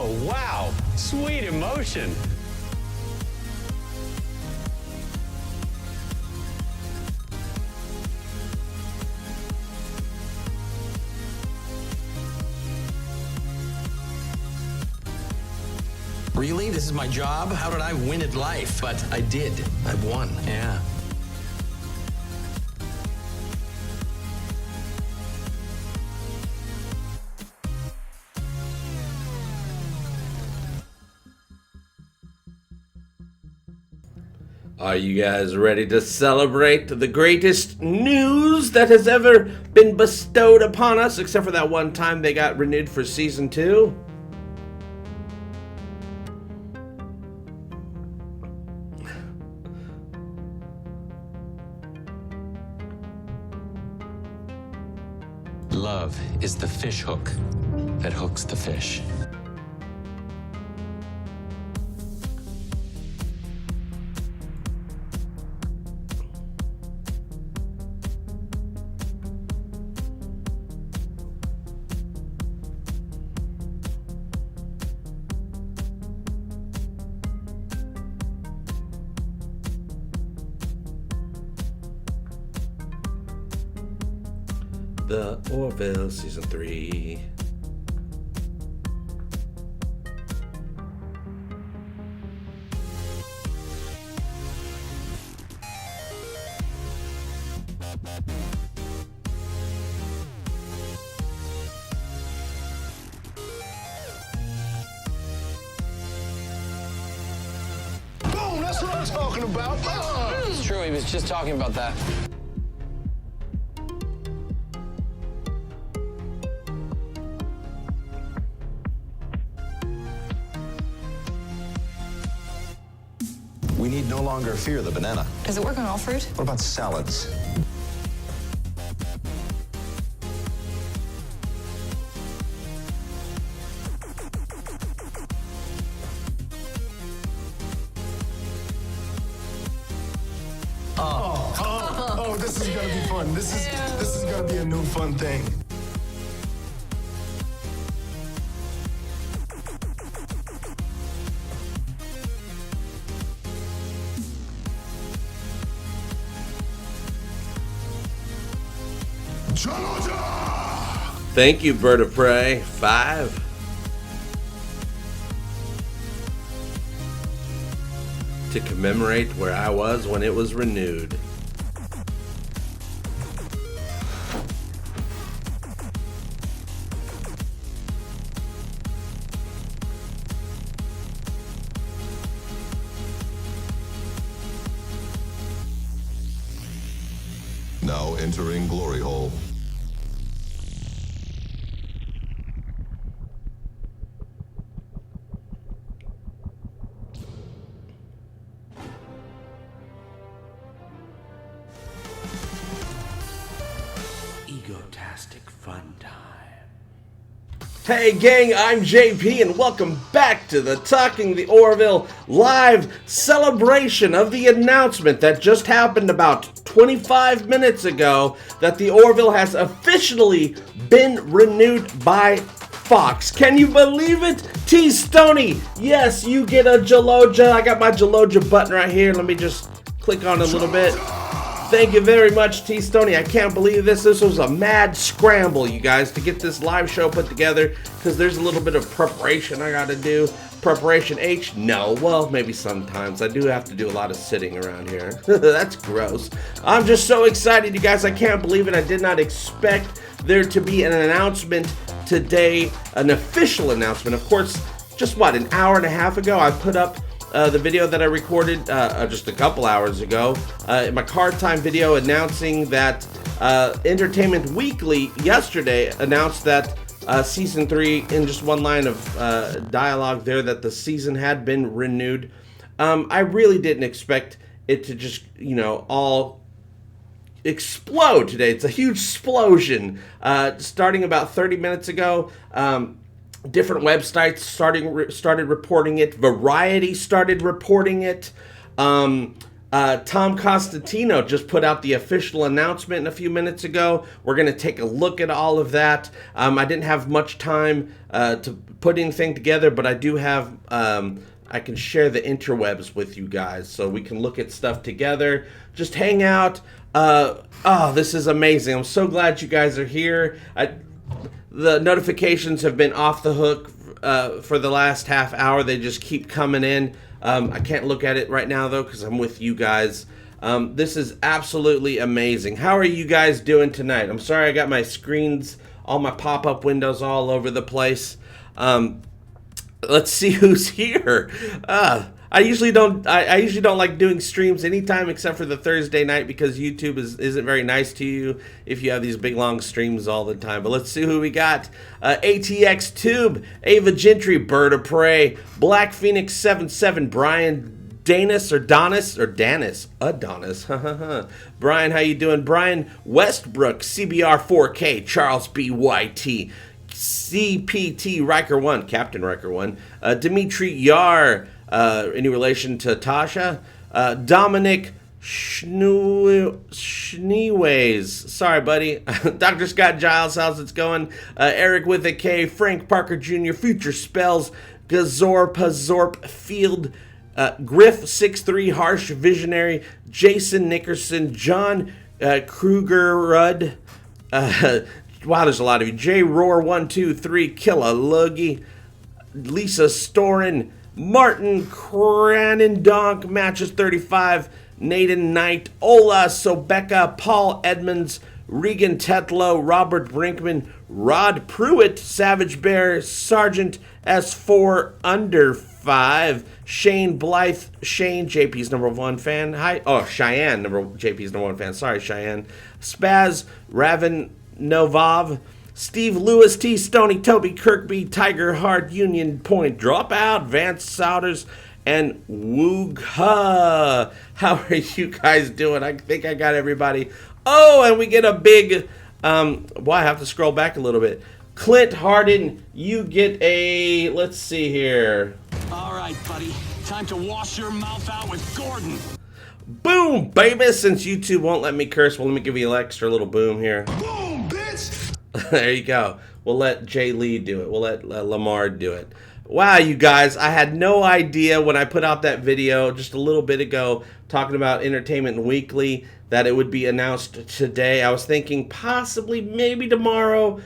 Oh, wow. Sweet emotion. Really? This is my job? How did I win at life? But I did. I won. Yeah. Are you guys ready to celebrate the greatest news that has ever been bestowed upon us, except for that one time they got renewed for season 2? Love is the fish hook that hooks the fish. The Orville season 3. Boom, that's what I'm talking about. It's true, he was just talking about that. We need no longer fear the banana. Does it work on all fruit? What about salads? Oh, this is gonna be fun. This is gonna be a new fun thing. Thank you, Bird of Prey. 5. To commemorate where I was when it was renewed. Now entering Glory Hole. Egotastic FunTime. Hey gang, I'm JP and welcome back to the Talking the Orville live celebration of the announcement that just happened about 25 minutes ago that the Orville has officially been renewed by Fox. Can you believe it? T Stoney, yes, you get a Jaloja. I got my Jaloja button right here. Let me just click on it a little bit. Thank you very much, T Stoney. I can't believe this. This was a mad scramble, you guys, to get this live show put together because there's a little bit of preparation I got to do. Preparation H? No. Well, maybe sometimes. I do have to do a lot of sitting around here. That's gross. I'm just so excited, you guys. I can't believe it. I did not expect there to be an announcement today, an official announcement. Of course, just what, an hour and a half ago, I put up the video that I recorded just a couple hours ago, my card time video announcing that Entertainment Weekly yesterday announced that season 3, in just one line of dialogue there, that the season had been renewed. I really didn't expect it to just, you know, all explode today. It's a huge explosion. Starting about 30 minutes ago, different websites started reporting it. Variety started reporting it. Tom Costantino just put out the official announcement a few minutes ago. We're going to take a look at all of that. I didn't have much time to put anything together, but I do have, I can share the interwebs with you guys so we can look at stuff together. Just hang out. Oh, this is amazing. I'm so glad you guys are here. The notifications have been off the hook for the last half hour. They just keep coming in. I can't look at it right now, though, because I'm with you guys. This is absolutely amazing. How are you guys doing tonight? I'm sorry I got my screens, all my pop-up windows all over the place. Let's see who's here. I usually don't like doing streams anytime except for the Thursday night, because YouTube isn't very nice to you if you have these big long streams all the time. But let's see who we got. ATX Tube, Ava Gentry, Bird of Prey, Black Phoenix 77, Brian Danis or Danis, Adonis. Brian, how you doing? Brian Westbrook, CBR 4K, Charles BYT, CPT Riker 1, Captain Riker 1, Dimitri Yar. Any relation to Tasha? Dominic Schneeways. Sorry, buddy. Dr. Scott Giles, how's it going? Eric with a K. Frank Parker Jr. Future Spells. Gazor Pazorp Field. Griff 6'3", Harsh Visionary. Jason Nickerson. John Kruger Rudd. Wow, there's a lot of you. J Roar 123. Killa Luggy. Lisa Storin. Martin Cranendonk, Matches 35, Naden Knight, Ola Sobeka, Paul Edmonds, Regan Tetlow, Robert Brinkman, Rod Pruitt, Savage Bear, Sergeant S4 under 5, Shane Blythe, Shane, JP's number 1 fan. Hi, oh, Cheyenne, JP's number 1 fan. Sorry, Cheyenne. Spaz, Raven Novov, Steve Lewis, T. Stoney, Toby Kirkby, Tiger Heart, Union Point, Dropout, Vance Souders, and Woogha. How are you guys doing? I think I got everybody. Oh, and we get a big, well, I have to scroll back a little bit. Clint Harden, you get a, let's see here. All right, buddy. Time to wash your mouth out with Gordon. Boom, baby. Since YouTube won't let me curse, well, let me give you an extra little boom here. Boom, bitch! There you go. We'll let Jay Lee do it. We'll let Lamar do it. Wow, you guys, I had no idea when I put out that video just a little bit ago talking about Entertainment Weekly that it would be announced today. I was thinking possibly maybe tomorrow,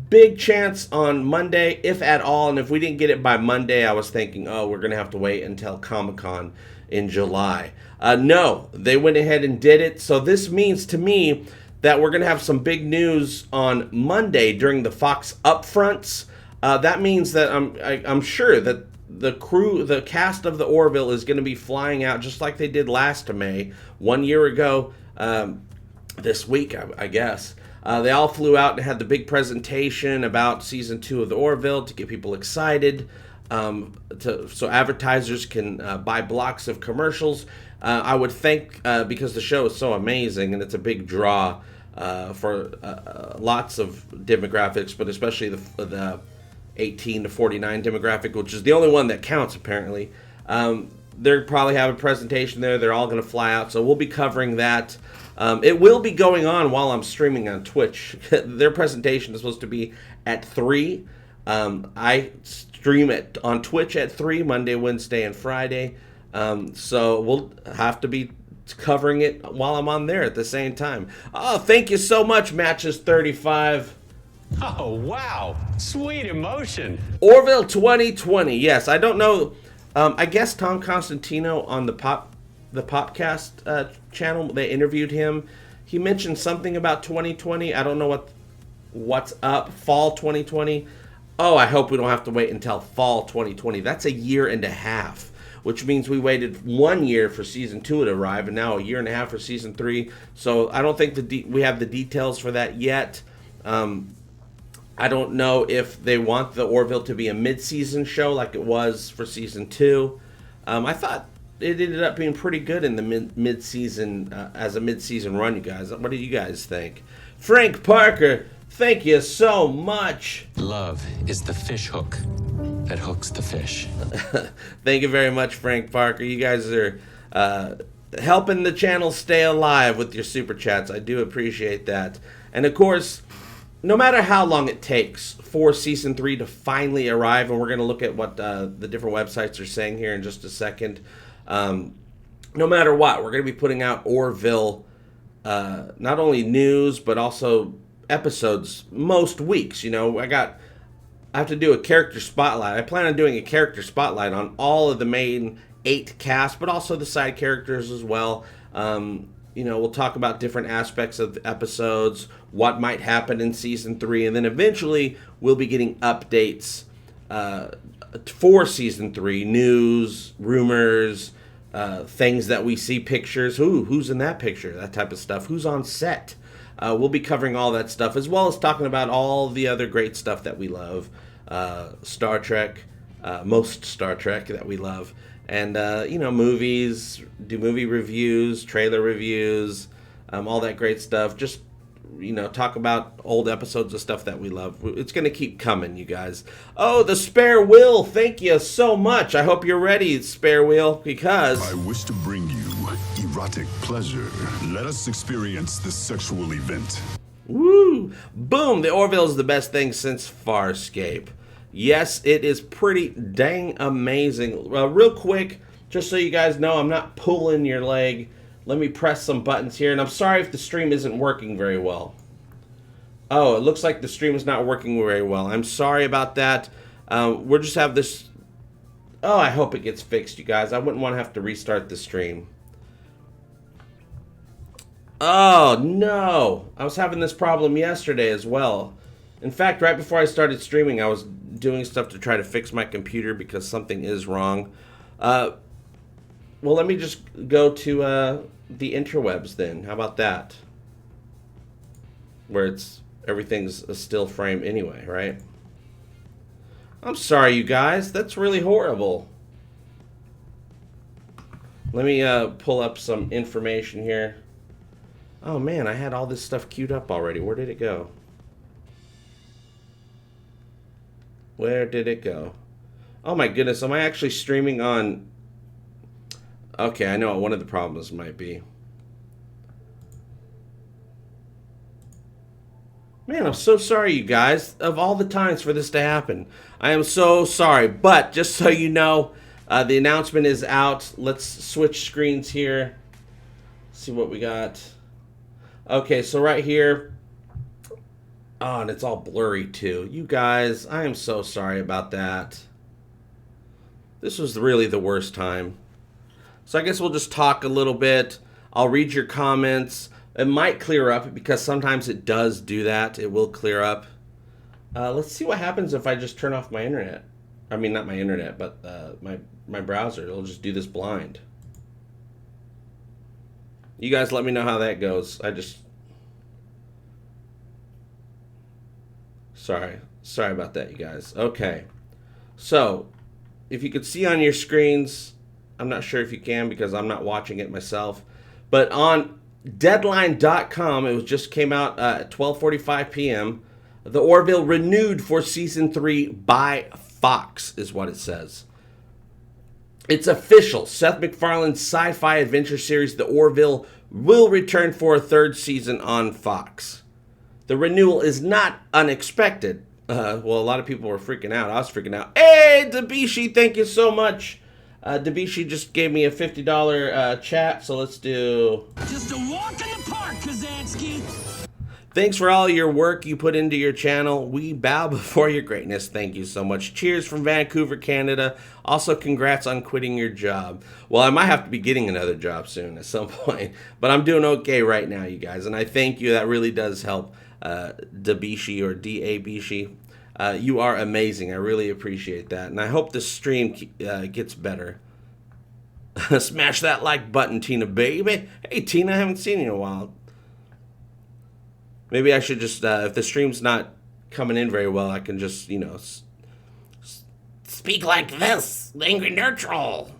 big chance on Monday, if at all. And if we didn't get it by Monday, I was thinking, oh, we're going to have to wait until Comic-Con in July. No, they went ahead and did it. So this means to me that we're going to have some big news on Monday during the Fox upfronts. That means that I'm sure that the cast of the Orville is going to be flying out just like they did last May, 1 year ago, this week, I guess. They all flew out and had the big presentation about season 2 of the Orville to get people excited, so advertisers can buy blocks of commercials. I would think because the show is so amazing and it's a big draw for lots of demographics, but especially the 18 to 49 demographic, which is the only one that counts apparently. They'll probably have a presentation there. They're all going to fly out, so we'll be covering that. It will be going on while I'm streaming on Twitch. Their presentation is supposed to be at 3. I stream it on Twitch at 3, Monday, Wednesday, and Friday. So we'll have to be covering it while I'm on there at the same time. Oh, thank you so much, Matches 35, Oh, wow. Sweet emotion. Orville 2020. Yes, I don't know. I guess Tom Constantino on the Popcast channel, they interviewed him. He mentioned something about 2020. I don't know what's up. Fall 2020. Oh, I hope we don't have to wait until fall 2020. That's a year and a half, which means we waited 1 year for season 2 to arrive, and now a year and a half for season 3. So I don't think we have the details for that yet. I don't know if they want the Orville to be a mid-season show like it was for season 2. I thought it ended up being pretty good in the mid-season as a mid-season run, you guys. What do you guys think? Frank Parker, thank you so much. Love is the fish hook that hooks the fish. Thank you very much, Frank Parker. You guys are helping the channel stay alive with your super chats. I do appreciate that. And of course, no matter how long it takes for season 3 to finally arrive, and we're going to look at what the different websites are saying here in just a second. No matter what, we're going to be putting out Orville, not only news, but also episodes most weeks. You know, I have to do a character spotlight. I plan on doing a character spotlight on all of the main 8 casts, but also the side characters as well. You know, we'll talk about different aspects of the episodes, what might happen in season 3, and then eventually we'll be getting updates for season 3, news, rumors, things that we see, pictures. Who's in that picture? That type of stuff. Who's on set? We'll be covering all that stuff, as well as talking about all the other great stuff that we love. Star Trek, most Star Trek that we love. And, you know, movies, do movie reviews, trailer reviews, all that great stuff. Just, you know, talk about old episodes of stuff that we love. It's going to keep coming, you guys. Oh, the Spare Wheel, thank you so much. I hope you're ready, Spare Wheel, because I wish to bring you erotic pleasure. Let us experience this sexual event. Woo! Boom! The Orville is the best thing since Farscape. Yes, it is pretty dang amazing. Real quick, just so you guys know, I'm not pulling your leg. Let me press some buttons here, and I'm sorry if the stream isn't working very well. Oh, it looks like the stream is not working very well. I'm sorry about that. We'll just have this... Oh, I hope it gets fixed, you guys. I wouldn't want to have to restart the stream. Oh, no. I was having this problem yesterday as well. In fact, right before I started streaming, I was doing stuff to try to fix my computer because something is wrong. Well, let me just go to the interwebs then. How about that? Where everything's a still frame anyway, right? I'm sorry, you guys. That's really horrible. Let me pull up some information here. Oh, man, I had all this stuff queued up already. Where did it go? Where did it go? Oh my goodness, am I actually streaming on... Okay, I know what one of the problems might be. Man, I'm so sorry, you guys, of all the times for this to happen. I am so sorry, but just so you know, the announcement is out. Let's switch screens here. See what we got. Okay, so right here... Oh, and it's all blurry too. You guys, I am so sorry about that. This was really the worst time. So I guess we'll just talk a little bit. I'll read your comments. It might clear up because sometimes it does do that. It will clear up. Let's see what happens if I just turn off my internet. I mean, not my internet, but my browser. It'll just do this blind. You guys let me know how that goes. Sorry about that, you guys. Okay. So, if you could see on your screens, I'm not sure if you can because I'm not watching it myself, but on Deadline.com, it just came out at 12:45 p.m. The Orville renewed for season 3 by Fox, is what it says. It's official. Seth MacFarlane's sci-fi adventure series, The Orville, will return for a 3rd season on Fox. The renewal is not unexpected. Well, a lot of people were freaking out. I was freaking out. Hey, Dabishi, thank you so much. Dabishi just gave me a $50 chat, so let's do... Just a walk in the park, Kazansky. Thanks for all your work you put into your channel. We bow before your greatness. Thank you so much. Cheers from Vancouver, Canada. Also, congrats on quitting your job. Well, I might have to be getting another job soon at some point, but I'm doing okay right now, you guys, and I thank you. That really does help. Dabishi or D-A-Bishi. You are amazing. I really appreciate that, and I hope the stream gets better. Smash that like button, Tina, baby. Hey, Tina, I haven't seen you in a while. Maybe I should just, if the stream's not coming in very well, I can just, you know, speak like this, angry neutral.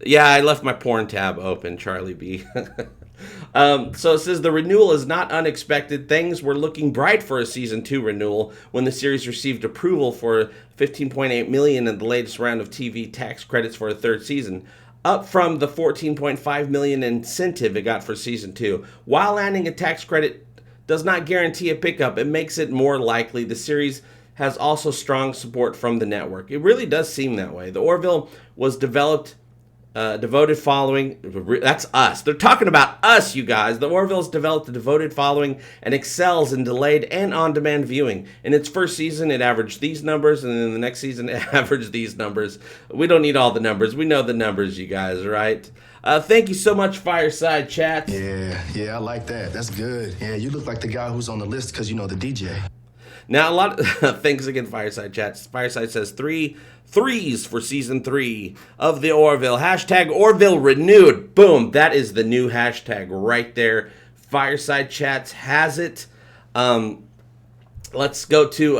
Yeah, I left my porn tab open, Charlie B. So it says the renewal is not unexpected. Things were looking bright for a season 2 renewal when the series received approval for $15.8 million in the latest round of TV tax credits for a third season, up from the $14.5 million incentive it got for season 2. While landing a tax credit does not guarantee a pickup, it makes it more likely the series has also strong support from the network. It really does seem that way. The Orville was developed. Devoted following, that's us. They're talking about us, you guys. The Orville's developed a devoted following and excels in delayed and on-demand viewing. In its first season, it averaged these numbers, and in the next season, it averaged these numbers. We don't need all the numbers. We know the numbers, you guys, right? Thank you so much, Fireside Chat. Yeah, I like that. That's good. Yeah, you look like the guy who's on the list because you know the DJ. Now, a lot of thanks again, Fireside Chat. Fireside says 3 threes for season 3 of the Orville. Hashtag Orville renewed. Boom. That is the new hashtag right there. Fireside Chats has it. Let's go to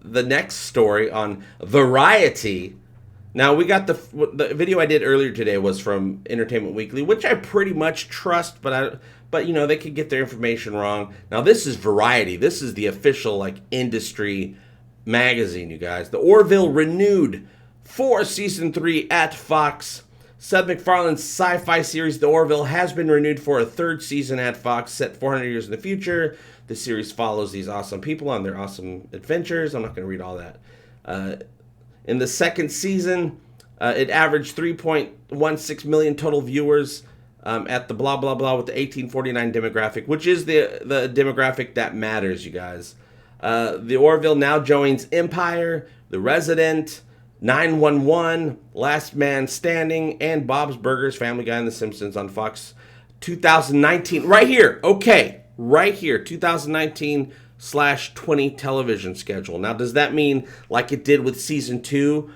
the next story on Variety. Now, we got the video I did earlier today was from Entertainment Weekly, which I pretty much trust, but you know, they could get their information wrong. Now, this is Variety. This is the official, like, industry magazine, you guys. The Orville renewed for season 3 at Fox. Seth MacFarlane's sci-fi series, The Orville, has been renewed for a third season at Fox, set 400 years in the future. The series follows these awesome people on their awesome adventures. I'm not going to read all that. In the second season, it averaged 3.16 million total viewers at the blah, blah, blah with the 1849 demographic, which is the demographic that matters, you guys. The Orville now joins Empire, The Resident, 911, Last Man Standing, and Bob's Burgers, Family Guy, and The Simpsons on Fox 2019. Right here. Okay. Right here. 2019/20 television schedule. Now, does that mean, like it did with season 2,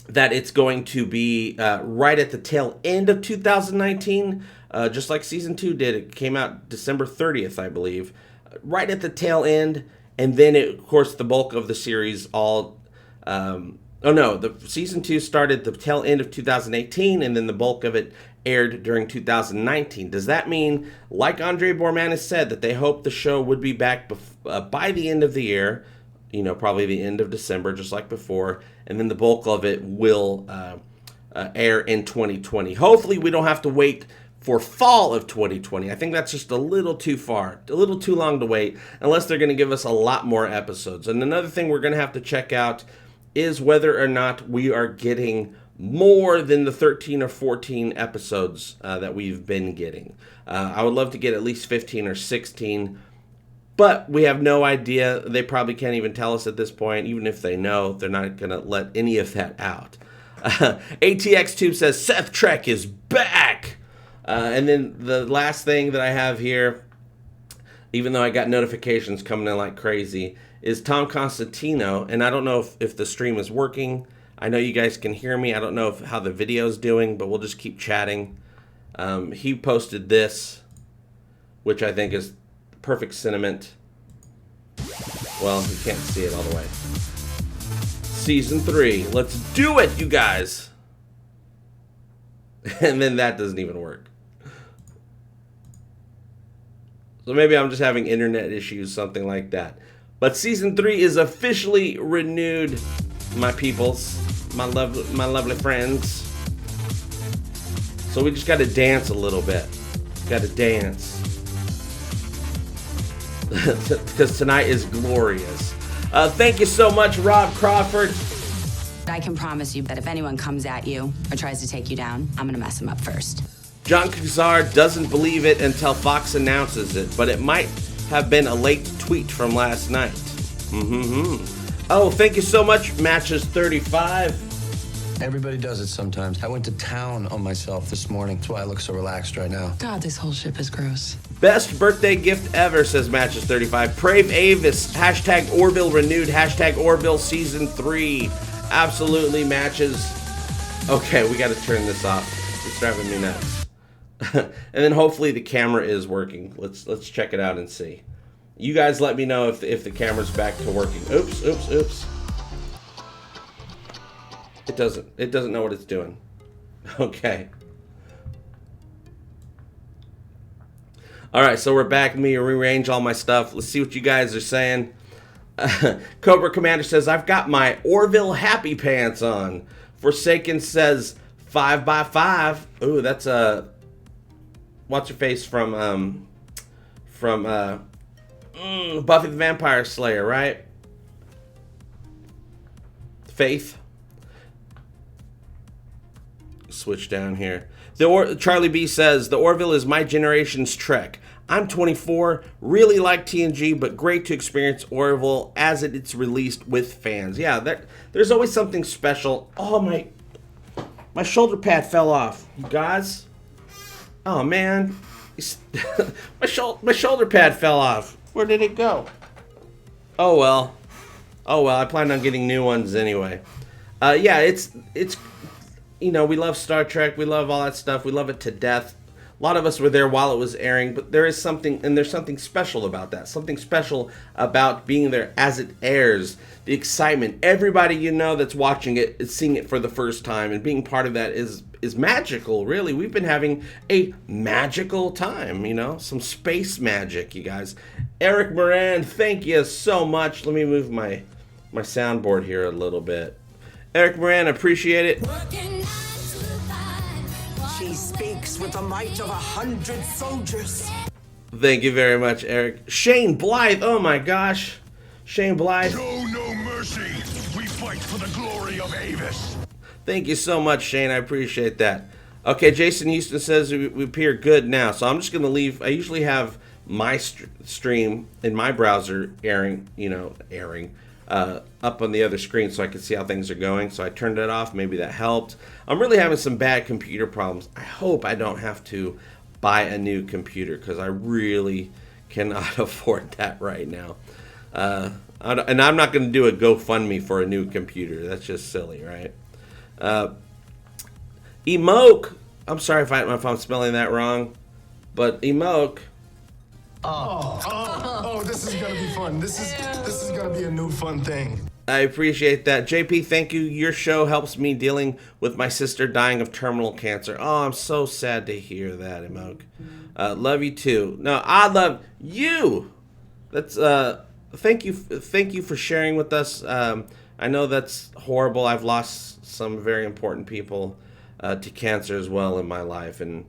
that it's going to be right at the tail end of 2019? Just like season 2 did. It came out December 30th, I believe. Right at the tail end. And then, of course, the bulk of the series all... the season 2 started the tail end of 2018, and then the bulk of it aired during 2019. Does that mean, like Andre Bormanis said, that they hope the show would be back by the end of the year, you know, probably the end of December, just like before, and then the bulk of it will air in 2020. Hopefully, we don't have to wait for fall of 2020. I think that's just a little too far, a little too long to wait, unless they're going to give us a lot more episodes. And another thing we're going to have to check out is whether or not we are getting more than the 13 or 14 episodes that we've been getting. I would love to get at least 15 or 16, but we have no idea. They probably can't even tell us at this point. Even if they know, they're not going to let any of that out. ATX Tube says, Seth Trek is back! And then the last thing that I have here, even though I got notifications coming in like crazy, is Tom Constantino, and I don't know if the stream is working. I know you guys can hear me. I don't know how the video's doing, but we'll just keep chatting. He posted this, which I think is perfect sentiment. Well, you can't see it all the way. Season 3. Let's do it, you guys! And then that doesn't even work. So maybe I'm just having internet issues, something like that. But season 3 is officially renewed, my peoples, my lovely friends. So we just got to dance a little bit. Got to dance. Because tonight is glorious. Thank you so much, Rob Crawford. I can promise you that if anyone comes at you or tries to take you down, I'm gonna mess them up first. John Kazar doesn't believe it until Fox announces it, but it might have been a late tweet from last night. Oh, thank you so much, Matches35. Everybody does it sometimes. I went to town on myself this morning. That's why I look so relaxed right now. God, this whole ship is gross. Best birthday gift ever, says Matches35. Brave Avis, hashtag Orville renewed, hashtag Orville season 3. Absolutely, Matches. Okay, we got to turn this off. It's driving me nuts. And then hopefully the camera is working. Let's check it out and see. You guys let me know if the camera's back to working. Oops. It doesn't know what it's doing. Okay. All right, so we're back. Let me rearrange all my stuff. Let's see what you guys are saying. Cobra Commander says, I've got my Orville happy pants on. Forsaken says 5x5. Ooh, that's what's her face from Buffy the Vampire Slayer, right? Faith. Switch down here. Charlie B says, the Orville is my generation's Trek. I'm 24, really like TNG, but great to experience Orville as it's released with fans. Yeah, there's always something special. Oh, my shoulder pad fell off, you guys. Oh man, my shoulder pad fell off. Where did it go? Oh well. I plan on getting new ones anyway. Yeah, it's you know, we love Star Trek, we love all that stuff, we love it to death. A lot of us were there while it was airing, but there's something special about that. Something special about being there as it airs. The excitement. Everybody you know that's watching it is seeing it for the first time, and being part of that is magical, really. We've been having a magical time, you know? Some space magic, you guys. Eric Moran, thank you so much. Let me move my soundboard here a little bit. Eric Moran, appreciate it. She speaks with the might of 100 soldiers. Thank you very much, Eric. Shane Blythe, oh my gosh. Shane Blythe. Show no mercy. We fight for the glory of Avis. Thank you so much, Shane. I appreciate that. Okay, Jason Houston says we appear good now, so I'm just going to leave. I usually have my stream in my browser airing up on the other screen so I can see how things are going. So I turned it off. Maybe that helped. I'm really having some bad computer problems. I hope I don't have to buy a new computer because I really cannot afford that right now. And I'm not going to do a GoFundMe for a new computer. That's just silly, right? Emoke. I'm sorry if I'm spelling that wrong, but Emoke. Oh, this is gonna be fun. This is gonna be a new fun thing. I appreciate that. JP, thank you. Your show helps me dealing with my sister dying of terminal cancer. Oh, I'm so sad to hear that, Emoke. Love you too. No, I love you. That's thank you for sharing with us. I know that's horrible. I've lost some very important people to cancer as well in my life, and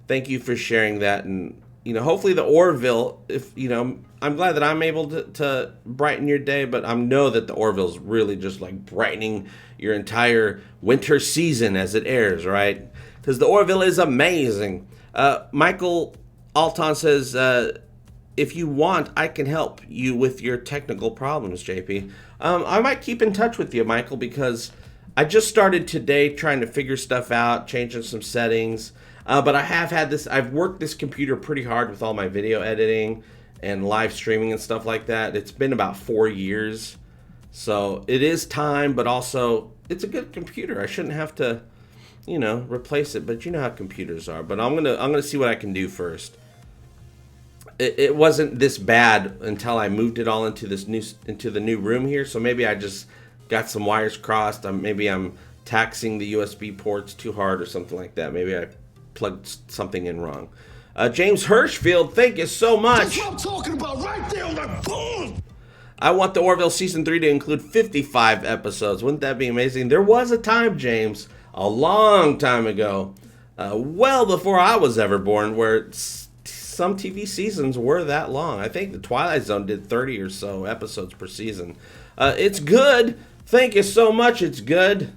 thank you for sharing that. And you know, hopefully the Orville, if you know, I'm glad that I'm able to brighten your day, but I know that the Orville's really just like brightening your entire winter season as it airs, right? Because the Orville is amazing. Michael Alton says, if you want, I can help you with your technical problems, JP. I might keep in touch with you, Michael, because I just started today trying to figure stuff out, changing some settings. But I have had this, I've worked this computer pretty hard with all my video editing and live streaming and stuff like that. It's been about 4 years. So it is time, but also it's a good computer. I shouldn't have to, you know, replace it, but you know how computers are. But I'm gonna see what I can do first. It wasn't this bad until I moved it all into the new room here. So maybe I just got some wires crossed. Maybe I'm taxing the USB ports too hard or something like that. Maybe I plugged something in wrong. James Hirschfield, thank you so much. That's what I'm talking about right there on that board. I want the Orville Season 3 to include 55 episodes. Wouldn't that be amazing? There was a time, James, a long time ago, well before I was ever born, where some TV seasons were that long. I think the Twilight Zone did 30 or so episodes per season. It's good. Thank you so much. It's good.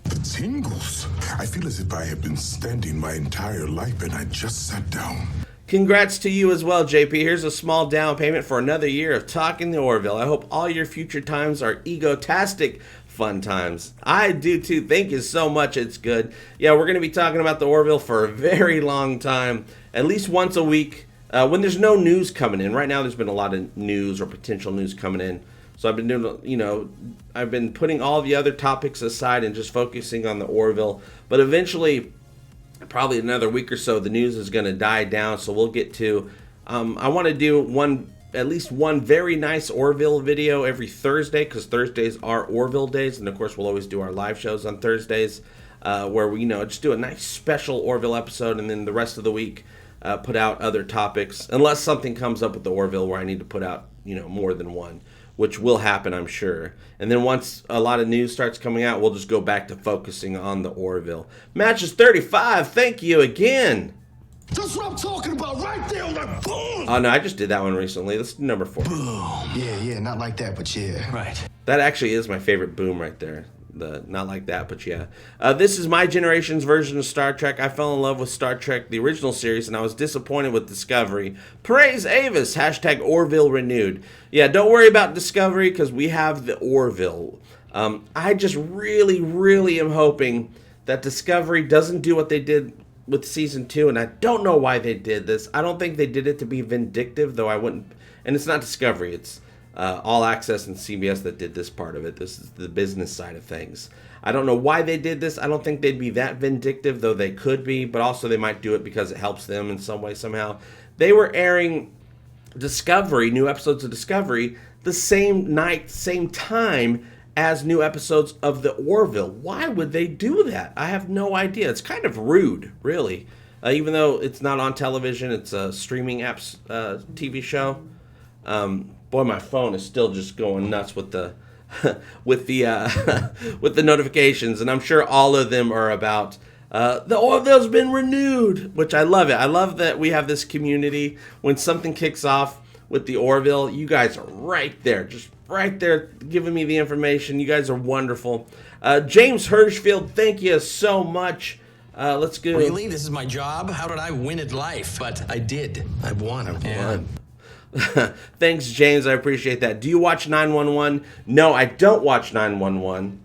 The tingles. I feel as if I have been standing my entire life and I just sat down. Congrats to you as well, JP. Here's a small down payment for another year of talking the Orville. I hope all your future times are egotastic fun times. I do too. Thank you so much. It's good. Yeah, we're going to be talking about the Orville for a very long time, at least once a week, when there's no news coming in. Right now, there's been a lot of news or potential news coming in. So I've been doing, I've been putting all the other topics aside and just focusing on the Orville. But eventually, probably another week or so, the news is going to die down. So we'll get to, I want to do at least one very nice Orville video every Thursday, because Thursdays are Orville days. And of course, we'll always do our live shows on Thursdays, where we, just do a nice special Orville episode. And then the rest of the week, put out other topics, unless something comes up with the Orville where I need to put out, more than one, which will happen, I'm sure. And then once a lot of news starts coming out, we'll just go back to focusing on the Orville. Matches 35, thank you again. That's what I'm talking about right there, like boom! Oh, no, I just did that one recently. This is number 4. Boom. Yeah, not like that, but yeah. Right. That actually is my favorite boom right there. The not like that, but yeah. This is my generation's version of Star Trek. I fell in love with Star Trek, the original series, and I was disappointed with Discovery. Praise Avis, hashtag Orville renewed. Yeah, don't worry about Discovery, because we have the Orville. I just really, really am hoping that Discovery doesn't do what they did with season 2, and I don't know why they did this. I don't think they did it to be vindictive, though I wouldn't. And it's not Discovery, it's All Access and CBS that did this part of it. This is the business side of things. I don't know why they did this. I don't think they'd be that vindictive, though they could be, but also they might do it because it helps them in some way, somehow. They were airing Discovery, new episodes of Discovery, the same night, same time as new episodes of the Orville. Why would they do that? I have no idea. It's kind of rude, really. Even though it's not on television, it's a streaming apps TV show. Boy, my phone is still just going nuts with the with the notifications, and I'm sure all of them are about the Orville's been renewed, which I love it. I love that we have this community. When something kicks off with the Orville, you guys are right there, just right there giving me the information. You guys are wonderful. James Hirschfield, thank you so much. Let's go. Really? This is my job? How did I win at life? But I did. I won. Won. Thanks, James. I appreciate that. Do you watch 911? No, I don't watch 911.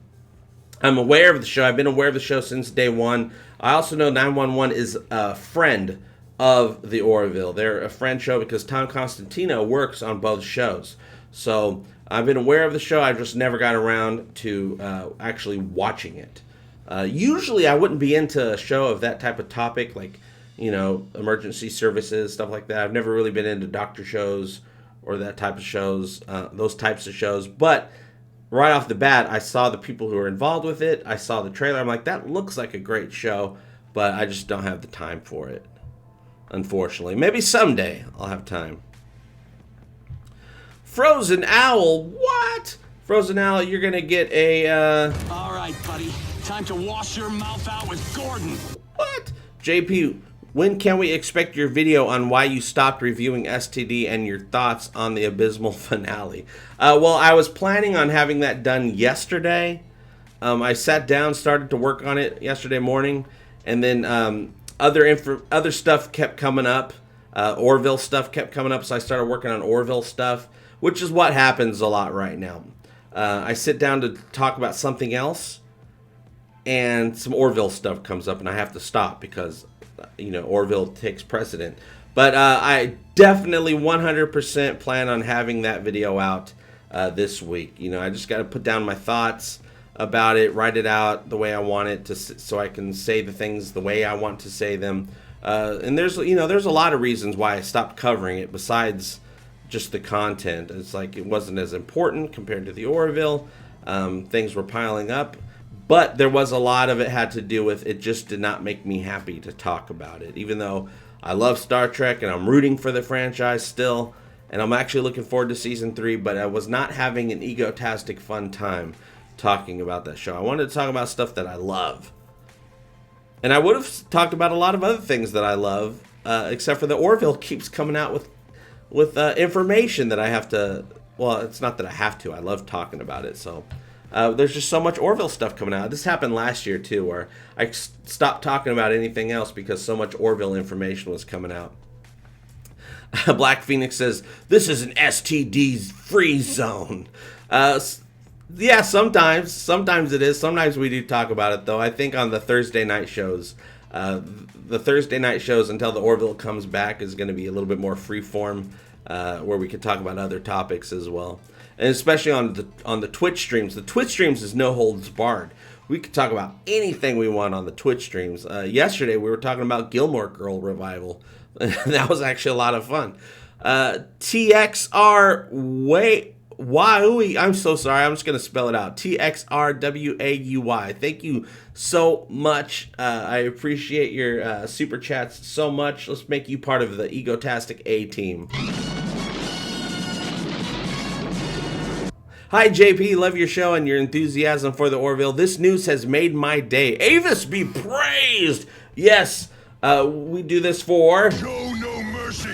I'm aware of the show. I've been aware of the show since day one. I also know 911 is a friend of the Orville. They're a friend show because Tom Constantino works on both shows. So I've been aware of the show. I just never got around to actually watching it. Usually I wouldn't be into a show of that type of topic, like emergency services, stuff like that. I've never really been into doctor shows or that type of shows, those types of shows. But right off the bat, I saw the people who were involved with it. I saw the trailer. I'm like, that looks like a great show, but I just don't have the time for it, unfortunately. Maybe someday I'll have time. Frozen Owl, what? Frozen Owl, you're going to get a... All right, buddy. Time to wash your mouth out with Gordon. What? JP, when can we expect your video on why you stopped reviewing STD and your thoughts on the abysmal finale? Well, I was planning on having that done yesterday. I sat down, started to work on it yesterday morning, and then other stuff kept coming up. Orville stuff kept coming up, so I started working on Orville stuff, which is what happens a lot right now. I sit down to talk about something else, and some Orville stuff comes up, and I have to stop because Orville takes precedent. But I definitely 100% plan on having that video out this week. I just got to put down my thoughts about it, write it out the way I want it to, so I can say the things the way I want to say them. And there's a lot of reasons why I stopped covering it besides just the content. It's like it wasn't as important compared to the Orville. Things were piling up. But there was a lot of it had to do with it just did not make me happy to talk about it. Even though I love Star Trek and I'm rooting for the franchise still. And I'm actually looking forward to Season 3. But I was not having an egotastic fun time talking about that show. I wanted to talk about stuff that I love. And I would have talked about a lot of other things that I love. Except for the Orville keeps coming out with information that I have to... Well, it's not that I have to. I love talking about it, so... there's just so much Orville stuff coming out. This happened last year, too, where I stopped talking about anything else because so much Orville information was coming out. Black Phoenix says, this is an STD's free zone. Yeah, sometimes it is. Sometimes we do talk about it, though. I think on the Thursday night shows, until the Orville comes back is going to be a little bit more freeform, where we can talk about other topics as well. And especially on the Twitch streams. The Twitch streams is no holds barred. We could talk about anything we want on the Twitch streams. Yesterday we were talking about Gilmore Girl revival. That was actually a lot of fun. TXR Wauy. I'm so sorry. I'm just going to spell it out. TXRWAUY. Thank you so much. I appreciate your super chats so much. Let's make you part of the Egotastic A team. Hi, JP. Love your show and your enthusiasm for the Orville. This news has made my day. Avis be praised. Yes, we do this for... Show no mercy.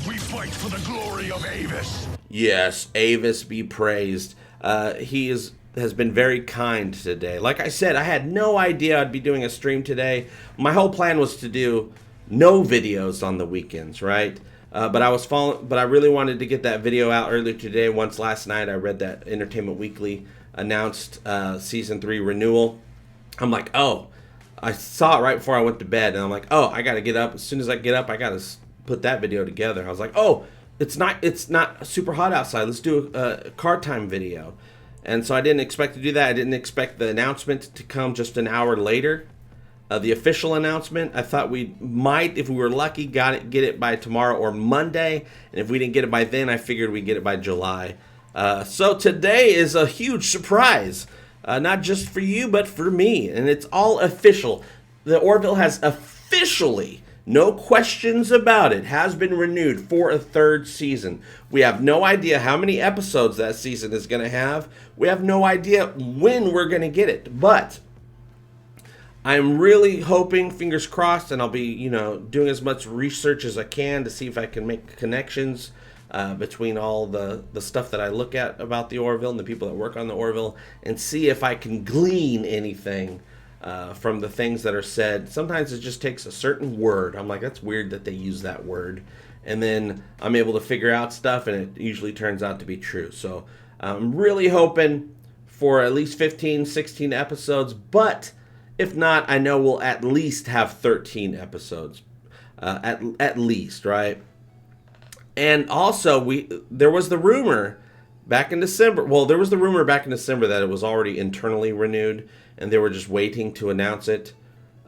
We fight for the glory of Avis. Yes, Avis be praised. He has been very kind today. Like I said, I had no idea I'd be doing a stream today. My whole plan was to do no videos on the weekends, right? But I really wanted to get that video out earlier today. Once last night I read that Entertainment Weekly announced season 3 renewal. I'm like, oh, I saw it right before I went to bed, and I'm like, oh, I gotta get up. As soon as I get up, I gotta put that video together. I was like, oh, it's not super hot outside. Let's do a car time video. And so I didn't expect to do that. I didn't expect the announcement to come just an hour later. The official announcement, I thought we might, if we were lucky, get it by tomorrow or Monday. And if we didn't get it by then, I figured we'd get it by July. So today is a huge surprise, not just for you, but for me. And it's all official. The Orville has officially, no questions about it, has been renewed for a 3rd season. We have no idea how many episodes that season is going to have. We have no idea when we're going to get it. But I'm really hoping, fingers crossed, and I'll be, doing as much research as I can to see if I can make connections between all the stuff that I look at about the Orville and the people that work on the Orville, and see if I can glean anything from the things that are said. Sometimes it just takes a certain word. I'm like, that's weird that they use that word. And then I'm able to figure out stuff, and it usually turns out to be true. So I'm really hoping for at least 15, 16 episodes, but if not, I know we'll at least have 13 episodes, at least, right? And also, there was the rumor back in December. Well, there was the rumor back in December that it was already internally renewed, and they were just waiting to announce it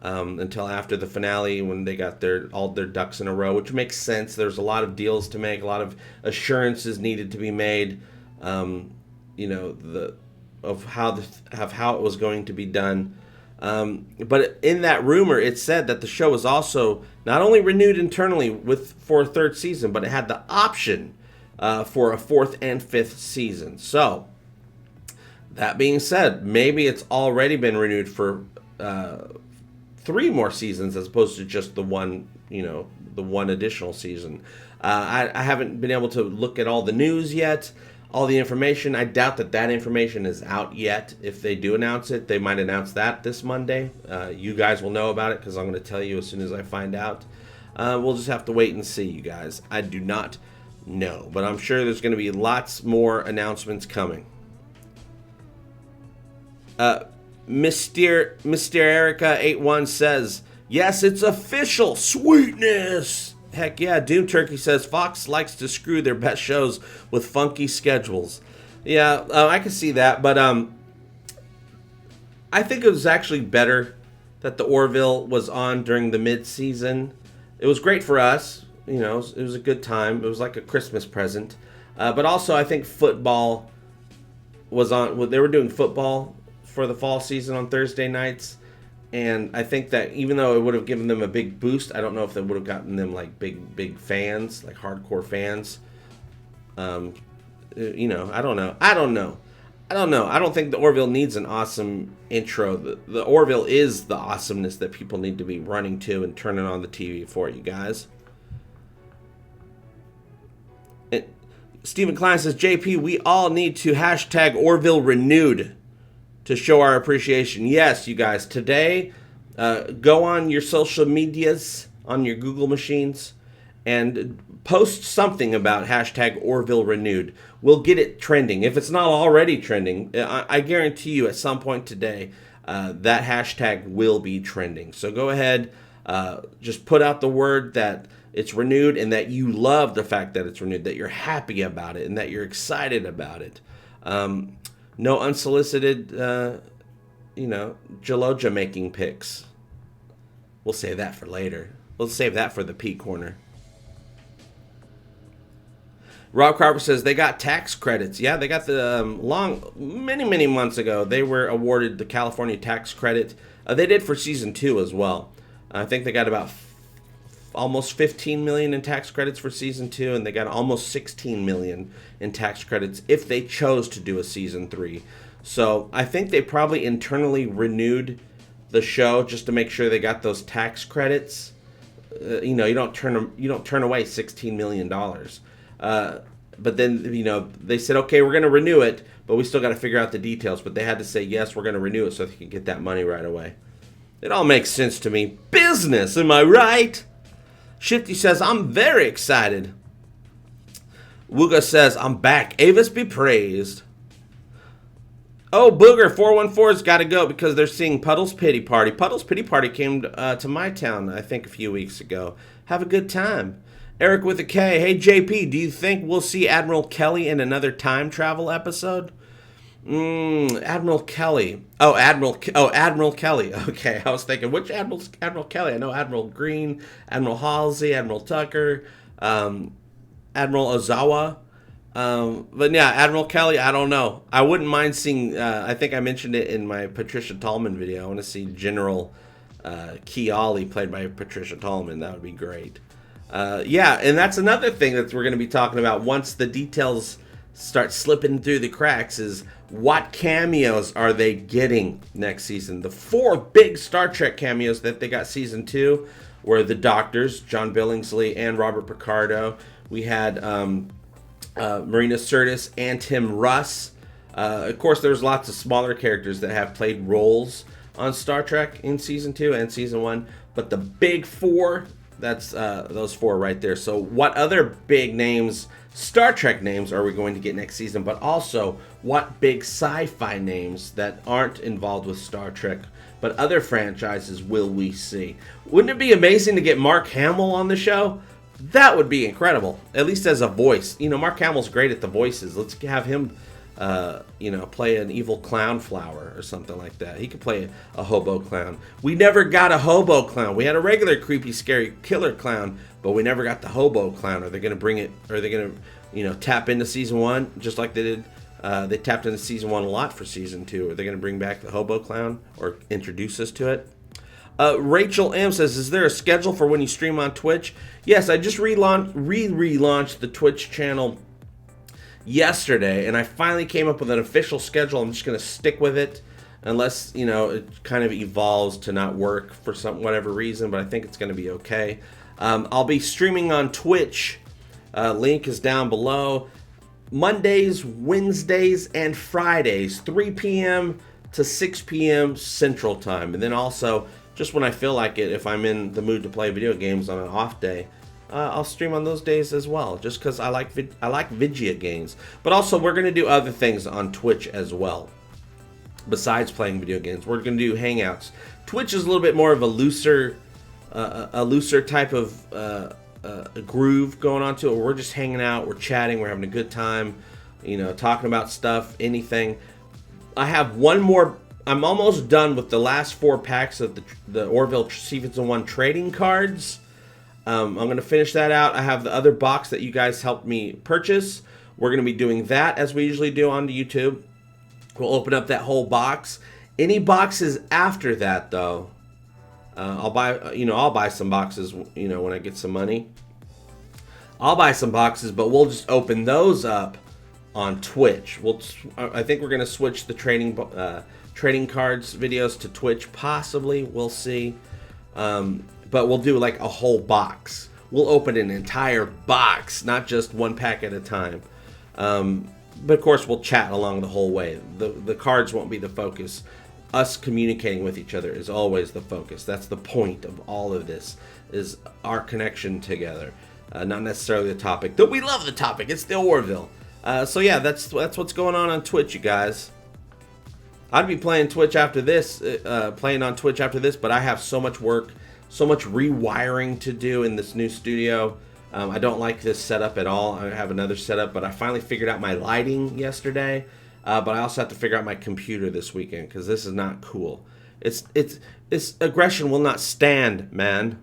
until after the finale when they got all their ducks in a row, which makes sense. There's a lot of deals to make, a lot of assurances needed to be made, of how it was going to be done. But in that rumor, it said that the show was also not only renewed internally for a 3rd season, but it had the option for a 4th and 5th season. So, that being said, maybe it's already been renewed for 3 more seasons as opposed to just the one additional season. I haven't been able to look at all the news yet. All the information. I doubt that information is out yet. If they do announce it, they might announce that this Monday. You guys will know about it because I'm going to tell you as soon as I find out. We'll just have to wait and see, you guys. I do not know, but I'm sure there's going to be lots more announcements coming. Mr. Erica 81 says, yes, it's official. Sweetness. Heck yeah, Doom Turkey says Fox likes to screw their best shows with funky schedules. Yeah, I can see that, but I think it was actually better that the Orville was on during the mid-season. It was great for us, it was a good time. It was like a Christmas present. But also, I think football was on. They were doing football for the fall season on Thursday nights. And I think that even though it would have given them a big boost, I don't know if it would have gotten them like big fans, like hardcore fans. I don't know. I don't think the Orville needs an awesome intro. The Orville is the awesomeness that people need to be running to and turning on the TV for, you guys. And Stephen Klein says, JP, we all need to hashtag Orville renewed to show our appreciation. Yes, you guys, today, go on your social medias, on your Google machines, and post something about hashtag Orville renewed. We'll get it trending. If it's not already trending, I guarantee you at some point today, that hashtag will be trending. So go ahead, just put out the word that it's renewed and that you love the fact that it's renewed, that you're happy about it, and that you're excited about it. No unsolicited, Jaloja making pics. We'll save that for later. We'll save that for the P corner. Rob Carver says they got tax credits. Yeah, they got the many months ago. They were awarded the California tax credit. They did for season 2 as well. I think they got about almost 15 million in tax credits for season 2, and they got almost 16 million in tax credits if they chose to do a season 3. So I think they probably internally renewed the show just to make sure they got those tax credits. You don't turn away $16 million. But then, they said, okay, we're going to renew it, but we still got to figure out the details. But they had to say, yes, we're going to renew it so they can get that money right away. It all makes sense to me. Business, am I right? Shifty says, I'm very excited. Wooga says, I'm back. Avis be praised. Oh, Booger 414's got to go because they're seeing Puddle's Pity Party. Puddle's Pity Party came to my town, I think, a few weeks ago. Have a good time. Eric with a K. Hey, JP, do you think we'll see Admiral Kelly in another time travel episode? Admiral Kelly. Admiral Kelly. Okay, I was thinking, which Admiral Kelly? I know Admiral Green, Admiral Halsey, Admiral Tucker, Admiral Ozawa. But yeah, Admiral Kelly, I don't know. I wouldn't mind seeing, I think I mentioned it in my Patricia Tallman video. I want to see General Kiali played by Patricia Tallman. That would be great. Yeah, and that's another thing that we're going to be talking about once the details start slipping through the cracks is what cameos are they getting next season. The 4 big Star Trek cameos that they got season 2 were the Doctors, John Billingsley and Robert Picardo. We had Marina Sirtis and Tim Russ. Of course, there's lots of smaller characters that have played roles on Star Trek in season 2 and season 1, but the big 4, that's those 4 right there. So what other big names, Star Trek names, are we going to get next season? But also, what big sci-fi names that aren't involved with Star Trek, but other franchises will we see? Wouldn't it be amazing to get Mark Hamill on the show? That would be incredible, at least as a voice. Mark Hamill's great at the voices. Let's have him, play an evil clown flower or something like that. He could play a hobo clown. We never got a hobo clown. We had a regular creepy, scary killer clown, but we never got the hobo clown. Are they going to bring it? Are they going to, tap into season 1 just like they did? They tapped into season 1 a lot for season 2. Are they going to bring back the hobo clown or introduce us to it? Rachel M says, is there a schedule for when you stream on Twitch? Yes, I just relaunched the Twitch channel yesterday, and I finally came up with an official schedule. I'm just going to stick with it unless, it kind of evolves to not work for whatever reason, but I think it's going to be okay. I'll be streaming on Twitch. Link is down below. Mondays, Wednesdays, and Fridays, 3 p.m. to 6 p.m. Central Time. And then also, just when I feel like it, if I'm in the mood to play video games on an off day, I'll stream on those days as well, just because I like video games. But also, we're going to do other things on Twitch as well. Besides playing video games, we're going to do hangouts. Twitch is a little bit more of a looser type of groove going on to it. We're just hanging out, we're chatting, we're having a good time, talking about stuff, anything. I have one more. I'm almost done with the last 4 packs of the Orville Season 1 trading cards. I'm going to finish that out. I have the other box that you guys helped me purchase. We're going to be doing that as we usually do on YouTube. We'll open up that whole box. Any boxes after that, though, I'll buy some boxes, when I get some money. I'll buy some boxes, but we'll just open those up on Twitch. I think we're going to switch the trading cards videos to Twitch, possibly. We'll see. But we'll do like a whole box. We'll open an entire box, not just one pack at a time. But of course, we'll chat along the whole way. The cards won't be the focus. Us communicating with each other is always the focus. That's the point of all of this, is our connection together. not necessarily the topic. Though we love the topic. It's the Orville. So yeah, that's what's going on Twitch, you guys. I'd be playing Twitch after this, playing on Twitch after this, but I have so much work, so much rewiring to do in this new studio. I don't like this setup at all. I have another setup, but I finally figured out my lighting yesterday. But I also have to figure out my computer this weekend because this is not cool. It's aggression will not stand, man.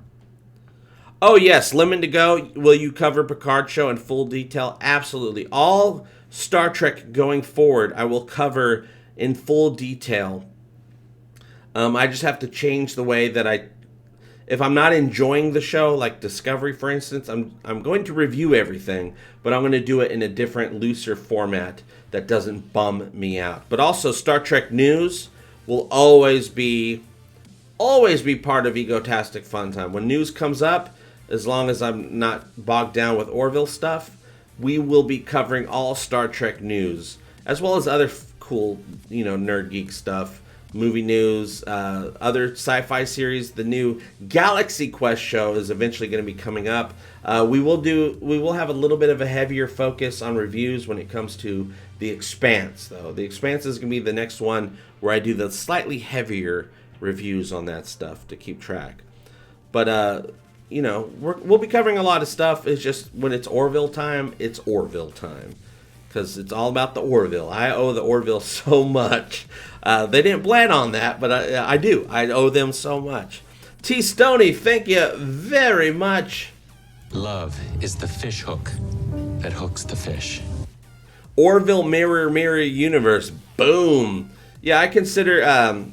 Oh yes, Lemon to Go. Will you cover Picard show in full detail? Absolutely. All Star Trek going forward, I will cover in full detail. I just have to change the way that if I'm not enjoying the show, like Discovery, for instance, I'm going to review everything, but I'm going to do it in a different, looser format that doesn't bum me out. But also, Star Trek news will always be part of Egotastic FunTime. When news comes up, as long as I'm not bogged down with Orville stuff, we will be covering all Star Trek news, as well as other cool, nerd geek stuff. Movie news, other sci-fi series. The new Galaxy Quest show is eventually going to be coming up. We will have a little bit of a heavier focus on reviews when it comes to The Expanse, though. The Expanse is going to be the next one where I do the slightly heavier reviews on that stuff to keep track. But we'll be covering a lot of stuff. It's just when it's Orville time, it's Orville time. Because it's all about the Orville. I owe the Orville so much. They didn't plan on that, but I do. I owe them so much. T. Stoney, thank you very much. Love is the fish hook that hooks the fish. Orville Mirror Mirror Universe. Boom. Yeah, I consider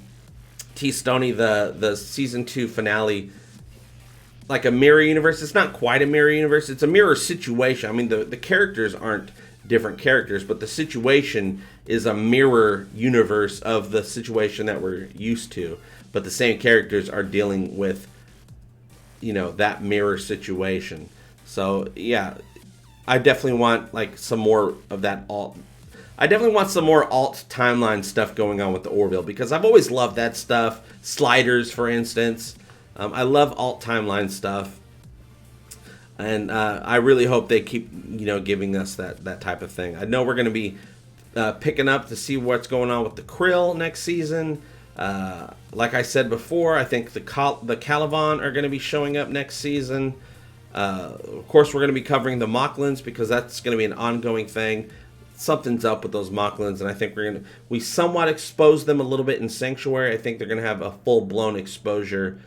T. Stoney the season 2 finale like a mirror universe. It's not quite a mirror universe. It's a mirror situation. I mean, the characters aren't different characters, but the situation is a mirror universe of the situation that we're used to, but the same characters are dealing with that mirror situation. So yeah, I definitely want like some more of that alt timeline stuff going on with the Orville, because I've always loved that stuff. Sliders, for instance. I love alt timeline stuff. And I really hope they keep, giving us that type of thing. I know we're going to be picking up to see what's going on with the Krill next season. Like I said before, I think the Caliban are going to be showing up next season. Of course, we're going to be covering the Mocklins because that's going to be an ongoing thing. Something's up with those Mocklins, and I think we somewhat exposed them a little bit in Sanctuary. I think they're going to have a full-blown exposure.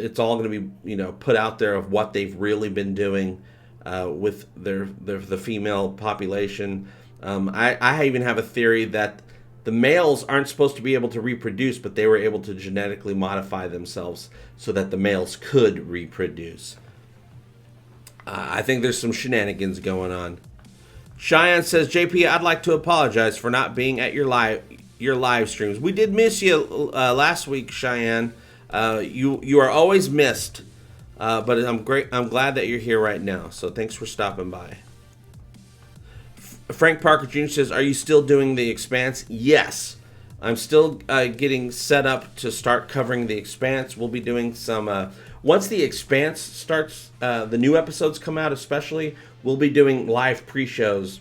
It's all going to be, put out there of what they've really been doing with the female population. I even have a theory that the males aren't supposed to be able to reproduce, but they were able to genetically modify themselves so that the males could reproduce. I think there's some shenanigans going on. Cheyenne says, JP, I'd like to apologize for not being at your live streams. We did miss you last week, Cheyenne. You are always missed, but I'm glad that you're here right now. So thanks for stopping by. Frank Parker Jr. says, "Are you still doing The Expanse?" Yes, I'm still getting set up to start covering The Expanse. We'll be doing some once The Expanse starts. The new episodes come out, especially. We'll be doing live pre-shows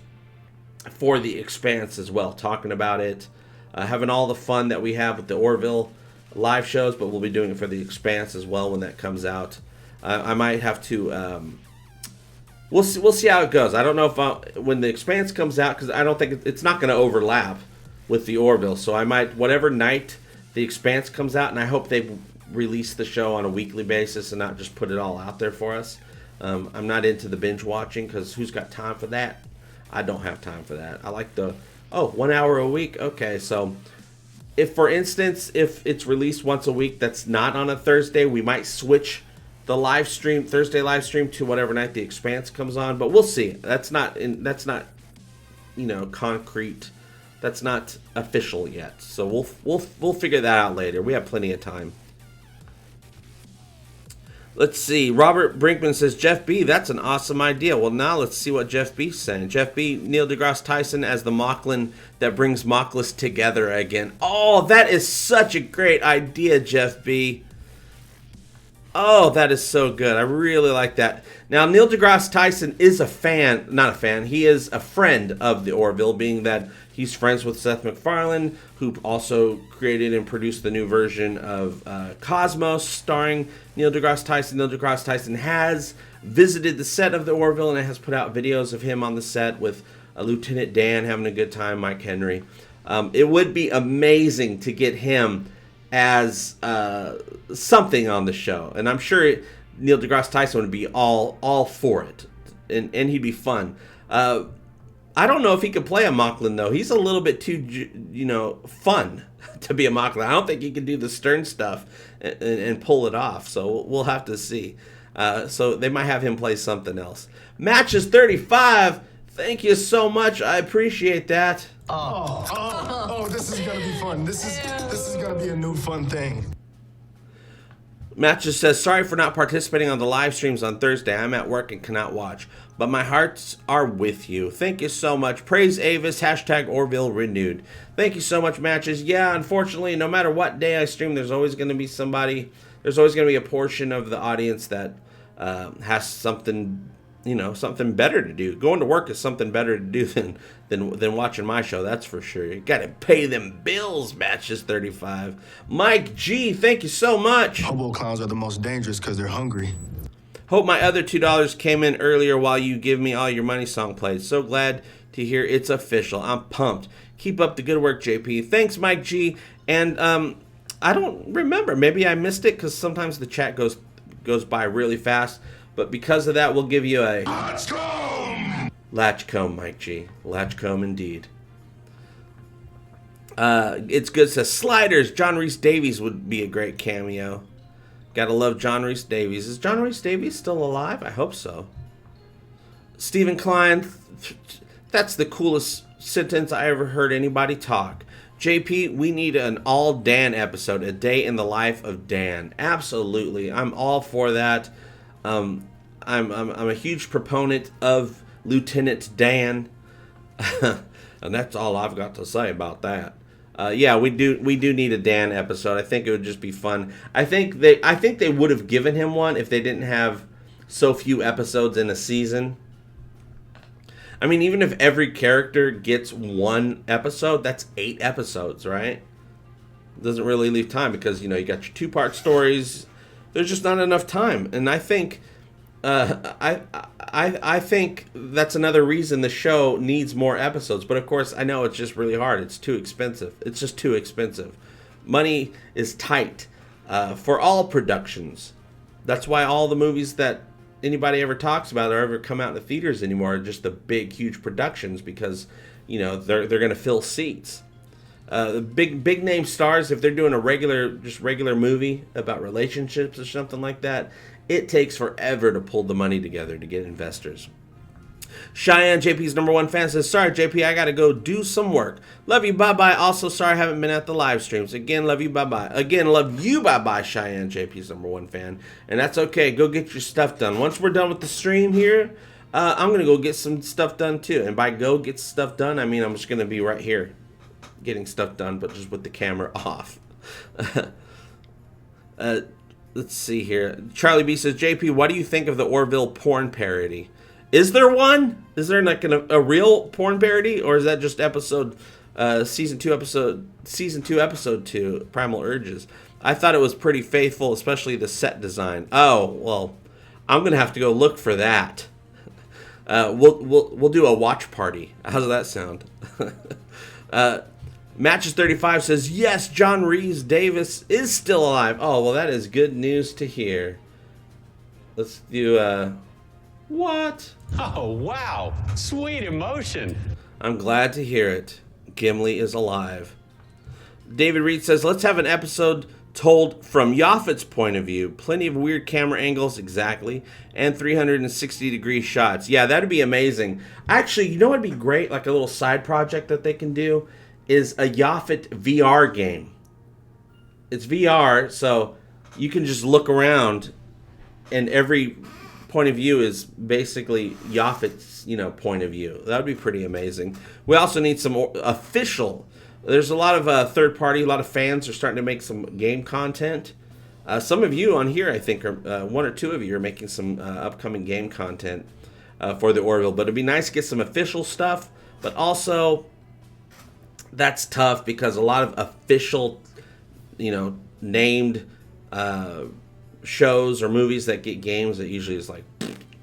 for The Expanse as well, talking about it, having all the fun that we have with the Orville live shows, but we'll be doing it for The Expanse as well when that comes out. I might have to we'll see how it goes. I don't know if when The Expanse comes out, because I don't think it's not going to overlap with the Orville, so I might, whatever night The Expanse comes out, and I hope they release the show on a weekly basis and not just put it all out there for us. I'm not into the binge watching, because who's got time for that? I don't have time for that. I like 1 hour a week. Okay, so if, for instance, if it's released once a week that's not on a Thursday, we might switch the Thursday live stream to whatever night The Expanse comes on, but we'll see. That's not concrete. That's not official yet. So we'll figure that out later. We have plenty of time. Let's see. Robert Brinkman says, Jeff B., that's an awesome idea. Well, now let's see what Jeff B's saying. Jeff B., Neil deGrasse Tyson as the Mocklin that brings Mockless together again. Oh, that is such a great idea, Jeff B. Oh, that is so good. I really like that. Now, Neil deGrasse Tyson is he is a friend of the Orville, being that he's friends with Seth MacFarlane, who also created and produced the new version of Cosmos, starring Neil deGrasse Tyson. Neil deGrasse Tyson has visited the set of the Orville and has put out videos of him on the set with Lieutenant Dan having a good time, Mike Henry. It would be amazing to get him as something on the show, and I'm sure Neil deGrasse Tyson would be all for it, and he'd be fun. I don't know if he could play a Mocklin though. He's a little bit too, fun to be a Mocklin. I don't think he can do the stern stuff and pull it off. So we'll have to see. So they might have him play something else. Matches 35. Thank you so much. I appreciate that. Oh, this is gonna be fun. This is gonna be a new fun thing. Matches says, sorry for not participating on the live streams on Thursday. I'm at work and cannot watch, but my hearts are with you. Thank you so much. Praise Avis, hashtag Orville renewed. Thank you so much, Matches. Yeah, unfortunately, no matter what day I stream, there's always going to be somebody, there's always going to be a portion of the audience that has something, something better to do. Going to work is something better to do than watching my show, that's for sure. You got to pay them bills, Matches 35. Mike G, thank you so much. Hobo clowns are the most dangerous because they're hungry. Hope my other $2 came in earlier while you give me all your money song played. So glad to hear it's official. I'm pumped. Keep up the good work, JP. Thanks, Mike G. And I don't remember. Maybe I missed it because sometimes the chat goes by really fast. But because of that, we'll give you a Latchcomb, Mike G. Latchcomb indeed. It's good. It says Sliders. John Rhys Davies would be a great cameo. Gotta love John Rhys Davies. Is John Rhys Davies still alive? I hope so. Stephen Klein. That's the coolest sentence I ever heard anybody talk. JP, we need an all Dan episode. A day in the life of Dan. Absolutely. I'm all for that. I'm a huge proponent of Lieutenant Dan, and that's all I've got to say about that. Yeah, we do need a Dan episode. I think it would just be fun. I think they would have given him one if they didn't have so few episodes in a season. I mean, even if every character gets one episode, that's 8 episodes, right? Doesn't really leave time because you got your 2-part stories. There's just not enough time, and I think I think that's another reason the show needs more episodes. But of course, I know it's just really hard. It's too expensive. It's just too expensive. Money is tight for all productions. That's why all the movies that anybody ever talks about or ever come out in the theaters anymore are just the big, huge productions because they're going to fill seats. The big name stars, if they're doing a regular movie about relationships or something like that, it takes forever to pull the money together to get investors. Cheyenne, JP's #1 fan, says, sorry, JP, I gotta go do some work. Love you, bye-bye. Also, sorry I haven't been at the live streams. Again, love you, bye-bye. Again, love you, bye-bye, Cheyenne, JP's #1 fan. And that's okay. Go get your stuff done. Once we're done with the stream here, I'm gonna go get some stuff done, too. And by go get stuff done, I mean I'm just gonna be right here getting stuff done, but just with the camera off. Let's see here. Charlie B says, JP, what do you think of the Orville porn parody? Is there one? Is there like a real porn parody, or is that just season 2 episode 2, Primal Urges? I thought it was pretty faithful, especially the set design. Oh well, I'm gonna have to go look for that. We'll do a watch party. How does that sound? Matches 35 says, yes, John Rhys Davies is still alive. Oh, well, that is good news to hear. Let's do, what? Oh, wow. Sweet emotion. I'm glad to hear it. Gimli is alive. David Reed says, let's have an episode told from Yaphet's point of view. Plenty of weird camera angles, exactly, and 360-degree shots. Yeah, that'd be amazing. Actually, you know what'd be great? Like a little side project that they can do is a Yaphet VR game. It's VR, so you can just look around, and every point of view is basically Yaphet's, point of view. That would be pretty amazing. We also need some official. There's a lot of third party, a lot of fans are starting to make some game content. Some of you on here, I think, are one or two of you are making some upcoming game content for the Orville. But it'd be nice to get some official stuff. But also, that's tough because a lot of official, named shows or movies that get games, that usually is like,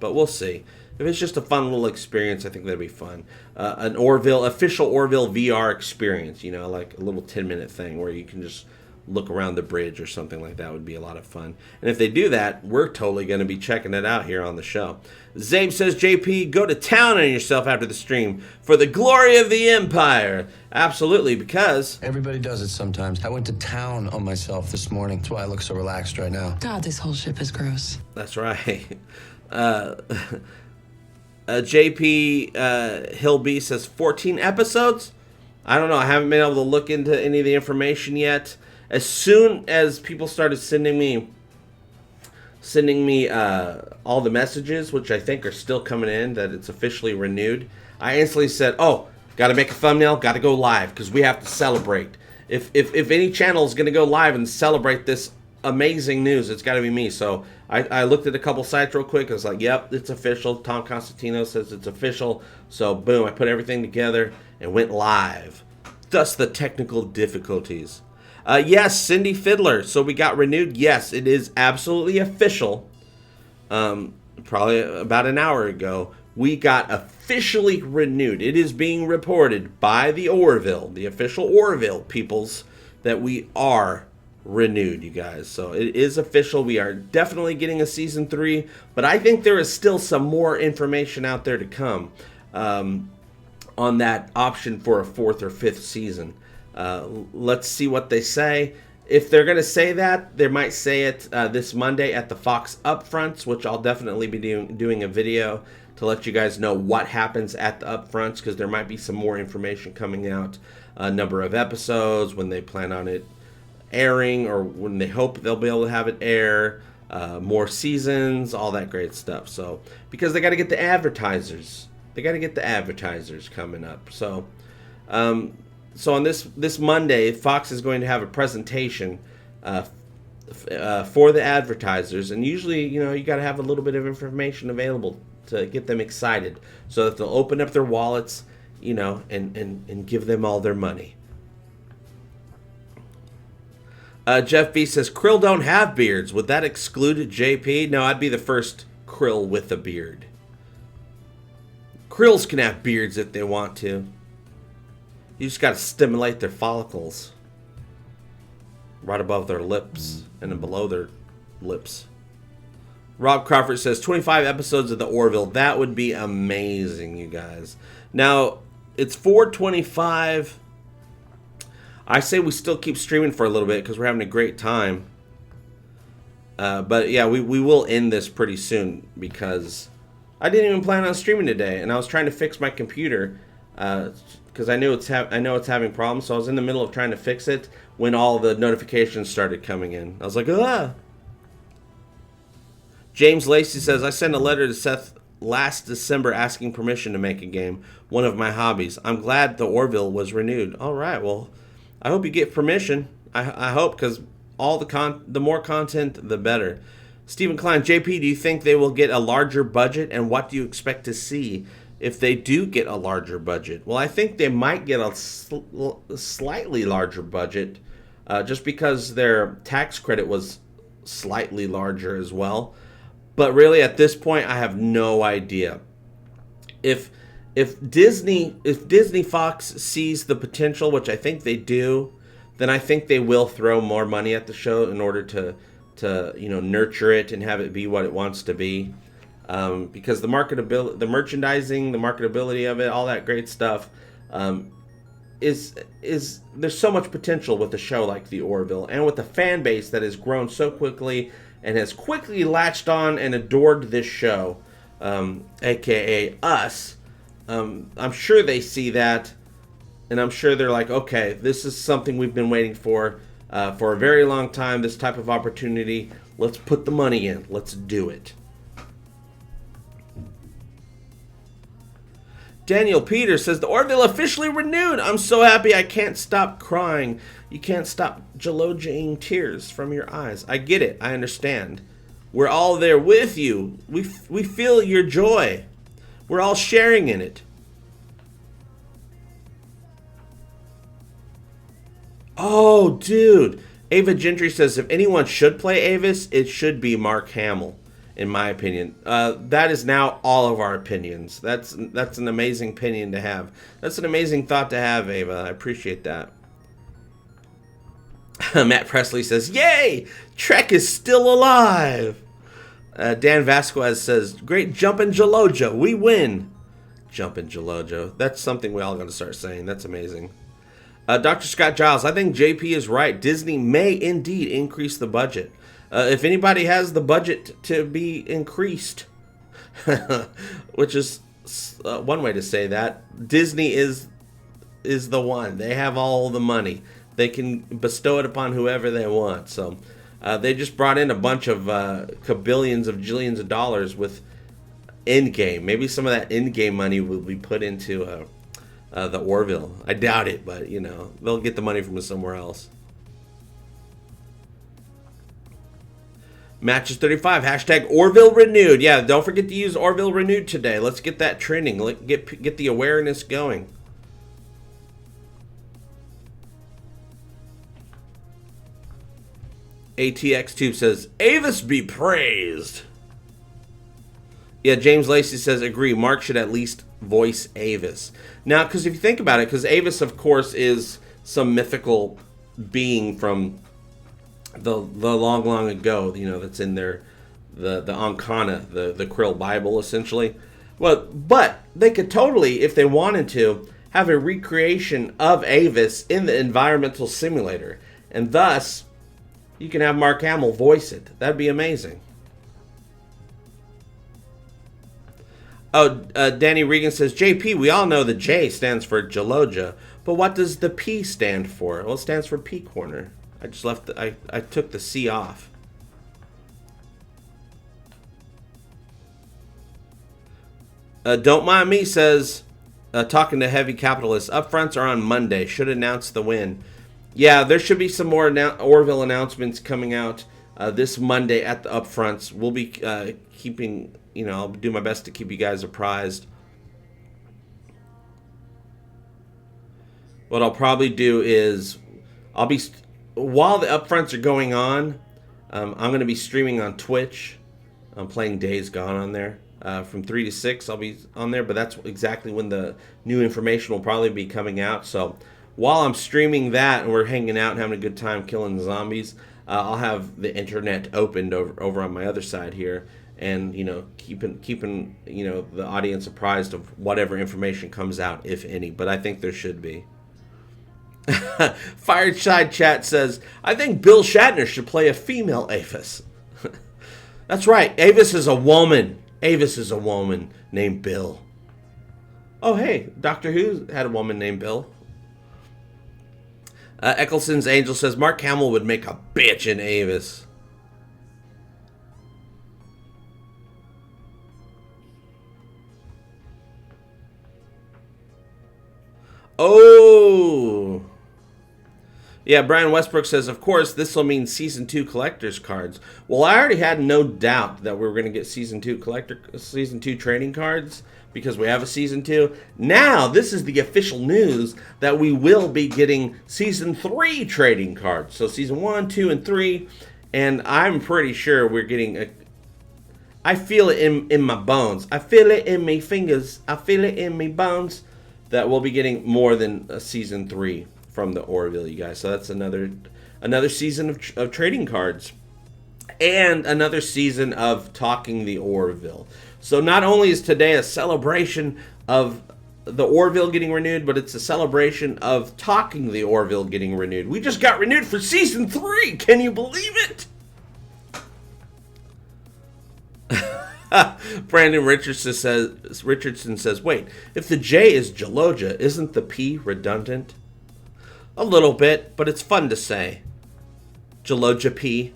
but we'll see. If it's just a fun little experience, I think that'd be fun. An official Orville VR experience, like a little 10-minute thing where you can just look around the bridge or something like that would be a lot of fun. And if they do that, we're totally going to be checking it out here on the show. Zabe says, JP, go to town on yourself after the stream for the glory of the Empire. Absolutely, because Everybody does it sometimes. I went to town on myself this morning. That's why I look so relaxed right now. God, this whole ship is gross. that's right. JP Hillby says 14 episodes. I don't know. I haven't been able to look into any of the information yet. As soon as people started sending me all the messages, which I think are still coming in, that it's officially renewed, I instantly said, "Oh, got to make a thumbnail, got to go live because we have to celebrate. If any channel is going to go live and celebrate this amazing news, it's got to be me." So I looked at a couple sites real quick. I was like, "Yep, it's official." Tom Constantino says it's official. So boom, I put everything together and went live. Thus the technical difficulties. Yes, Cindy Fiddler. So we got renewed. Yes, it is absolutely official. Probably about an hour ago, we got officially renewed. It is being reported by the Orville, the official Orville peoples, that we are renewed, you guys. So it is official. We are definitely getting a season 3, but I think there is still some more information out there to come on that option for a 4th or 5th season. Let's see what they say. If they're going to say that, they might say it this Monday at the Fox Upfronts, which I'll definitely be doing a video to let you guys know what happens at the Upfronts, because there might be some more information coming out, a number of episodes, when they plan on it airing, or when they hope they'll be able to have it air, more seasons, all that great stuff. So, because they got to get the advertisers. They got to get the advertisers coming up. So, so on this Monday, Fox is going to have a presentation for the advertisers, and usually, you got to have a little bit of information available to get them excited, so that they'll open up their wallets, and give them all their money. Jeff B says, Krill don't have beards. Would that exclude JP? No, I'd be the first Krill with a beard. Krills can have beards if they want to. You just got to stimulate their follicles right above their lips and then below their lips. Rob Crawford says 25 episodes of the Orville. That would be amazing, you guys. Now, it's 4:25. I say we still keep streaming for a little bit because we're having a great time. But yeah, we will end this pretty soon because I didn't even plan on streaming today, and I was trying to fix my computer because I know it's having problems. So I was in the middle of trying to fix it when all the notifications started coming in. I was like, ah. James Lacey says, I sent a letter to Seth last December asking permission to make a game, one of my hobbies. I'm glad the Orville was renewed. All right, well, I hope you get permission. I hope, because all the more content, the better. Stephen Klein, JP, do you think they will get a larger budget, and what do you expect to see if they do get a larger budget? Well, I think they might get a slightly larger budget, just because their tax credit was slightly larger as well. But really, at this point, I have no idea. If Disney Fox sees the potential, which I think they do, then I think they will throw more money at the show in order to nurture it and have it be what it wants to be. Because the marketability, the merchandising, the marketability of it, all that great stuff, is there's so much potential with a show like the Orville, and with the fan base that has grown so quickly and has quickly latched on and adored this show, aka us. I'm sure they see that, and I'm sure they're like, okay, this is something we've been waiting for a very long time, this type of opportunity. Let's put the money in. Let's do it. Daniel Peters says, the Orville officially renewed. I'm so happy I can't stop crying. You can't stop Jalojing tears from your eyes. I get it. I understand. We're all there with you. We feel your joy. We're all sharing in it. Oh, dude. Ava Gentry says, if anyone should play Avis, it should be Mark Hamill, in my opinion. That is now all of our opinions. That's an amazing opinion to have. That's an amazing thought to have, Ava. I appreciate that. Matt Presley says, yay! Trek is still alive! Dan Vasquez says, great jumpin' Jalojo. We win. Jumpin' Jalojo. That's something we all got to start saying. That's amazing. Dr. Scott Giles, I think JP is right. Disney may indeed increase the budget. If anybody has the budget to be increased, which is one way to say that, Disney is the one. They have all the money. They can bestow it upon whoever they want. So they just brought in a bunch of kabillions of jillions of dollars with Endgame. Maybe some of that Endgame money will be put into the Orville. I doubt it, but you know, they'll get the money from somewhere else. Matches 35, hashtag Orville renewed. Yeah, don't forget to use Orville renewed today. Let's get that trending. Get the awareness going. ATX Tube says, Avis be praised. Yeah, James Lacey says, agree. Mark should at least voice Avis. Now, because if you think about it, because Avis, of course, is some mythical being from the long, long ago, you know, that's in there, the Ankana, the Krill Bible, essentially. Well, but they could totally, if they wanted to, have a recreation of Avis in the environmental simulator. And thus, you can have Mark Hamill voice it. That'd be amazing. Oh, Danny Regan says, JP, we all know the J stands for Jaloja, but what does the P stand for? Well, it stands for P Corner. I just left I took the C off. Don't Mind Me says, talking to Heavy Capitalists, upfronts are on Monday. Should announce the win. Yeah, there should be some more Orville announcements coming out this Monday at the upfronts. We'll be keeping, you know, I'll do my best to keep you guys apprised. What I'll probably do is, while the upfronts are going on, I'm going to be streaming on Twitch. I'm playing Days Gone on there. From 3 to 6, I'll be on there, but that's exactly when the new information will probably be coming out. So while I'm streaming that and we're hanging out and having a good time killing zombies, I'll have the internet opened over on my other side here, and you know, keeping you know, the audience apprised of whatever information comes out, if any. But I think there should be. Fireside Chat says, I think Bill Shatner should play a female Avis. That's right, Avis is a woman. Avis is a woman named Bill. Oh hey, Doctor Who had a woman named Bill. Eccleston's Angel says, Mark Hamill would make a bitch in Avis. Oh! Yeah, Brian Westbrook says, of course, this will mean Season 2 collector's cards. Well, I already had no doubt that we were going to get Season 2 trading cards, because we have a Season 2. Now, this is the official news that we will be getting Season 3 trading cards. So Season 1, 2, and 3. And I'm pretty sure we're getting I feel it in my bones. I feel it in my fingers. I feel it in my bones that we'll be getting more than a Season 3 from the Orville, you guys. So that's another season of trading cards. And another season of Talking the Orville. So not only is today a celebration of the Orville getting renewed, but it's a celebration of Talking the Orville getting renewed. We just got renewed for Season 3! Can you believe it? Brandon Richardson says, wait, if the J is Jaloja, isn't the P redundant? A little bit, but it's fun to say. Jaloja P.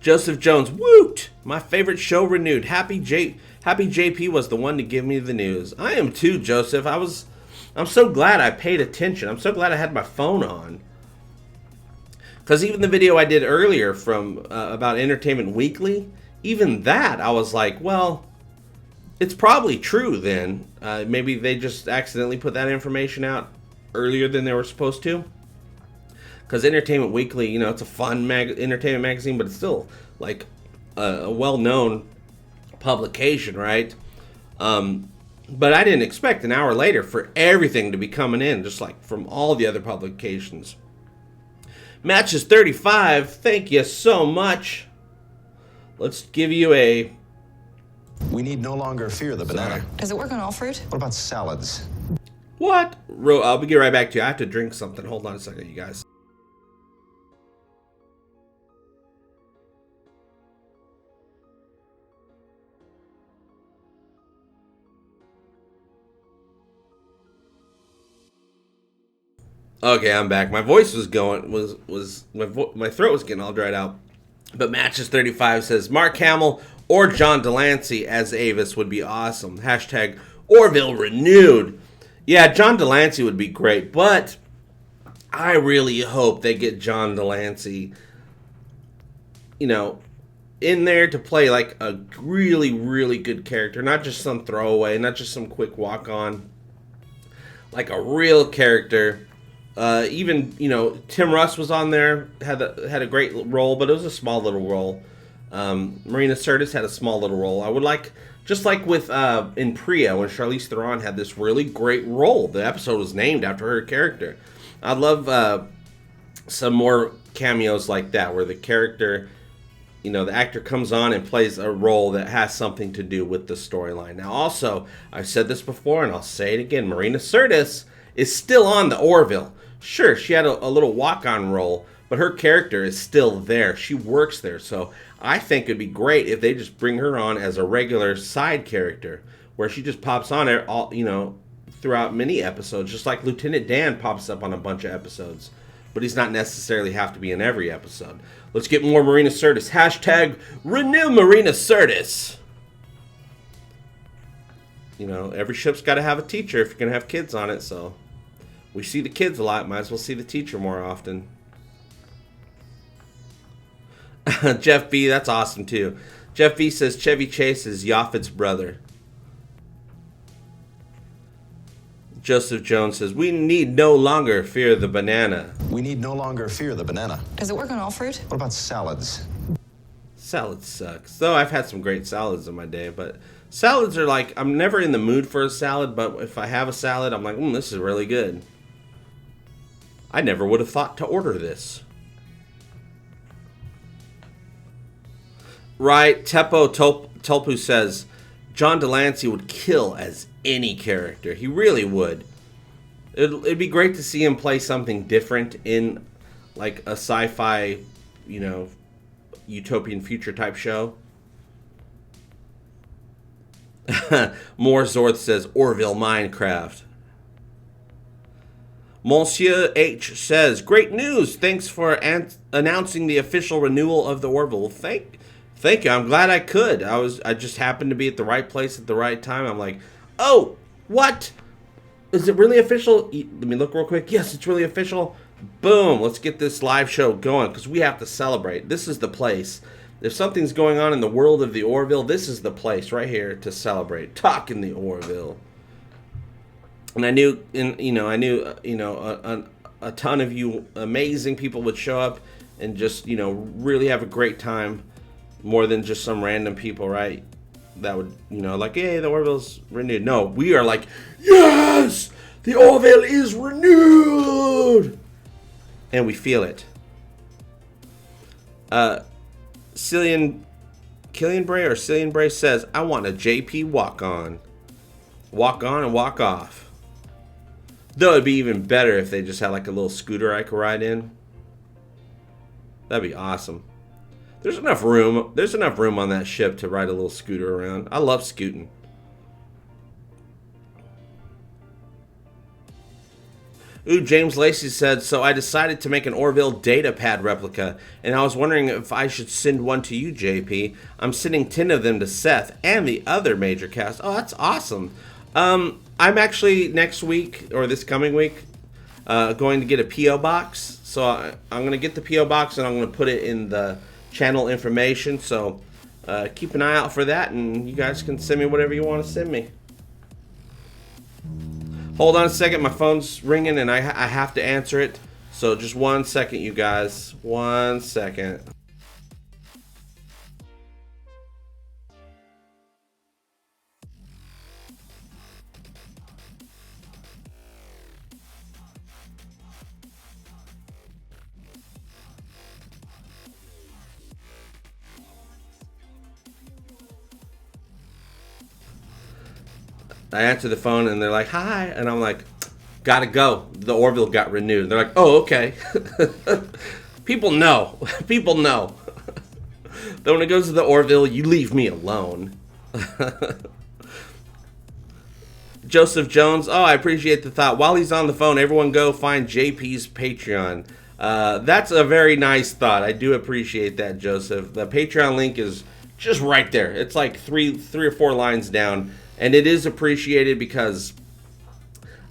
Joseph Jones, woot! My favorite show renewed. Happy JP was the one to give me the news. I am too, Joseph. I'm so glad I paid attention. I'm so glad I had my phone on. Because even the video I did earlier from about Entertainment Weekly, even that, I was like, well, it's probably true then. Maybe they just accidentally put that information out earlier than they were supposed to. Because Entertainment Weekly, you know, it's a fun entertainment magazine, but it's still like a well-known publication, right? But I didn't expect an hour later for everything to be coming in, just like from all the other publications. Matches 35, thank you so much. Let's give you a... We need no longer fear the banana. Does it work on all fruit? What about salads? What? I'll get right back to you. I have to drink something. Hold on a second, you guys. Okay, I'm back. My voice was going, my throat was getting all dried out. But Matches 35 says, Mark Hamill or John Delancey as Avis would be awesome. Hashtag Orville renewed. Yeah, John Delancey would be great, but I really hope they get John Delancey, you know, in there to play like a really, really good character. Not just some throwaway, not just some quick walk-on. Like a real character. Even, you know, Tim Russ was on there, had a great role, but it was a small little role. Marina Sirtis had a small little role. I would like, just like with in Priya, when Charlize Theron had this really great role. The episode was named after her character. I'd love some more cameos like that, where the character, you know, the actor comes on and plays a role that has something to do with the storyline. Now, also, I've said this before, and I'll say it again, Marina Sirtis is still on the Orville. Sure, she had a little walk-on role, but her character is still there. She works there, so I think it'd be great if they just bring her on as a regular side character, where she just pops on it all, you know, throughout many episodes, just like Lieutenant Dan pops up on a bunch of episodes, but he's not necessarily have to be in every episode. Let's get more Marina Sirtis. Hashtag renew Marina Sirtis. You know, every ship's got to have a teacher if you're going to have kids on it, so we see the kids a lot. Might as well see the teacher more often. Jeff B, that's awesome too. Jeff B says Chevy Chase is Yaphet's brother. Joseph Jones says, we need no longer fear the banana. We need no longer fear the banana. Does it work on all fruit? What about salads? Salad sucks. Though I've had some great salads in my day, but salads are like, I'm never in the mood for a salad, but if I have a salad, I'm like, this is really good. I never would have thought to order this. Right, Teppo Tulpu says, John Delancey would kill as any character. He really would. It'd be great to see him play something different in like a sci-fi, you know, utopian future type show. More Zorth says Orville Minecraft. Monsieur H says, great news. Thanks for announcing the official renewal of the Orville. Thank you. I'm glad I could. I just happened to be at the right place at the right time. I'm like, oh, what? Is it really official? Let me look real quick. Yes, it's really official. Boom. Let's get this live show going because we have to celebrate. This is the place. If something's going on in the world of the Orville, this is the place right here to celebrate. Talk in the Orville. And I knew, a ton of you amazing people would show up and just, you know, really have a great time, more than just some random people, right? That would, you know, like, hey, the Orville's renewed. No, we are like, yes, the Orville is renewed, and we feel it. Killian Bray says, I want a JP walk on and walk off. Though it'd be even better if they just had like a little scooter I could ride in. That'd be awesome. There's enough room. There's enough room on that ship to ride a little scooter around. I love scooting. Ooh, James Lacey said, so I decided to make an Orville data pad replica, and I was wondering if I should send one to you, JP. I'm sending 10 of them to Seth and the other major cast. Oh, that's awesome. I'm actually next week, or this coming week, going to get a P.O. box. So I'm going to get the P.O. box, and I'm going to put it in the channel information. So keep an eye out for that, and you guys can send me whatever you want to send me. Hold on a second, my phone's ringing and I have to answer it. So just 1 second, you guys. 1 second. I answer the phone and they're like, hi. And I'm like, gotta go. The Orville got renewed. They're like, oh, okay. People know. People know. Then when it goes to the Orville, you leave me alone. Joseph Jones, oh, I appreciate the thought. While he's on the phone, everyone go find JP's Patreon. That's a very nice thought. I do appreciate that, Joseph. The Patreon link is just right there. It's like three or four lines down. And it is appreciated because,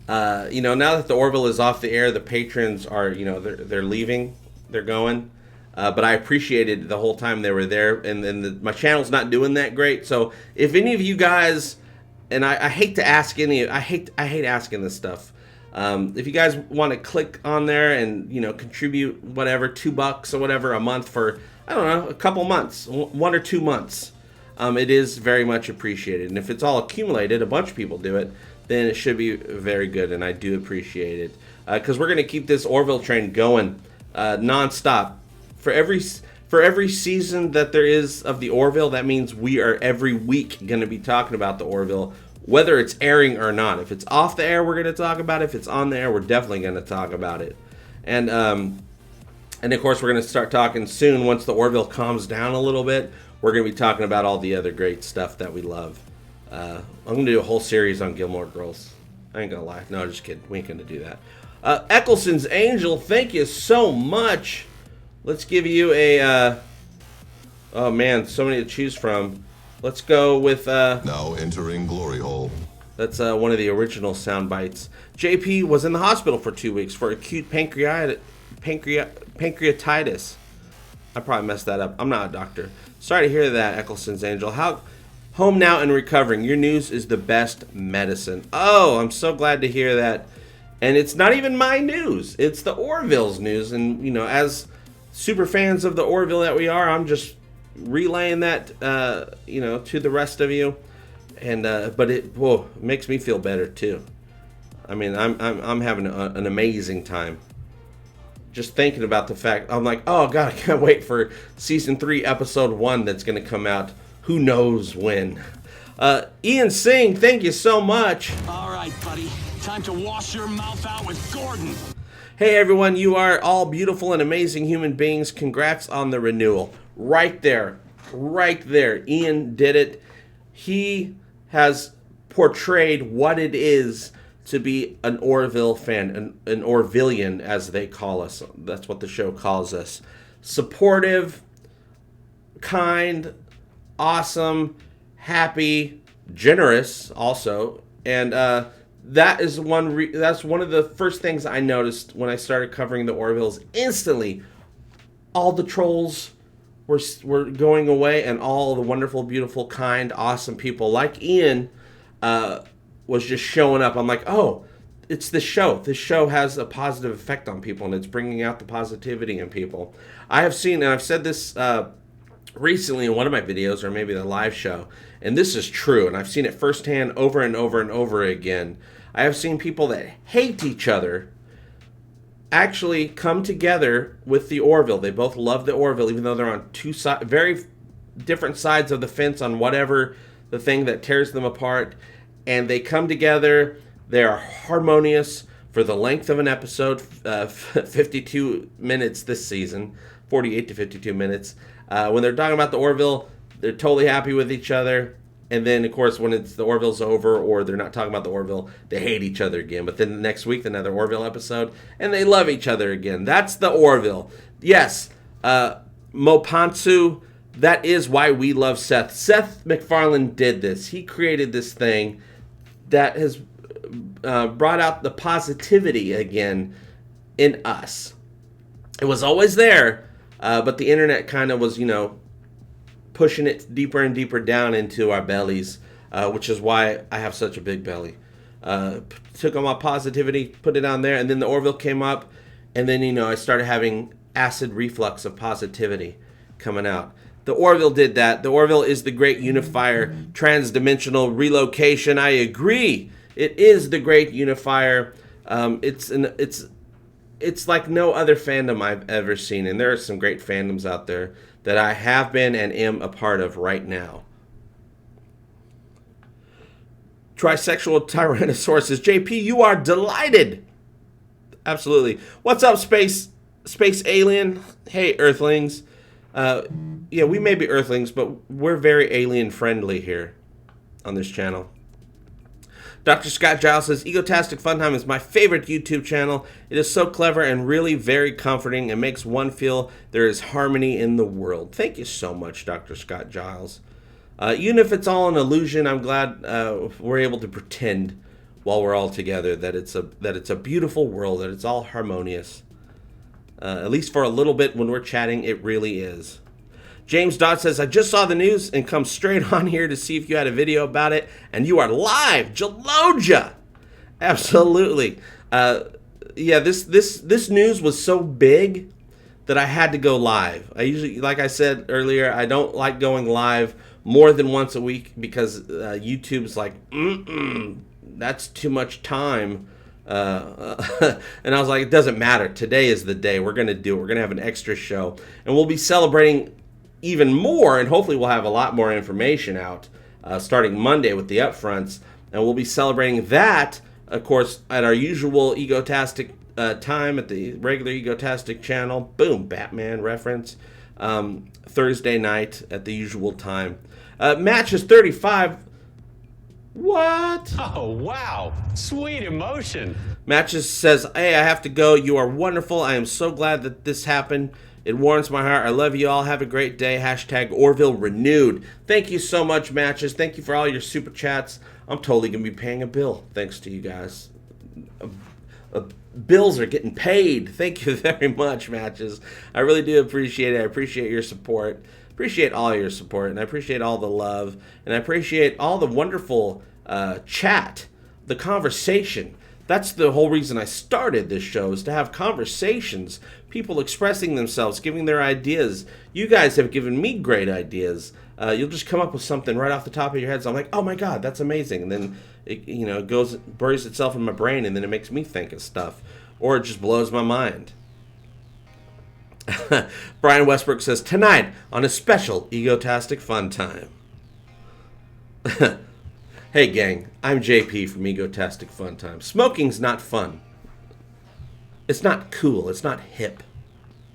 you know, now that the Orville is off the air, the patrons are, you know, they're leaving, they're going. But I appreciated the whole time they were there, and then my channel's not doing that great. So if any of you guys, and I hate to ask I hate asking this stuff. If you guys want to click on there and, you know, contribute whatever, $2 or whatever a month for, I don't know, a couple months, 1 or 2 months. It is very much appreciated. And if it's all accumulated, a bunch of people do it, then it should be very good, and I do appreciate it. Because we're going to keep this Orville train going non-stop. For every season that there is of the Orville, that means we are every week going to be talking about the Orville, whether it's airing or not. If it's off the air, we're going to talk about it. If it's on the air, we're definitely going to talk about it. And of course, we're going to start talking soon once the Orville calms down a little bit. We're going to be talking about all the other great stuff that we love. I'm going to do a whole series on Gilmore Girls. I ain't going to lie. No, just kidding. We ain't going to do that. Eccleston's Angel, thank you so much. Let's give you a... oh, man, so many to choose from. Let's go with... now entering Glory Hole. That's one of the original sound bites. JP was in the hospital for 2 weeks for acute pancreatitis. I probably messed that up. I'm not a doctor. Sorry to hear that, Eccleston's Angel. Home now and recovering. Your news is the best medicine. Oh, I'm so glad to hear that. And it's not even my news. It's the Orville's news. And, you know, as super fans of the Orville that we are, I'm just relaying that, you know, to the rest of you. And but it makes me feel better too. I mean, I'm having an amazing time. Just thinking about the fact, I'm like, oh god, I can't wait for season 3, episode 1 that's going to come out. Who knows when? Ian Singh, thank you so much. All right, buddy. Time to wash your mouth out with Gordon. Hey everyone, you are all beautiful and amazing human beings. Congrats on the renewal. Right there. Right there. Ian did it. He has portrayed what it is to be an Orville fan, an Orvillian, as they call us. That's what the show calls us. Supportive, kind, awesome, happy, generous also. And that is that's one of the first things I noticed when I started covering the Orvilles. Instantly, all the trolls were going away, and all the wonderful, beautiful, kind, awesome people like Ian was just showing up. I'm like, oh, it's this show. This show has a positive effect on people, and it's bringing out the positivity in people. I have seen, and I've said this recently in one of my videos, or maybe the live show, and this is true, and I've seen it firsthand over and over and over again. I have seen people that hate each other actually come together with the Orville. They both love the Orville, even though they're on two very different sides of the fence on whatever the thing that tears them apart. And they come together. They are harmonious for the length of an episode, 52 minutes this season, 48 to 52 minutes. When they're talking about the Orville, they're totally happy with each other. And then, of course, when it's the Orville's over or they're not talking about the Orville, they hate each other again. But then the next week, another Orville episode, and they love each other again. That's the Orville. Yes, Mopantsu, that is why we love Seth. Seth MacFarlane did this. He created this thing that has brought out the positivity again in us. It was always there, but the internet kind of was, pushing it deeper and deeper down into our bellies, which is why I have such a big belly. Took on my positivity, put it on there, and then the Orville came up, and then, I started having acid reflux of positivity coming out. The Orville did that. The Orville is the great unifier, transdimensional relocation. I agree. It is the great unifier. It's like no other fandom I've ever seen, and there are some great fandoms out there that I have been and am a part of right now. Trisexual Tyrannosaurus says, JP, you are delighted. Absolutely. What's up, Space Alien? Hey, Earthlings. Yeah, we may be Earthlings, but we're very alien friendly here on this channel. Dr. Scott Giles says, Egotastic FunTime is my favorite YouTube channel. It is so clever and really very comforting. It makes one feel there is harmony in the world. Thank you so much, Dr. Scott Giles. Even if it's all an illusion, I'm glad we're able to pretend while we're all together that it's a beautiful world, that it's all harmonious. At least for a little bit when we're chatting, it really is. James Dodd says, I just saw the news and come straight on here to see if you had a video about it, and you are live, Jaloja. Absolutely. Yeah, this news was so big that I had to go live. I usually, like I said earlier, I don't like going live more than once a week because YouTube's like, that's too much time. And I was like, it doesn't matter. Today is the day. We're going to do it. We're going to have an extra show, and we'll be celebrating even more, and hopefully we'll have a lot more information out starting Monday with the upfronts, and we'll be celebrating that, of course, at our usual Egotastic time at the regular Egotastic channel. Boom, Batman reference. Thursday night at the usual time. Matches 35. What? Oh, wow. Sweet emotion. Matches says, hey, I have to go. You are wonderful. I am so glad that this happened. It warms my heart. I love you all. Have a great day. Hashtag Orville renewed. Thank you so much, Matches. Thank you for all your super chats. I'm totally going to be paying a bill thanks to you guys. Bills are getting paid. Thank you very much, Matches. I really do appreciate it. I appreciate your support. Appreciate all your support, and I appreciate all the love, and I appreciate all the wonderful chat, the conversation. That's the whole reason I started this show, is to have conversations, people expressing themselves, giving their ideas. You guys have given me great ideas. You'll just come up with something right off the top of your head, so I'm like, oh my god, that's amazing, and then it goes, buries itself in my brain, and then it makes me think of stuff, or it just blows my mind. Brian Westbrook says, tonight on a special Egotastic FunTime. Hey gang, I'm JP from Egotastic FunTime. Smoking's not fun. It's not cool. It's not hip.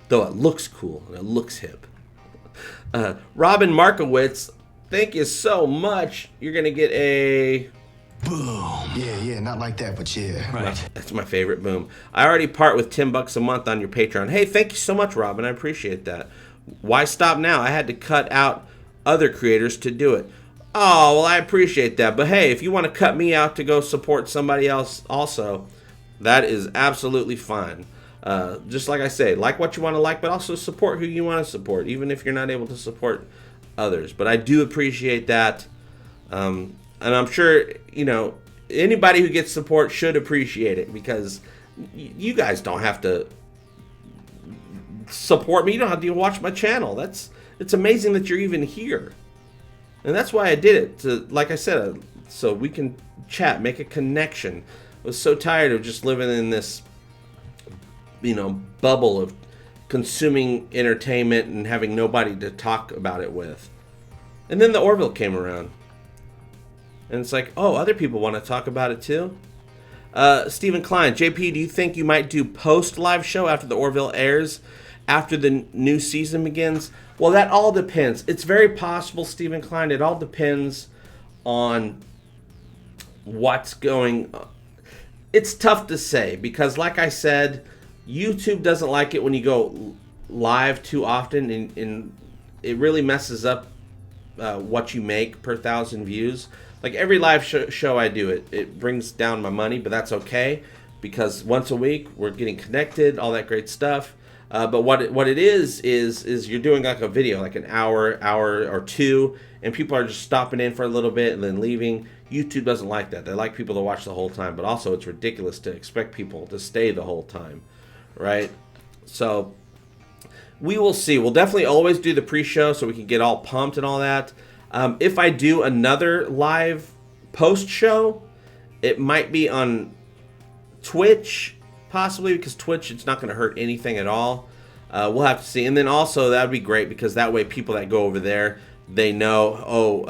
Though it looks cool and it looks hip. Robin Markowitz, thank you so much. You're going to get a... Boom. Yeah, not like that, but yeah. Right. That's my favorite boom. I already part with $10 a month on your Patreon. Hey, thank you so much, Robin. I appreciate that. Why stop now? I had to cut out other creators to do it. Oh, well, I appreciate that. But hey, if you want to cut me out to go support somebody else also, that is absolutely fine. Just like I say, like what you want to like, but also support who you want to support, even if you're not able to support others. But I do appreciate that. And I'm sure, anybody who gets support should appreciate it, because you guys don't have to support me. You don't have to even watch my channel. It's amazing that you're even here. And that's why I did it, like I said, so we can chat, make a connection. I was so tired of just living in this, bubble of consuming entertainment and having nobody to talk about it with. And then the Orville came around. And it's like, oh, other people want to talk about it too? Stephen Klein, JP, do you think you might do post-live show after the Orville airs, after the new season begins? Well, that all depends. It's very possible, Stephen Klein. It all depends on what's going on. It's tough to say because, like I said, YouTube doesn't like it when you go live too often, and it really messes up what you make per 1,000 views. Like every live show I do, it brings down my money, but that's okay because once a week we're getting connected, all that great stuff. But what it is you're doing like a video, like an hour or two, and people are just stopping in for a little bit and then leaving. YouTube doesn't like that. They like people to watch the whole time, but also it's ridiculous to expect people to stay the whole time, right? So we will see. We'll definitely always do the pre-show so we can get all pumped and all that. If I do another live post-show, it might be on Twitch, possibly, because Twitch, it's not going to hurt anything at all. We'll have to see. And then also, that would be great because that way people that go over there, they know,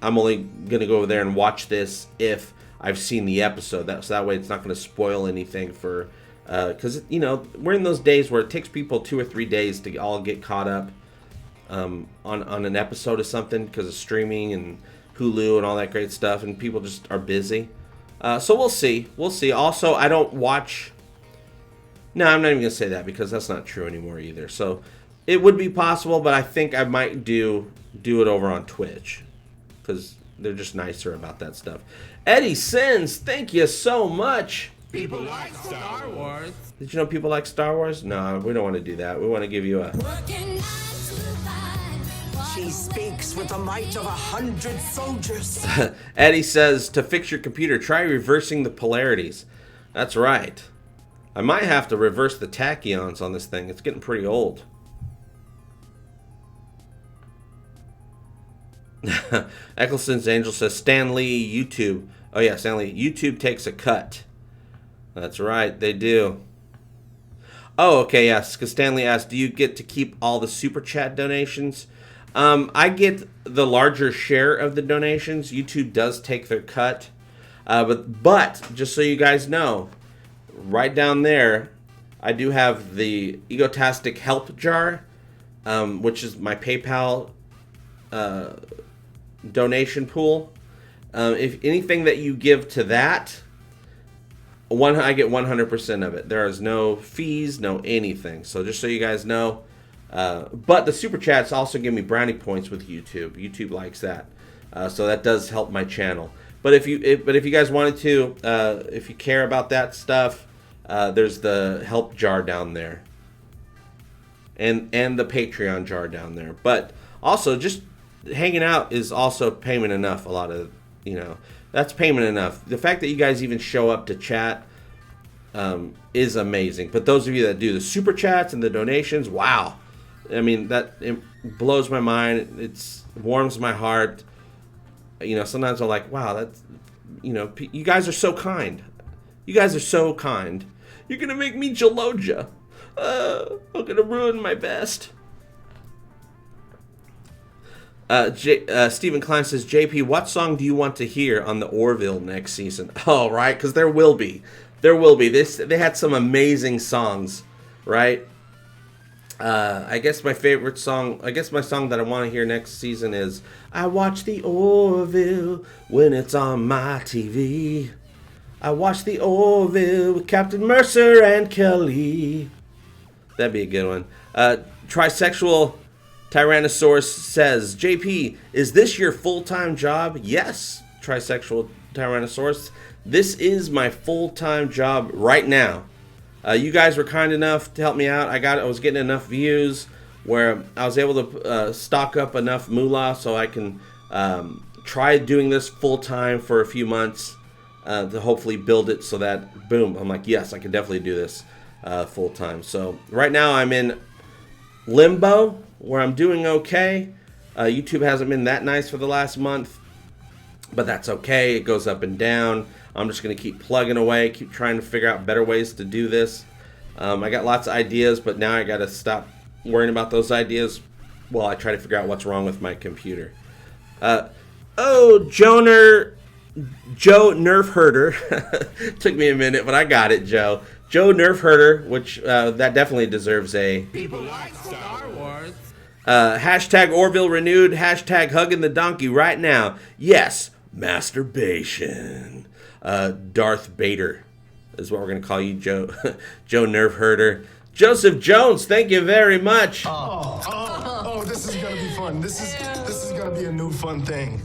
I'm only going to go over there and watch this if I've seen the episode. So that way it's not going to spoil anything for... Because, you know, we're in those days where it takes people 2 or 3 days to all get caught up on an episode of something because of streaming and Hulu and all that great stuff, and people just are busy. So we'll see. We'll see. Also, I don't watch... No, I'm not even going to say that because that's not true anymore either. So it would be possible, but I think I might do it over on Twitch because they're just nicer about that stuff. Eddie Sins, thank you so much. People like Star Wars. Did you know people like Star Wars? No, we don't want to do that. We want to give you a... She speaks with the might of 100 soldiers. Eddie says, to fix your computer, try reversing the polarities. That's right. I might have to reverse the tachyons on this thing. It's getting pretty old. Eccleston's Angel says, Stan Lee, YouTube. Oh yeah, Stan Lee. YouTube takes a cut. That's right, they do. Oh, okay, yes, because Stanley asked, do you get to keep all the Super Chat donations? I get the larger share of the donations. YouTube does take their cut. But just so you guys know, right down there, I do have the Egotastic help jar, which is my PayPal donation pool. If anything that you give to that, I get 100% of it. There is no fees, no anything. So just so you guys know. But the Super Chats also give me brownie points with YouTube. YouTube likes that. So that does help my channel. But if you guys wanted to, if you care about that stuff, there's the help jar down there. And the Patreon jar down there. But also, just hanging out is also payment enough. A lot of, that's payment enough. The fact that you guys even show up to chat is amazing. But those of you that do the Super Chats and the donations, wow. I mean, it blows my mind. It warms my heart. Sometimes I'm like, wow, that's, you guys are so kind. You guys are so kind. You're going to make me Jaloja. I'm going to ruin my best. Stephen Klein says, JP, what song do you want to hear on the Orville next season? Oh, right, because there will be. There will be. They had some amazing songs, right? I guess my favorite song, my song that I want to hear next season is I watch the Orville when it's on my TV. I watch the Orville with Captain Mercer and Kelly. That'd be a good one. Trisexual Tyrannosaurus says, JP, is this your full-time job? Yes, Trisexual Tyrannosaurus. This is my full-time job right now. You guys were kind enough to help me out. I was getting enough views where I was able to stock up enough moolah so I can try doing this full-time for a few months to hopefully build it so that, boom, I'm like, yes, I can definitely do this full-time. So right now I'm in limbo where I'm doing okay. YouTube hasn't been that nice for the last month, but that's okay. It goes up and down. I'm just going to keep plugging away, keep trying to figure out better ways to do this. I got lots of ideas, but now I got to stop worrying about those ideas while I try to figure out what's wrong with my computer. Joe Nerf Herder. Took me a minute, but I got it, Joe. Joe Nerf Herder, which that definitely deserves a... People like Star Wars. Hashtag Orville renewed. Hashtag hugging the donkey right now. Yes, masturbation. Darth Bader is what we're going to call you, Joe. Joe Nerve Herder. Joseph Jones, thank you very much. Oh, this is gonna be fun. This is gonna be a new fun thing.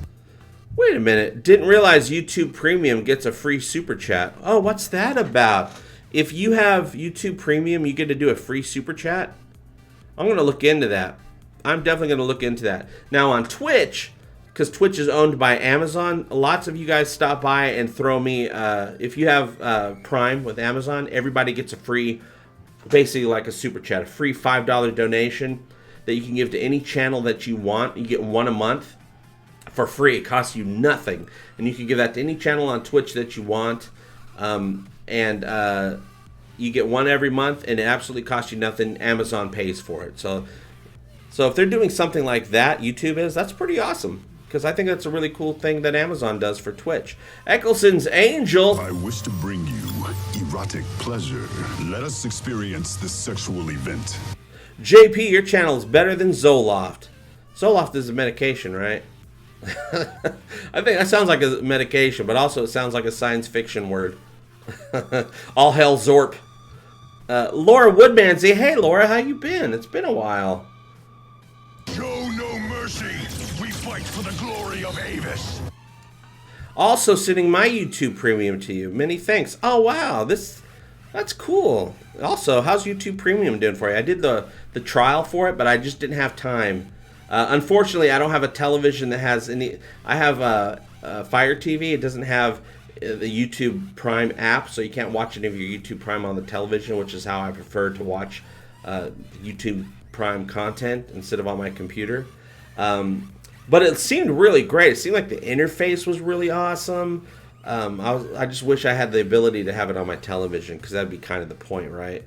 Wait a minute. Didn't realize YouTube Premium gets a free super chat. Oh, what's that about? If you have YouTube Premium, you get to do a free super chat? I'm going to look into that. I'm definitely going to look into that. Now on Twitch, because Twitch is owned by Amazon, lots of you guys stop by and throw me, if you have Prime with Amazon, everybody gets a free, basically like a super chat, a free $5 donation that you can give to any channel that you want. You get one a month for free. It costs you nothing. And you can give that to any channel on Twitch that you want. You get one every month, and it absolutely costs you nothing. Amazon pays for it. So if they're doing something like that, YouTube is, that's pretty awesome. Because I think that's a really cool thing that Amazon does for Twitch. Eccleston's Angel. I wish to bring you erotic pleasure. Let us experience this sexual event. JP, your channel is better than Zoloft. Zoloft is a medication, right? I think that sounds like a medication, but also it sounds like a science fiction word. All hell Zorp. Laura Woodmansey. Hey Laura, how you been? It's been a while. Show no mercy. We fight for the glory of Avis. Also sending my YouTube Premium to you. Many thanks. Oh wow, that's cool. Also, how's YouTube Premium doing for you? I did the trial for it, but I just didn't have time. Unfortunately, I don't have a television that has any. I have Fire TV. It doesn't have the YouTube Prime app, so you can't watch any of your YouTube Prime on the television, which is how I prefer to watch YouTube Prime content instead of on my computer. But it seemed really great. It seemed like the interface was really awesome. I just wish I had the ability to have it on my television, because that'd be kind of the point, right?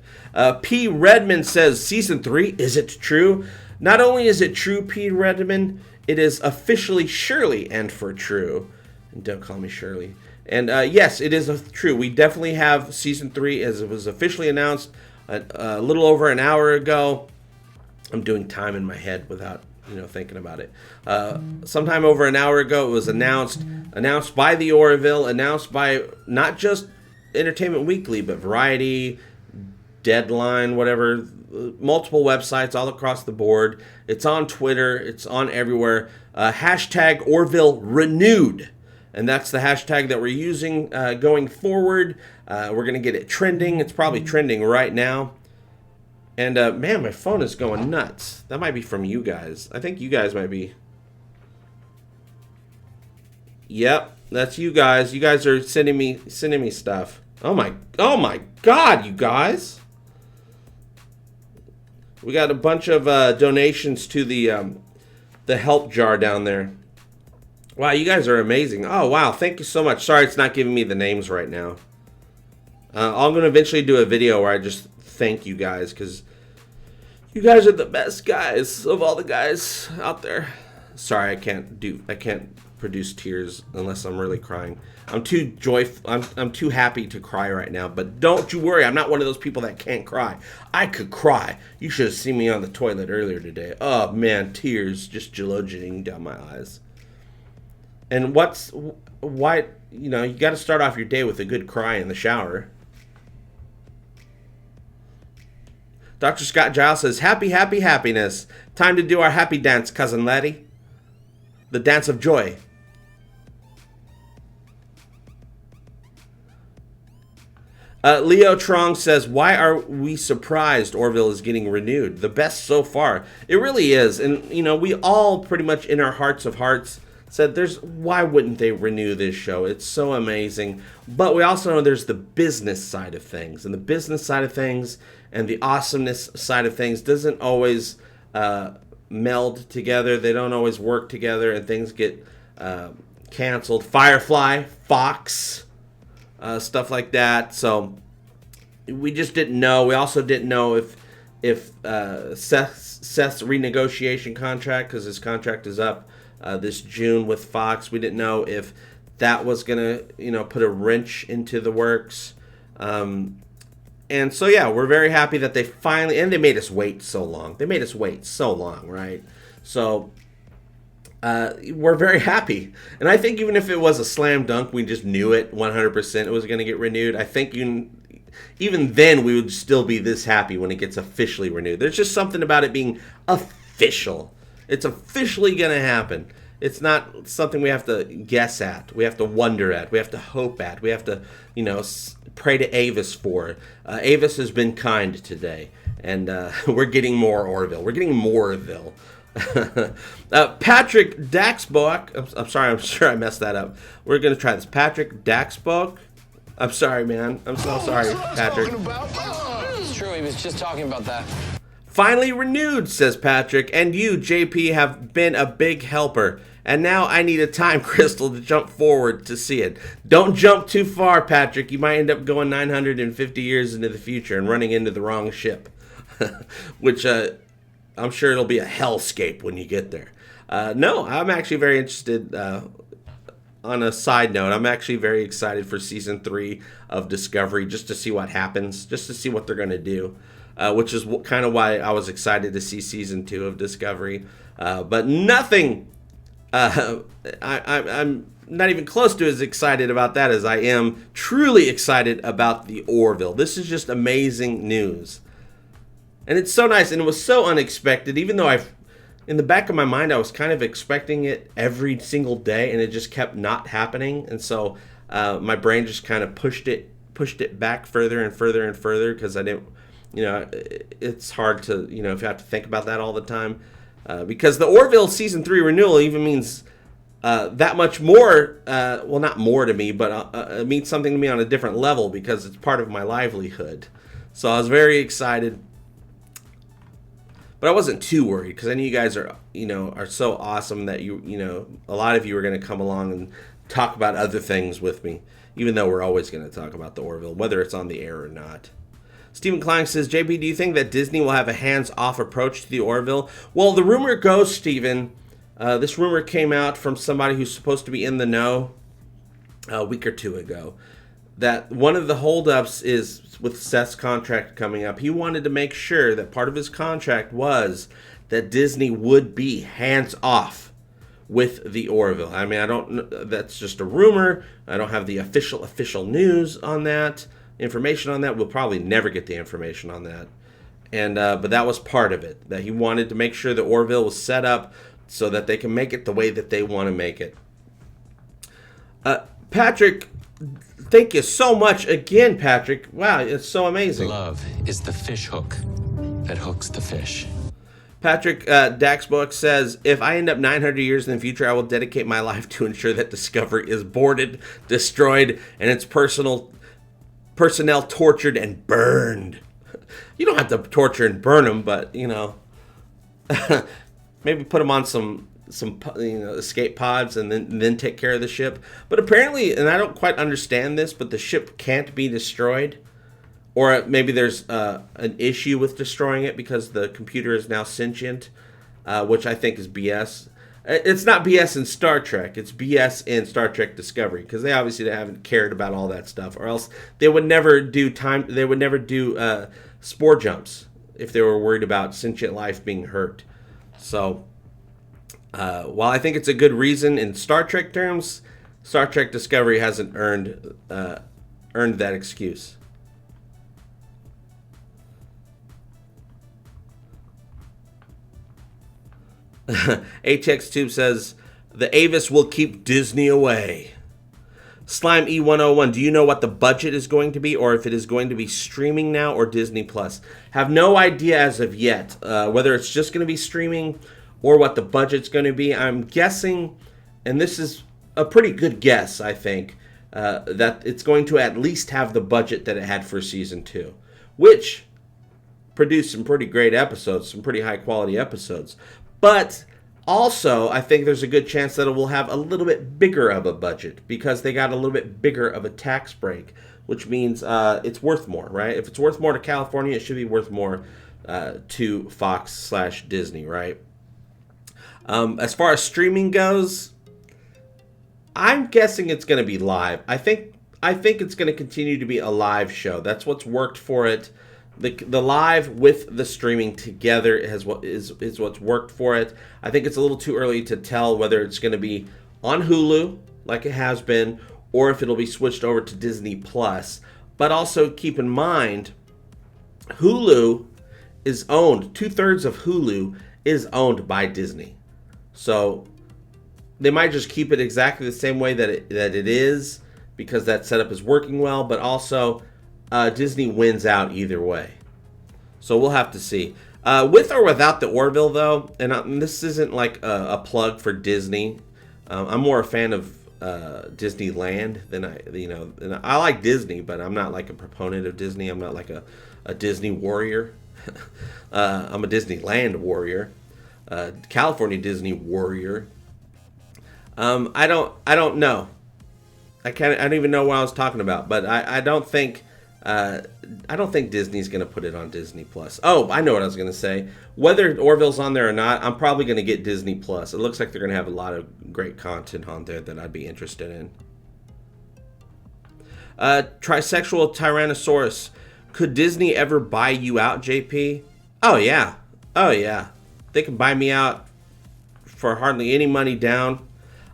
P. Redmond says, Season 3, is it true? Not only is it true, P. Redmond, it is officially Shirley and for true. And don't call me Shirley. And yes, it is true. We definitely have Season 3, as it was officially announced a little over an hour ago. I'm doing time in my head without thinking about it. Sometime over an hour ago, it was announced by the Orville, announced by not just Entertainment Weekly, but Variety, Deadline, whatever, multiple websites all across the board. It's on Twitter. It's on everywhere. Hashtag Orville renewed. And that's the hashtag that we're using going forward. We're going to get it trending. It's probably trending right now. And, man, my phone is going nuts. That might be from you guys. I think you guys might be. Yep, that's you guys. You guys are sending me stuff. Oh my God, you guys. We got a bunch of donations to the help jar down there. Wow, you guys are amazing. Oh, wow, thank you so much. Sorry it's not giving me the names right now. I'm going to eventually do a video where I just thank you guys, because you guys are the best guys of all the guys out there. Sorry, I can't produce tears unless I'm really crying. I'm too joyful. I'm too happy to cry right now. But don't you worry, I'm not one of those people that can't cry. I could cry. You should have seen me on the toilet earlier today. Oh man, tears just gelogening down my eyes. And why? You got to start off your day with a good cry in the shower. Dr. Scott Giles says, happy, happy, happiness. Time to do our happy dance, cousin laddie. The dance of joy. Leo Trong says, why are we surprised Orville is getting renewed? The best so far. It really is. And, we all pretty much in our hearts of hearts said, why wouldn't they renew this show? It's so amazing. But we also know there's the business side of things. And the business side of things and the awesomeness side of things doesn't always meld together. They don't always work together, and things get canceled. Firefly, Fox, stuff like that. So we just didn't know. We also didn't know if Seth's renegotiation contract, because his contract is up this June with Fox. We didn't know if that was gonna put a wrench into the works. And so, yeah, we're very happy that they finally, and they made us wait so long. They made us wait so long, right? So, we're very happy. And I think even if it was a slam dunk, we just knew it 100% it was going to get renewed. I think even then we would still be this happy when it gets officially renewed. There's just something about it being official. It's officially going to happen. It's not something we have to guess at. We have to wonder at. We have to hope at. We have to, pray to Avis for. Avis has been kind today. And we're getting more Orville. We're getting more Orville. Patrick Daxbach. I'm sorry. I'm sure I messed that up. We're going to try this. Patrick Daxbach. I'm sorry, man. I'm so sorry, Patrick. It's true, he was just talking about that. Finally renewed, says Patrick, and you, JP, have been a big helper. And now I need a time crystal to jump forward to see it. Don't jump too far, Patrick. You might end up going 950 years into the future and running into the wrong ship. Which I'm sure it'll be a hellscape when you get there. No, I'm actually very interested. On a side note, I'm actually very excited for Season 3 of Discovery, just to see what happens, just to see what they're going to do. Which is kind of why I was excited to see Season 2 of Discovery. But nothing... I'm not even close to as excited about that as I am truly excited about the Orville. This is just amazing news. And it's so nice, and it was so unexpected, even though in the back of my mind, I was kind of expecting it every single day, and it just kept not happening. And so my brain just kind of pushed it back further and further and further, because I didn't, it's hard to, if you have to think about that all the time. Because the Orville Season 3 renewal even means that much more, well, not more to me, but it means something to me on a different level, because it's part of my livelihood. So I was very excited. But I wasn't too worried, because I knew you guys are so awesome that a lot of you are going to come along and talk about other things with me, even though we're always going to talk about the Orville, whether it's on the air or not. Stephen Klein says, JP, do you think that Disney will have a hands-off approach to the Orville? Well, the rumor goes, Stephen, this rumor came out from somebody who's supposed to be in the know a week or two ago, that one of the holdups is with Seth's contract coming up. He wanted to make sure that part of his contract was that Disney would be hands-off with the Orville. I mean, that's just a rumor. I don't have the official news on that. Information on that. We'll probably never get the information on that. And but that was part of it, that he wanted to make sure the Orville was set up so that they can make it the way that they want to make it. Patrick, thank you so much again, Patrick. Wow, it's so amazing. Love is the fish hook that hooks the fish. Patrick Daxbook says, if I end up 900 years in the future, I will dedicate my life to ensure that Discovery is boarded, destroyed, and its personnel tortured and burned. You don't have to torture and burn them, but maybe put them on some escape pods and then take care of the ship. But apparently, and I don't quite understand this, but the ship can't be destroyed, or maybe there's an issue with destroying it because the computer is now sentient, which I think is BS. It's not BS in Star Trek. It's BS in Star Trek Discovery, because they obviously haven't cared about all that stuff, or else they would never do spore jumps if they were worried about sentient life being hurt. So, while I think it's a good reason in Star Trek terms, Star Trek Discovery hasn't earned that excuse. HX Tube says, the Avis will keep Disney away. Slime E101, do you know what the budget is going to be, or if it is going to be streaming now or Disney Plus? Have no idea as of yet, whether it's just going to be streaming or what the budget's going to be. I'm guessing, and this is a pretty good guess, I think, that it's going to at least have the budget that it had for Season 2, which produced some pretty great episodes, some pretty high-quality episodes. But also, I think there's a good chance that it will have a little bit bigger of a budget, because they got a little bit bigger of a tax break, which means it's worth more, right? If it's worth more to California, it should be worth more to Fox/Disney, right? As far as streaming goes, I'm guessing it's going to be live. I think I think it's going to continue to be a live show. That's what's worked for it. The live with the streaming together is what's worked for it. I think it's a little too early to tell whether it's going to be on Hulu like it has been, or if it'll be switched over to Disney Plus. But also keep in mind, Hulu is owned, 2/3 of Hulu is owned by Disney. So they might just keep it exactly the same way that it is, because that setup is working well, but also Disney wins out either way. So we'll have to see. With or without the Orville, though, and this isn't like a plug for Disney. I'm more a fan of Disneyland than I like Disney, but I'm not like a proponent of Disney. I'm not like a Disney warrior. I'm a Disneyland warrior, California Disney warrior. I don't know. I don't even know what I was talking about, but I don't think Disney's going to put it on Disney Plus. Oh, I know what I was going to say. Whether Orville's on there or not, I'm probably going to get Disney Plus. It looks like they're going to have a lot of great content on there that I'd be interested in. Trisexual Tyrannosaurus. Could Disney ever buy you out, JP? Oh, yeah. Oh, yeah. They can buy me out for hardly any money down.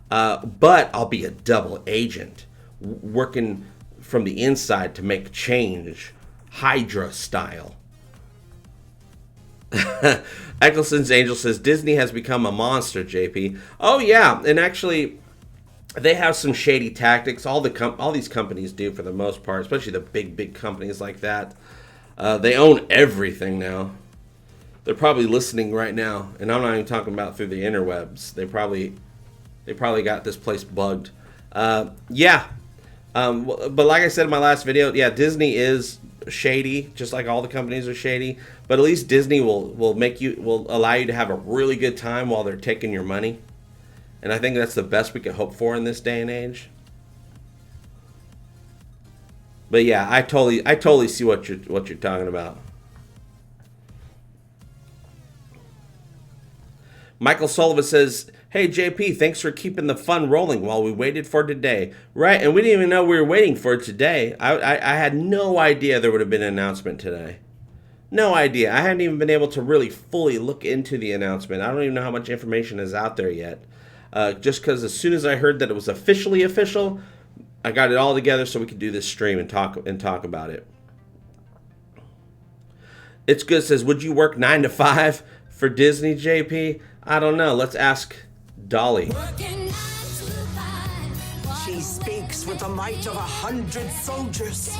But I'll be a double agent, working from the inside to make change, Hydra style. Eccleston's Angel says, Disney has become a monster, JP. Oh, yeah, and actually, they have some shady tactics. All these companies do for the most part, especially the big companies like that. They own everything now. They're probably listening right now, and I'm not even talking about through the interwebs. They probably got this place bugged. Yeah. But like I said in my last video, yeah, Disney is shady, just like all the companies are shady. But at least Disney will allow you to have a really good time while they're taking your money. And I think that's the best we could hope for in this day and age. But yeah, I totally see what you're talking about. Michael Sullivan says, hey, JP, thanks for keeping the fun rolling while we waited for today. Right, and we didn't even know we were waiting for it today. I had no idea there would have been an announcement today. No idea. I hadn't even been able to really fully look into the announcement. I don't even know how much information is out there yet. Just because as soon as I heard that it was officially official, I got it all together so we could do this stream and talk about it. It's Good says, would you work 9 to 5 for Disney, JP? I don't know. Let's ask Dolly. She speaks with the might of 100 soldiers.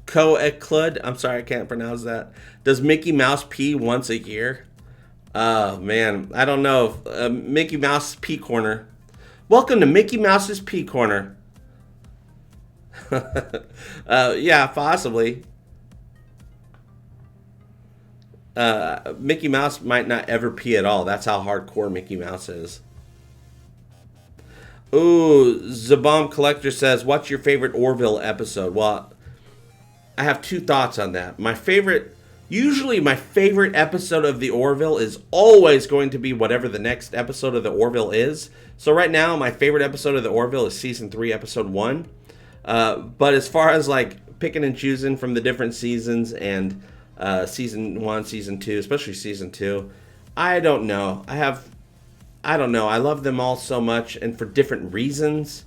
Coeclud. I'm sorry, I can't pronounce that. Does Mickey Mouse pee once a year? Oh, man. I don't know. Mickey Mouse Pee Corner. Welcome to Mickey Mouse's Pee Corner. Yeah, possibly. Mickey Mouse might not ever pee at all. That's how hardcore Mickey Mouse is. Ooh, Zabom Collector says, what's your favorite Orville episode? Well, I have two thoughts on that. Usually my favorite episode of the Orville is always going to be whatever the next episode of the Orville is. So right now, my favorite episode of the Orville is Season 3, Episode 1. But as far as like picking and choosing from the different seasons and Season 1, Season 2, especially Season 2, I don't know. I don't know. I love them all so much, and for different reasons.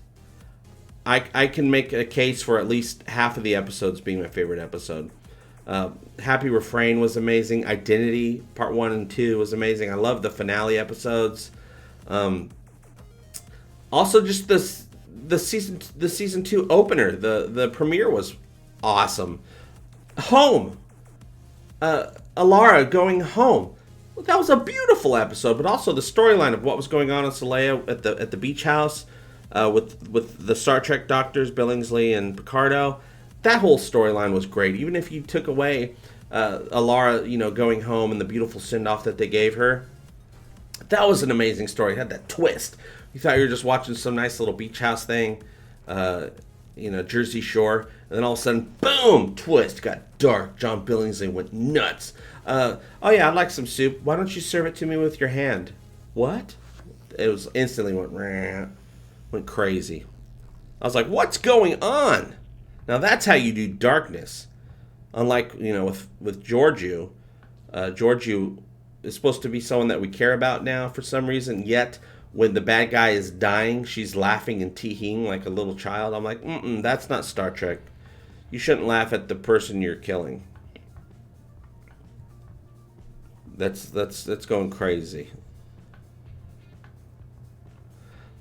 I can make a case for at least half of the episodes being my favorite episode. Happy Refrain was amazing. Identity Part 1 and 2 was amazing. I love the finale episodes. Also, just the season 2 opener, the premiere was awesome. Home. Alara going home. That was a beautiful episode, but also the storyline of what was going on in SLEW at the beach house with the Star Trek doctors, Billingsley and Picardo. That whole storyline was great. Even if you took away Alara, going home and the beautiful send-off that they gave her, that was an amazing story. It had that twist. You thought you were just watching some nice little beach house thing, Jersey Shore, and then all of a sudden, boom, twist, got dark. John Billingsley went nuts. Oh yeah, I'd like some soup. Why don't you serve it to me with your hand? What? it was instantly went crazy. I was like, what's going on? Now that's how you do darkness. Unlike, with Giorgio. Giorgio is supposed to be someone that we care about now for some reason, yet when the bad guy is dying, she's laughing and teeing like a little child. I'm like, that's not Star Trek. You shouldn't laugh at the person you're killing. That's going crazy.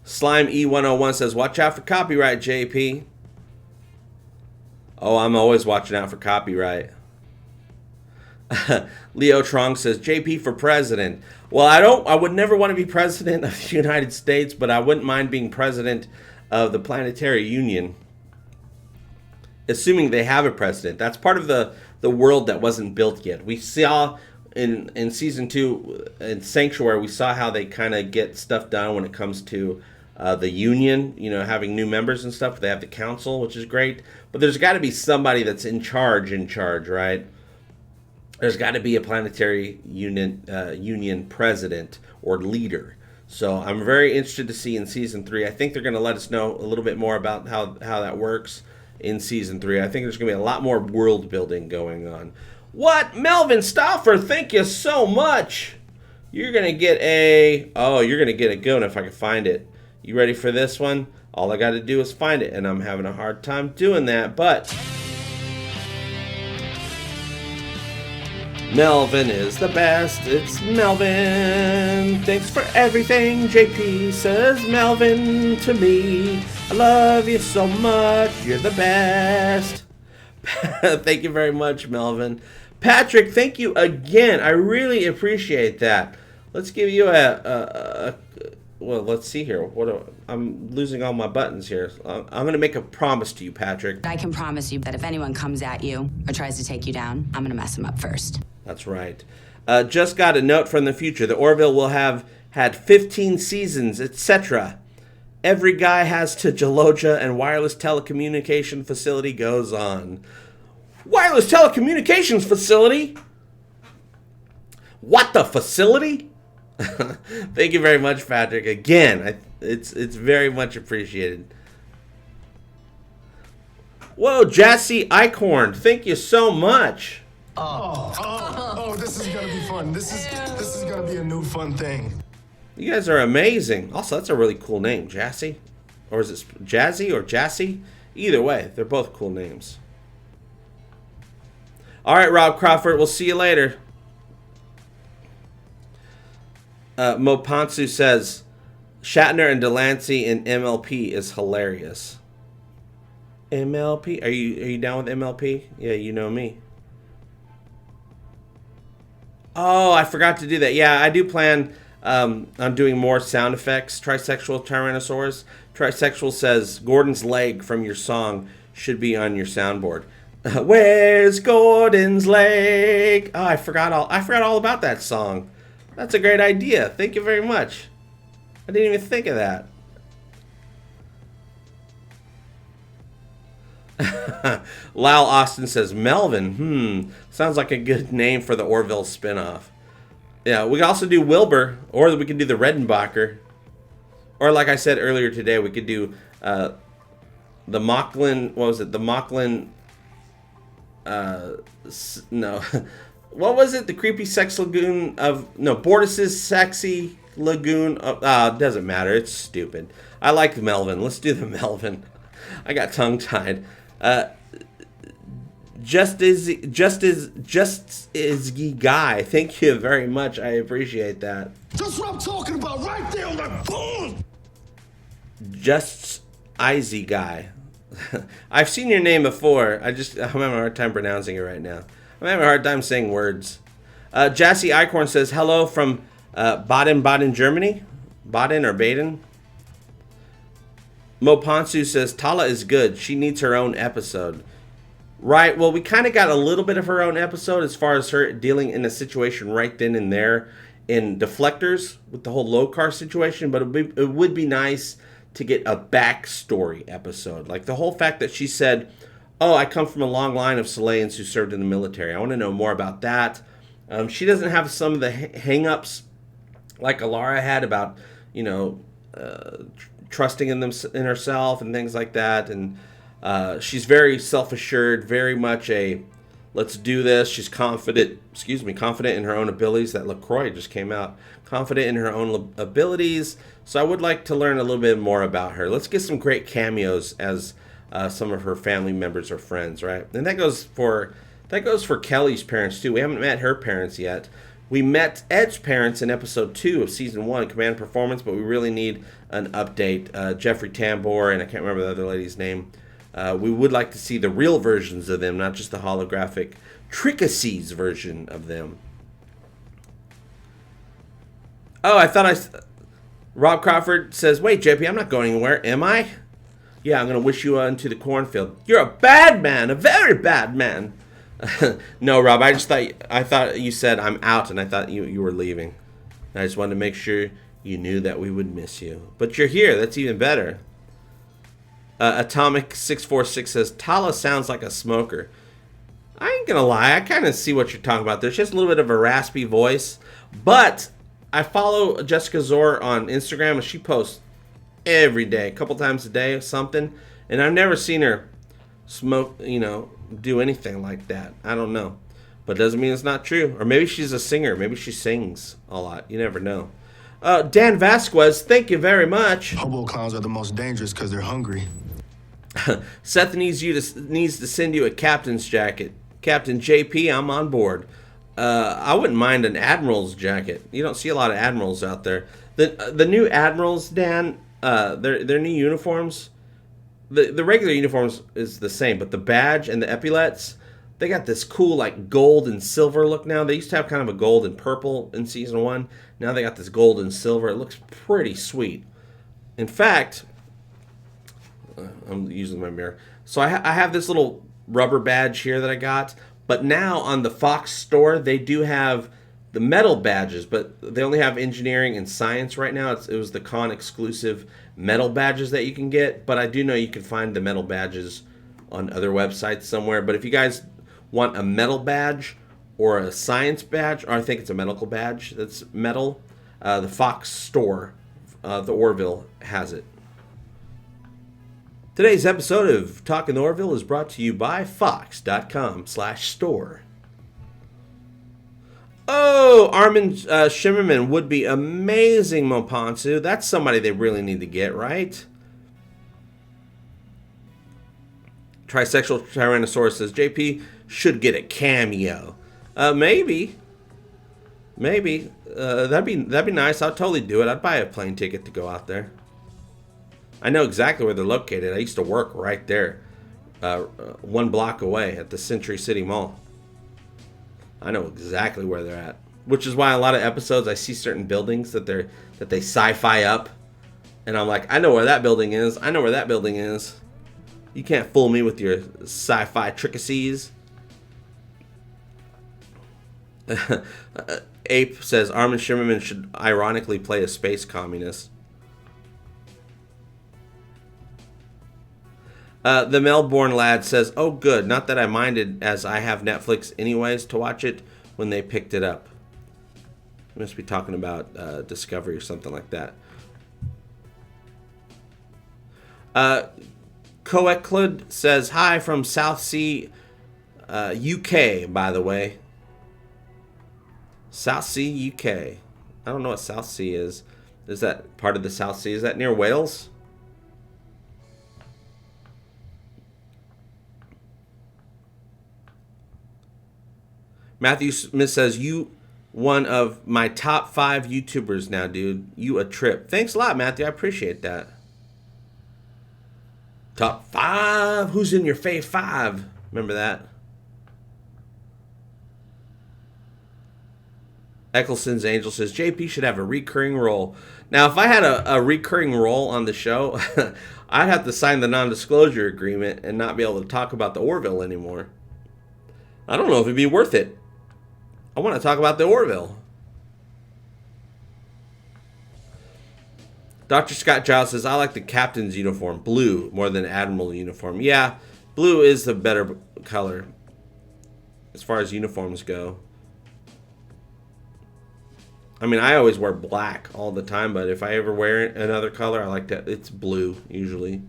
Slime E101 says, watch out for copyright, JP. Oh, I'm always watching out for copyright. Leo Trong says, JP for president. Well, I would never want to be president of the United States, but I wouldn't mind being president of the Planetary Union. Assuming they have a president. That's part of the world that wasn't built yet. We saw in season 2 in Sanctuary, we saw how they kind of get stuff done when it comes to the union, having new members and stuff. They have the council, which is great. But there's got to be somebody that's in charge, right? There's got to be a Planetary Union president or leader. So I'm very interested to see in season 3. I think they're going to let us know a little bit more about how that works in season 3. I think there's going to be a lot more world building going on. What? Melvin Stauffer, thank you so much. You're going to get a good one if I can find it. You ready for this one? All I got to do is find it, and I'm having a hard time doing that, but Melvin is the best. It's Melvin. Thanks for everything, JP says Melvin to me. I love you so much. You're the best. Thank you very much, Melvin. Patrick, thank you again. I really appreciate that. Let's give you well, let's see here. I'm losing all my buttons here. I'm going to make a promise to you, Patrick. I can promise you that if anyone comes at you or tries to take you down, I'm going to mess them up first. That's right. Just got a note from the future. The Orville will have had 15 seasons, etc. Every guy has to Jaloja and wireless telecommunication facility goes on. Wireless telecommunications facility? What the facility? Thank you very much, Patrick. Again, it's very much appreciated. Whoa, Jassy Eichhorn, thank you so much. Oh, this is gonna be fun. This is gonna be a new fun thing. You guys are amazing. Also, that's a really cool name, Jassy. Or is it Jazzy or Jassy? Either way, they're both cool names. All right, Rob Crawford, we'll see you later. Mo Ponsu says, Shatner and Delancey in MLP is hilarious. MLP? Are you down with MLP? Yeah, you know me. Oh, I forgot to do that. Yeah, I do plan on doing more sound effects. Trisexual Tyrannosaurus. Trisexual says, Gordon's leg from your song should be on your soundboard. Where's Gordon's leg? Oh, I forgot all about that song. That's a great idea. Thank you very much. I didn't even think of that. Lyle Austin says, Melvin. Sounds like a good name for the Orville spinoff. Yeah, we can also do Wilbur, or we can do the Redenbacher. Or like I said earlier today, we could do the Mocklin, what was it? The Mocklin, no. What was it? The Creepy Sex Lagoon of, no, Bortus's Sexy Lagoon of, doesn't matter. It's stupid. I like Melvin. Let's do the Melvin. I got tongue-tied. Just is guy. Thank you very much. I appreciate that. That's what I'm talking about right there on that board. Just Izzy guy. I've seen your name before. I'm having a hard time pronouncing it right now. I'm having a hard time saying words. Jassy Eichhorn says, hello from Baden, Germany. Baden or Baden? Mo Ponsu says, Tala is good. She needs her own episode. Right, well, we kind of got a little bit of her own episode as far as her dealing in a situation right then and there in Deflectors with the whole Lokar situation, but it would be nice to get a backstory episode. Like the whole fact that she said, oh, I come from a long line of Saleans who served in the military. I want to know more about that. She doesn't have some of the hang-ups like Alara had about, you know, trusting in herself and things like that. And she's very self-assured, very much a let's do this. She's confident, confident in her own abilities. That LaCroix just came out. Confident in her own abilities. So I would like to learn a little bit more about her. Let's get some great cameos as some of her family members or friends, right? And that goes for Kelly's parents too. We haven't met her parents yet. We met Ed's parents in episode 2 of season 1, Command Performance, but we really need an update. Jeffrey Tambor, and I can't remember the other lady's name. We would like to see the real versions of them, not just the holographic Trickacies version of them. Oh, Rob Crawford says, wait, JP, I'm not going anywhere, am I? Yeah, I'm going to wish you into the cornfield. You're a bad man, a very bad man. No, Rob, I thought you said I'm out, and I thought you were leaving. I just wanted to make sure you knew that we would miss you. But you're here, that's even better. Atomic646 says, Tala sounds like a smoker. I ain't gonna lie, I kind of see what you're talking about. There's just a little bit of a raspy voice. But I follow Jessica Zor on Instagram, and she posts every day, a couple times a day or something. And I've never seen her smoke, do anything like that. I don't know. But doesn't mean it's not true. Or maybe she's a singer. Maybe she sings a lot. You never know. Dan Vasquez, thank you very much. Hobo clowns are the most dangerous because they're hungry. Seth needs to send you a captain's jacket. Captain JP, I'm on board. I wouldn't mind an admiral's jacket. You don't see a lot of admirals out there. The new admirals, Dan, their new uniforms, the regular uniforms is the same, but the badge and the epaulets, they got this cool like gold and silver look now. They used to have kind of a gold and purple in season 1. Now they got this gold and silver. It looks pretty sweet. In fact, I'm using my mirror. So I have this little rubber badge here that I got. But now on the Fox store, they do have the metal badges, but they only have engineering and science right now. It was the con exclusive metal badges that you can get. But I do know you can find the metal badges on other websites somewhere. But if you guys want a metal badge or a science badge, or I think it's a medical badge that's metal, the Fox store, the Orville, has it. Today's episode of Talking the Orville is brought to you by Fox.com/store. Oh, Armin Shimmerman would be amazing, Moponsu. That's somebody they really need to get, right? Trisexual Tyrannosaurus says, JP should get a cameo. Maybe. That'd be nice. I'd totally do it. I'd buy a plane ticket to go out there. I know exactly where they're located. I used to work right there, 1 block away at the Century City Mall. I know exactly where they're at, which is why a lot of episodes I see certain buildings that they sci-fi up, and I'm like, I know where that building is. I know where that building is. You can't fool me with your sci-fi trickacies. Ape says Armin Shimmerman should ironically play a space communist. The Melbourne lad says, oh good, not that I minded as I have Netflix anyways to watch it when they picked it up. They must be talking about Discovery or something like that. Coeclud says, hi from South Sea, UK, by the way. South Sea, UK. I don't know what South Sea is. Is that part of the South Sea? Is that near Wales? Matthew Smith says, you one of my top 5 YouTubers now, dude. You a trip. Thanks a lot, Matthew. I appreciate that. Top 5? Who's in your fave 5? Remember that? Eccleston's Angel says, JP should have a recurring role. Now, if I had a recurring role on the show, I'd have to sign the non-disclosure agreement and not be able to talk about the Orville anymore. I don't know if it'd be worth it. I want to talk about the Orville. Dr. Scott Giles says, I like the captain's uniform, blue, more than admiral uniform. Yeah, blue is the better color as far as uniforms go. I mean, I always wear black all the time, but if I ever wear another color, I like that. It's blue, usually.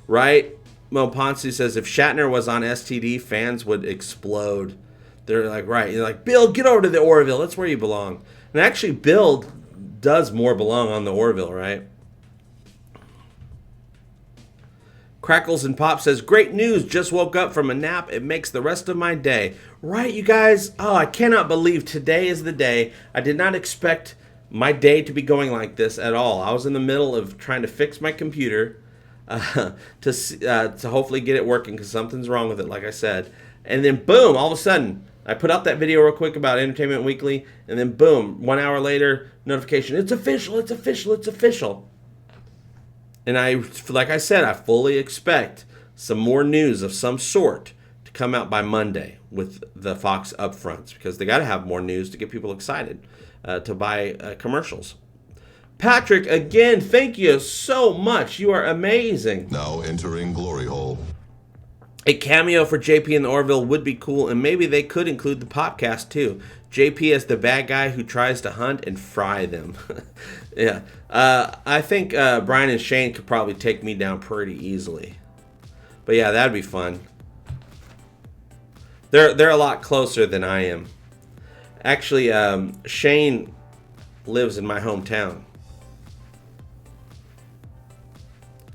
Right? Mo Ponce says, if Shatner was on STD, fans would explode. They're like, right. You're like, Bill, get over to the Orville. That's where you belong. And actually, Bill does more belong on the Orville, right? Crackles and Pop says, great news. Just woke up from a nap. It makes the rest of my day. Right, you guys? Oh, I cannot believe today is the day. I did not expect my day to be going like this at all. I was in the middle of trying to fix my computer to hopefully get it working because something's wrong with it, like I said. And then, boom, all of a sudden, I put out that video real quick about Entertainment Weekly, and then, boom, 1 hour later, notification, it's official, it's official, it's official. And like I said, I fully expect some more news of some sort to come out by Monday with the Fox upfronts because they got to have more news to get people excited to buy commercials. Patrick, again, thank you so much. You are amazing. Now entering Glory Hole. A cameo for JP in the Orville would be cool, and maybe they could include the podcast too. JP as the bad guy who tries to hunt and fry them. Yeah. I think Brian and Shane could probably take me down pretty easily. But yeah, that'd be fun. They're a lot closer than I am. Actually, Shane lives in my hometown.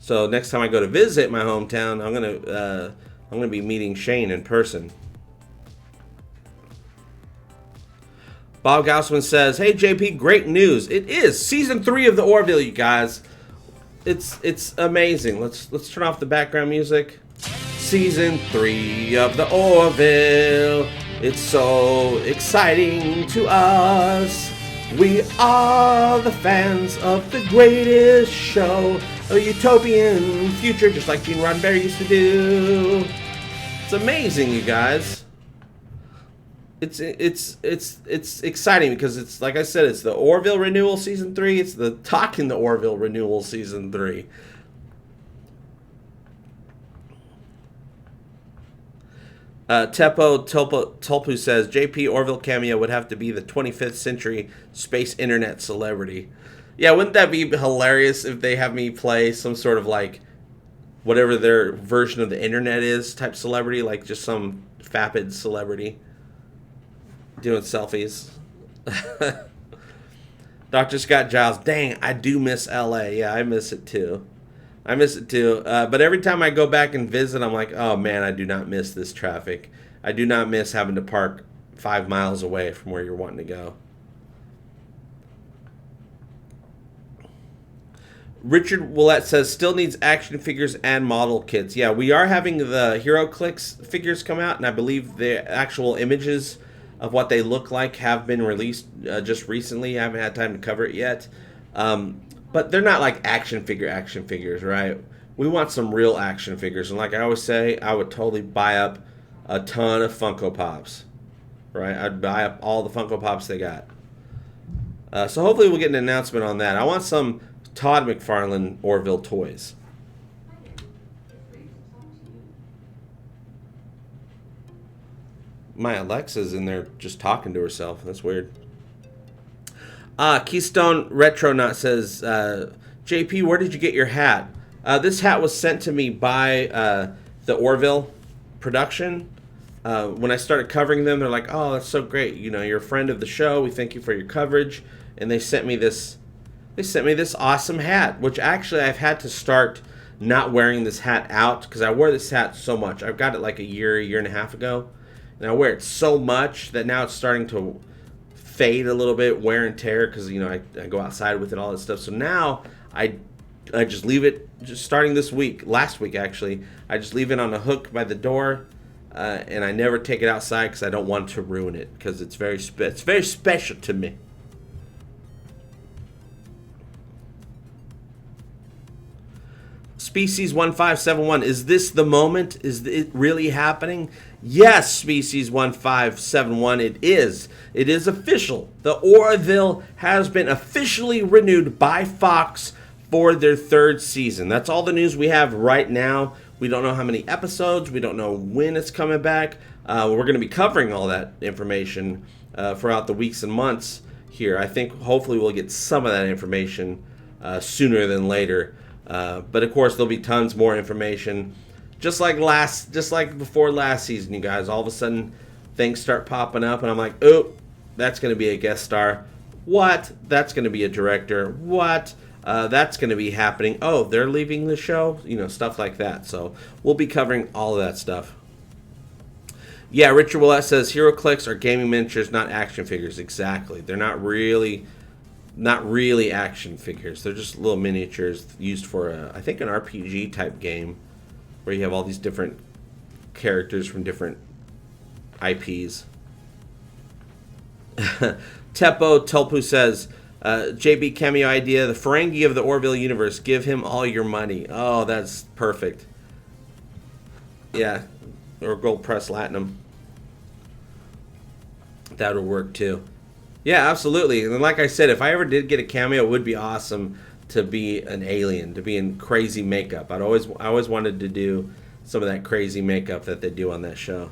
So next time I go to visit my hometown, I'm gonna be meeting Shane in person. Bob Gaussman says, "Hey JP, great news! It is season 3 of the Orville, you guys. It's amazing. Let's turn off the background music. Season 3 of the Orville. It's so exciting to us. We are the fans of the greatest show, a utopian future, just like Gene Roddenberry used to do. It's amazing, you guys. It's exciting because it's like I said, it's the Orville renewal season 3. It's the Talking the Orville renewal season 3. Tulpu says, JP Orville cameo would have to be the 25th century space internet celebrity. Yeah, wouldn't that be hilarious if they have me play some sort of like whatever their version of the internet is type celebrity, like just some vapid celebrity doing selfies. Dr. Scott Giles, dang, I do miss LA. Yeah, I miss it too. But every time I go back and visit, I'm like, oh man, I do not miss this traffic. I do not miss having to park 5 miles away from where you're wanting to go. Richard Willette says, still needs action figures and model kits. Yeah, we are having the HeroClix figures come out, and I believe the actual images of what they look like have been released just recently. I haven't had time to cover it yet. But they're not like action figures, right? We want some real action figures. And like I always say, I would totally buy up a ton of Funko Pops, right? I'd buy up all the Funko Pops they got. So hopefully we'll get an announcement on that. I want some Todd McFarlane Orville toys. My Alexa's in there just talking to herself. That's weird. Keystone Retronaut says, JP, where did you get your hat? This hat was sent to me by the Orville production. When I started covering them, they're like, oh, that's so great. You know, you're a friend of the show. We thank you for your coverage. And they sent me this awesome hat, which actually I've had to start not wearing this hat out because I wore this hat so much. I've got it like a year and a half ago. And I wear it so much that now it's starting to fade a little bit, wear and tear, because you know I go outside with it, all that stuff. So now I just leave it, just starting this week, last week actually, I just leave it on a hook by the door, and I never take it outside because I don't want to ruin it, because it's very special to me. Species 1571, is this the moment? Is it really happening? Yes, Species 1571, it is. It is official. The Orville has been officially renewed by Fox for their 3rd season. That's all the news we have right now. We don't know how many episodes. We don't know when it's coming back. We're going to be covering all that information throughout the weeks and months here. I think hopefully we'll get some of that information sooner than later. But of course, there'll be tons more information. Just like before last season, you guys. All of a sudden, things start popping up, and I'm like, oh, that's going to be a guest star. What? That's going to be a director. What? That's going to be happening. Oh, they're leaving the show. You know, stuff like that. So we'll be covering all of that stuff. Yeah, Richard Willett says Hero Clicks are gaming miniatures, not action figures. Exactly. They're not really action figures. They're just little miniatures used for, I think, an RPG type game where you have all these different characters from different IPs. Teppo Tulpu says, JB cameo idea, the Ferengi of the Orville universe. Give him all your money. Oh, that's perfect. Yeah. Or Gold Press Latinum. That would work too. Yeah, absolutely. And like I said, if I ever did get a cameo, it would be awesome to be an alien, to be in crazy makeup. I always wanted to do some of that crazy makeup that they do on that show.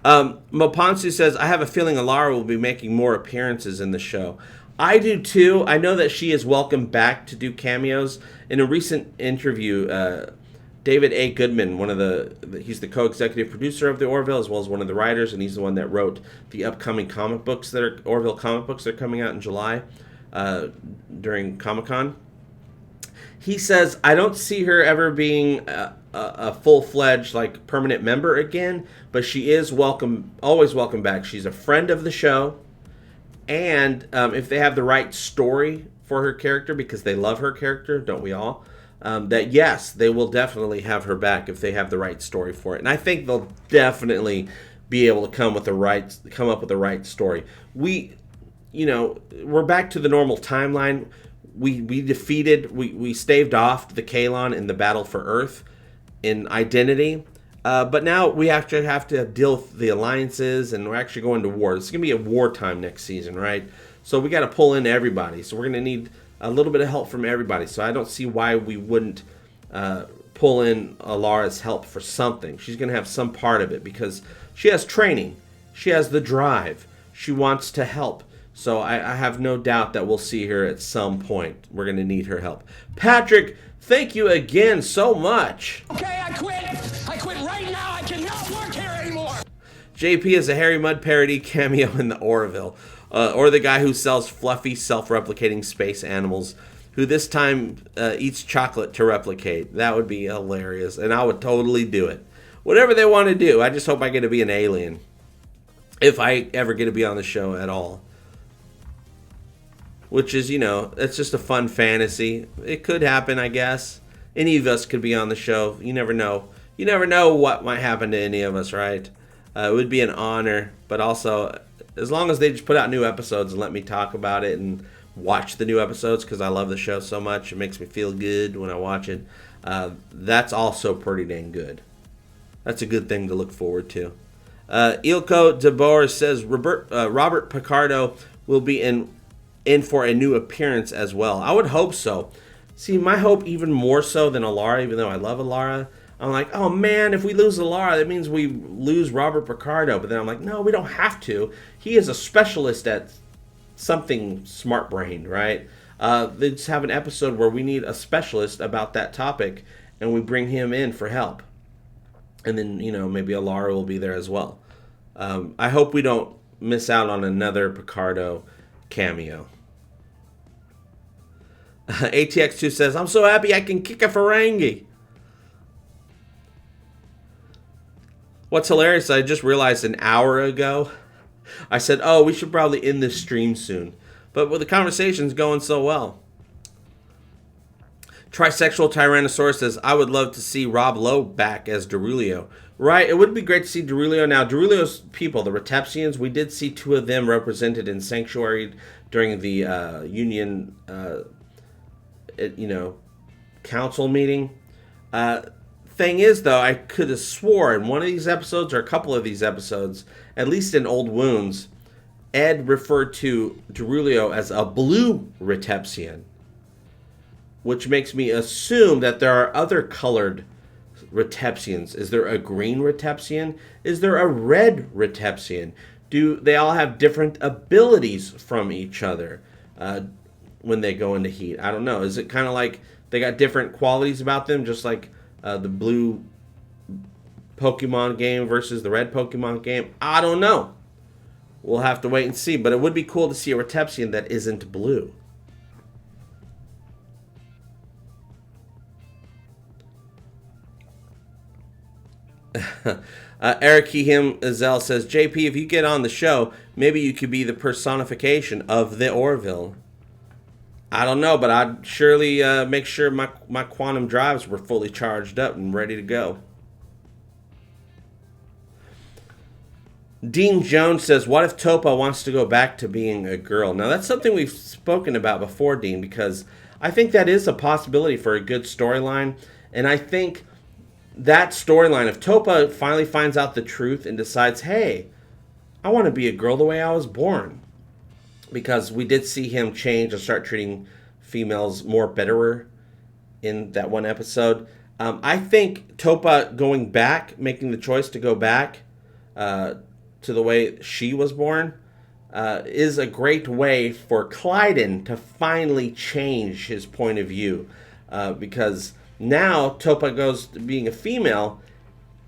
Moponsu says, I have a feeling Alara will be making more appearances in the show. I do too. I know that she is welcome back to do cameos. In a recent interview, David A. Goodman, he's the co-executive producer of the Orville, as well as one of the writers, and he's the one that wrote the upcoming comic books Orville comic books that are coming out in July during Comic-Con. He says, I don't see her ever being a full-fledged, like, permanent member again, but she is always welcome back. She's a friend of the show, and if they have the right story for her character, because they love her character, don't we all? That yes, they will definitely have her back if they have the right story for it, and I think they'll definitely be able to come up with the right story. We're back to the normal timeline. We staved off the Kalon in the battle for Earth in Identity, but now we have to deal with the alliances, and we're actually going to war. It's going to be a wartime next season, right? So we got to pull in everybody. So we're going to need a little bit of help from everybody. So I don't see why we wouldn't pull in Alara's help for something. She's going to have some part of it because she has training. She has the drive. She wants to help. So I have no doubt that we'll see her at some point. We're going to need her help. Patrick, thank you again so much. Okay, I quit. I quit right now. I cannot work here anymore. JP is a Harry Mudd parody cameo in the Orville. Or the guy who sells fluffy, self-replicating space animals, who this time eats chocolate to replicate. That would be hilarious, and I would totally do it. Whatever they want to do, I just hope I get to be an alien. If I ever get to be on the show at all. Which is, it's just a fun fantasy. It could happen, I guess. Any of us could be on the show. You never know. You never know what might happen to any of us, right? It would be an honor, but also, as long as they just put out new episodes and let me talk about it and watch the new episodes, because I love the show so much, it makes me feel good when I watch it. That's also pretty dang good. That's a good thing to look forward to. Ilko DeBoer says Robert Picardo will be in for a new appearance as well. I would hope so. See, my hope even more so than Alara, even though I love Alara. I'm like, oh man, if we lose Alara, that means we lose Robert Picardo. But then I'm like, no, we don't have to. He is a specialist at something smart-brained, right? They just have an episode where we need a specialist about that topic, and we bring him in for help. And then, maybe Alara will be there as well. I hope we don't miss out on another Picardo cameo. ATX2 says, I'm so happy I can kick a Ferengi. What's hilarious, I just realized an hour ago, I said, oh, we should probably end this stream soon. But the conversation's going so well. Trisexual Tyrannosaurus says, I would love to see Rob Lowe back as Derulio. Right, it would be great to see Derulio. Now, Derulio's people, the Retepsians, we did see 2 of them represented in Sanctuary during the Union, council meeting. Thing is, though, I could have swore in one of these episodes, or a couple of these episodes, at least in Old Wounds, Ed referred to Derulio as a blue Retepsian, which makes me assume that there are other colored Retepsians. Is there a green Retepsian? Is there a red Retepsian? do they all have different abilities from each other when they go into heat? I don't know. Is it kind of like they got different qualities about them, just like the blue Pokemon game versus the red Pokemon game? I don't know. We'll have to wait and see. But it would be cool to see a Retepsian that isn't blue. Eric Him Azell says, JP, if you get on the show, maybe you could be the personification of the Orville. I don't know, but I'd surely make sure my quantum drives were fully charged up and ready to go. Dean Jones says, what if Topa wants to go back to being a girl? Now, that's something we've spoken about before, Dean, because I think that is a possibility for a good storyline. And I think that storyline, if Topa finally finds out the truth and decides, hey, I want to be a girl the way I was born. Because we did see him change and start treating females more betterer in that one episode. I think Topa going back, making the choice to go back to the way she was born, is a great way for Clyden to finally change his point of view. Because now Topa goes to being a female,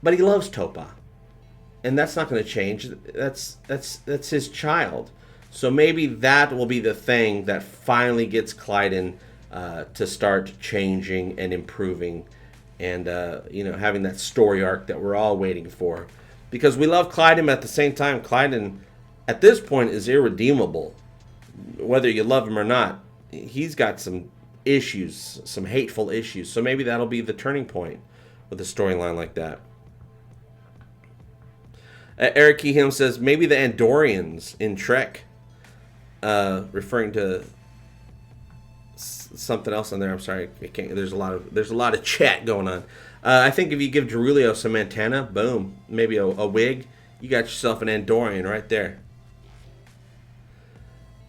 but he loves Topa. And that's not going to change. That's his child. So maybe that will be the thing that finally gets Clyden to start changing and improving and, having that story arc that we're all waiting for. Because we love Clyden, but at the same time, Clyden, at this point, is irredeemable. Whether you love him or not, he's got some issues, some hateful issues. So maybe that'll be the turning point with a storyline like that. Eric Kehim says, maybe the Andorians in Trek, referring to something else on there. I'm sorry, I can't. There's a lot of chat going on. I think if you give Derulio some antenna, boom, maybe a wig, you got yourself an Andorian right there.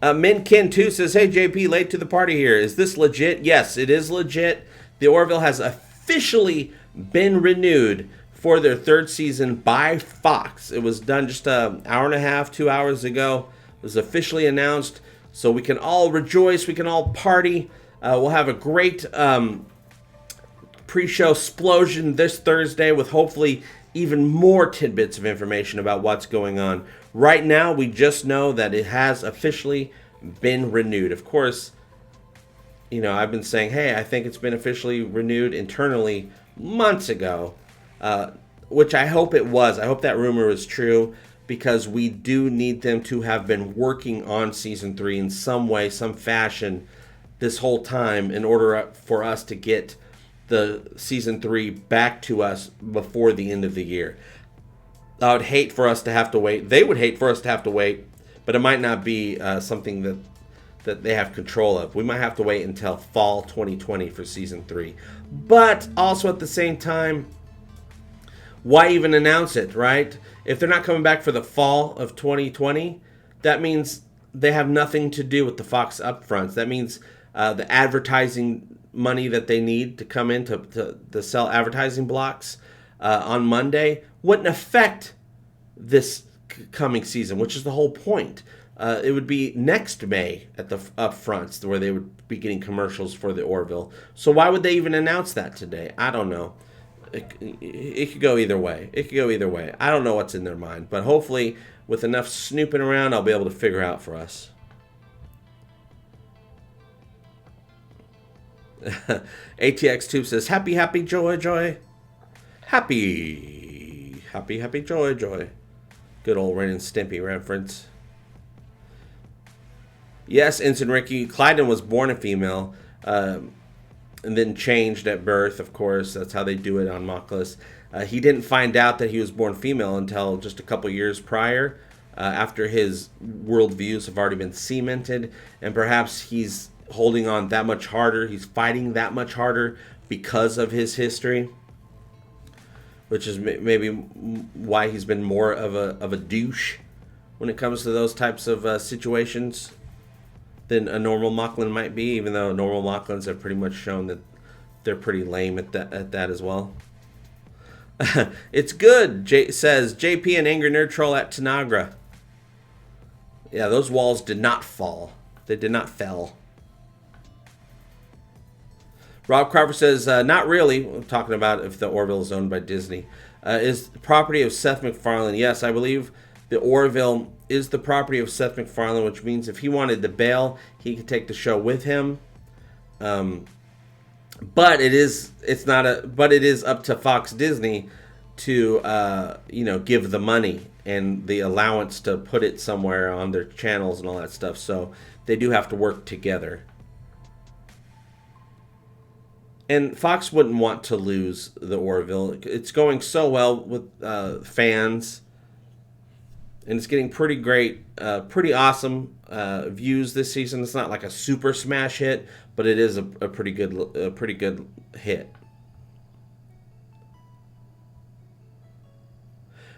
Minkin 2 says, hey JP, late to the party here. Is this legit? Yes, it is legit. The Orville has officially been renewed for their third season by Fox. It was done just an hour and a half, 2 hours ago. It was officially announced, so we can all rejoice, we can all party. We'll have a great pre-show explosion this Thursday with hopefully even more tidbits of information about what's going on. Right now, we just know that it has officially been renewed. Of course, I've been saying, hey, I think it's been officially renewed internally months ago, which I hope it was. I hope that rumor is true, because we do need them to have been working on Season 3 in some way, some fashion this whole time in order for us to get the Season 3 back to us before the end of the year. I would hate for us to have to wait. They would hate for us to have to wait, but it might not be something that they have control of. We might have to wait until fall 2020 for Season 3. But also at the same time, why even announce it, right? If they're not coming back for the fall of 2020, that means they have nothing to do with the Fox upfronts. That means the advertising money that they need to come in to sell advertising blocks on Monday wouldn't affect this coming season, which is the whole point. It would be next May at the upfronts where they would be getting commercials for the Orville. So why would they even announce that today? I don't know. It could go either way. I don't know what's in their mind, but hopefully with enough snooping around, I'll be able to figure out for us. ATX Tube says, happy, joy, joy. Happy, joy, joy. Good old Ren and Stimpy reference. Yes, Ensign Ricky, Clyden was born a female, and then changed at birth, of course. That's how they do it on Mockless. He didn't find out that he was born female until just a couple years prior, after his worldviews have already been cemented, and perhaps he's holding on that much harder. He's fighting that much harder because of his history, which is maybe why he's been more of a douche when it comes to those types of situations than a normal Mocklin might be, even though normal Mocklins have pretty much shown that they're pretty lame at that as well. It's good, says JP and Angry Nerd Troll at Tanagra. Yeah, those walls did not fall. They did not fell. Rob Crawford says, not really. We're talking about if the Orville is owned by Disney. Is the property of Seth MacFarlane. Yes, I believe the Orville is the property of Seth MacFarlane, which means if he wanted to bail, he could take the show with him. But it is up to Fox Disney to give the money and the allowance to put it somewhere on their channels and all that stuff. So they do have to work together. And Fox wouldn't want to lose the Orville. It's going so well with fans. And it's getting pretty great, pretty awesome views this season. It's not like a super smash hit, but it is a pretty good hit.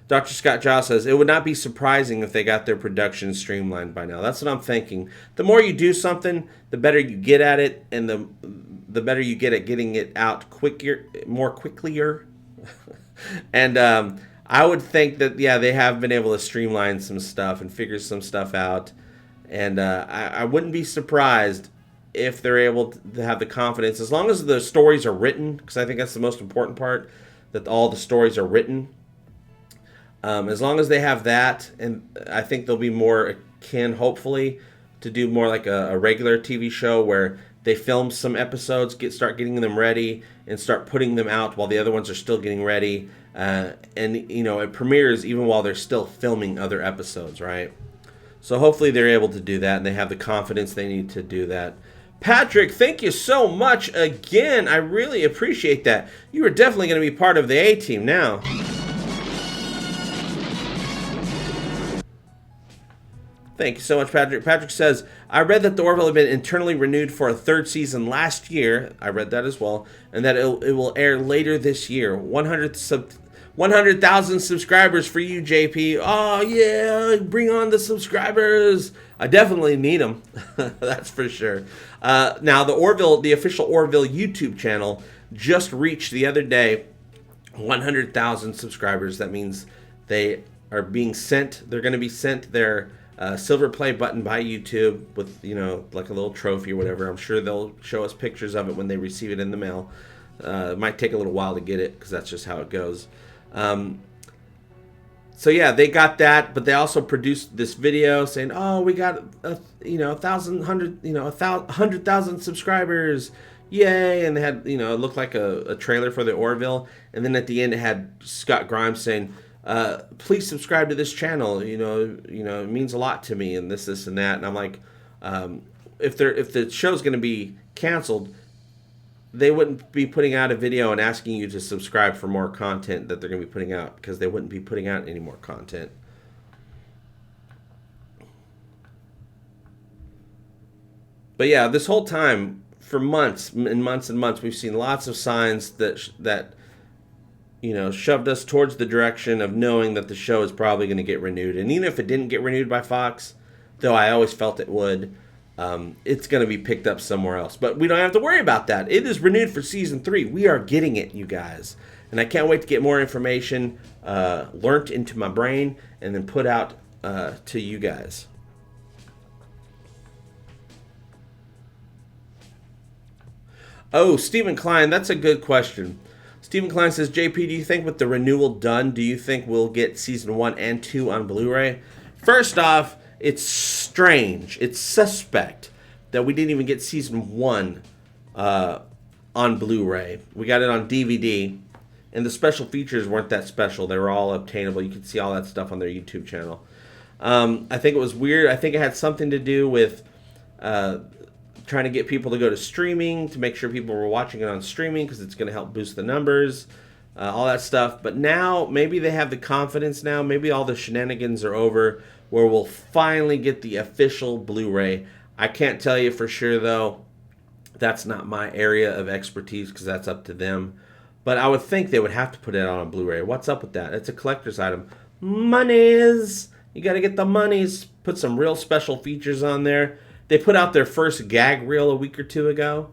Dr. Scott Giles says, it would not be surprising if they got their production streamlined by now. That's what I'm thinking. The more you do something, the better you get at it, and the better you get at getting it out more quickly. And I would think that, yeah, they have been able to streamline some stuff and figure some stuff out. And I wouldn't be surprised if they're able to have the confidence, as long as the stories are written, because I think that's the most important part, that all the stories are written. As long as they have that, and I think they'll be more akin, hopefully, to do more like a regular TV show where they film some episodes, start getting them ready, and start putting them out while the other ones are still getting ready. And, it premieres even while they're still filming other episodes, right? So hopefully they're able to do that, and they have the confidence they need to do that. Patrick, thank you so much again. I really appreciate that. You are definitely going to be part of the A-Team now. Thank you so much, Patrick. Patrick says, I read that the Orville had been internally renewed for a third season last year. I read that as well. And that it will air later this year. 100,000 subscribers for you, JP. Oh, yeah, bring on the subscribers. I definitely need them. That's for sure. Now, the official Orville YouTube channel just reached the other day 100,000 subscribers. That means they are being sent, they're going to be sent their silver play button by YouTube with, like a little trophy or whatever. I'm sure they'll show us pictures of it when they receive it in the mail. It might take a little while to get it because that's just how it goes. So yeah, they got that, but they also produced this video saying, "Oh, we got 100,000 subscribers, yay!" And they had, it looked like a trailer for the Orville, and then at the end it had Scott Grimes saying, please subscribe to this channel. It means a lot to me, and this and that. And I'm like, if the show's going to be canceled, they wouldn't be putting out a video and asking you to subscribe for more content that they're going to be putting out, because they wouldn't be putting out any more content. But yeah, this whole time, for months and months and months, we've seen lots of signs that shoved us towards the direction of knowing that the show is probably going to get renewed. And even if it didn't get renewed by Fox, though I always felt it would, it's going to be picked up somewhere else. But we don't have to worry about that. It is renewed for Season 3. We are getting it, you guys. And I can't wait to get more information learnt into my brain and then put out to you guys. Oh, Stephen Klein, that's a good question. Stephen Klein says, JP, do you think with the renewal done, do you think we'll get Season 1 and 2 on Blu-ray? First off, it's strange, it's suspect that we didn't even get Season 1 on Blu-ray. We got it on DVD, and the special features weren't that special. They were all obtainable. You could see all that stuff on their YouTube channel. I think it was weird. I think it had something to do with trying to get people to go to streaming, to make sure people were watching it on streaming, because it's going to help boost the numbers, all that stuff. But now, maybe they have the confidence now. Maybe all the shenanigans are over, where we'll finally get the official Blu-ray. I can't tell you for sure, though. That's not my area of expertise, because that's up to them. But I would think they would have to put it out on Blu-ray. What's up with that? It's a collector's item. Monies! You got to get the monies. Put some real special features on there. They put out their first gag reel a week or two ago,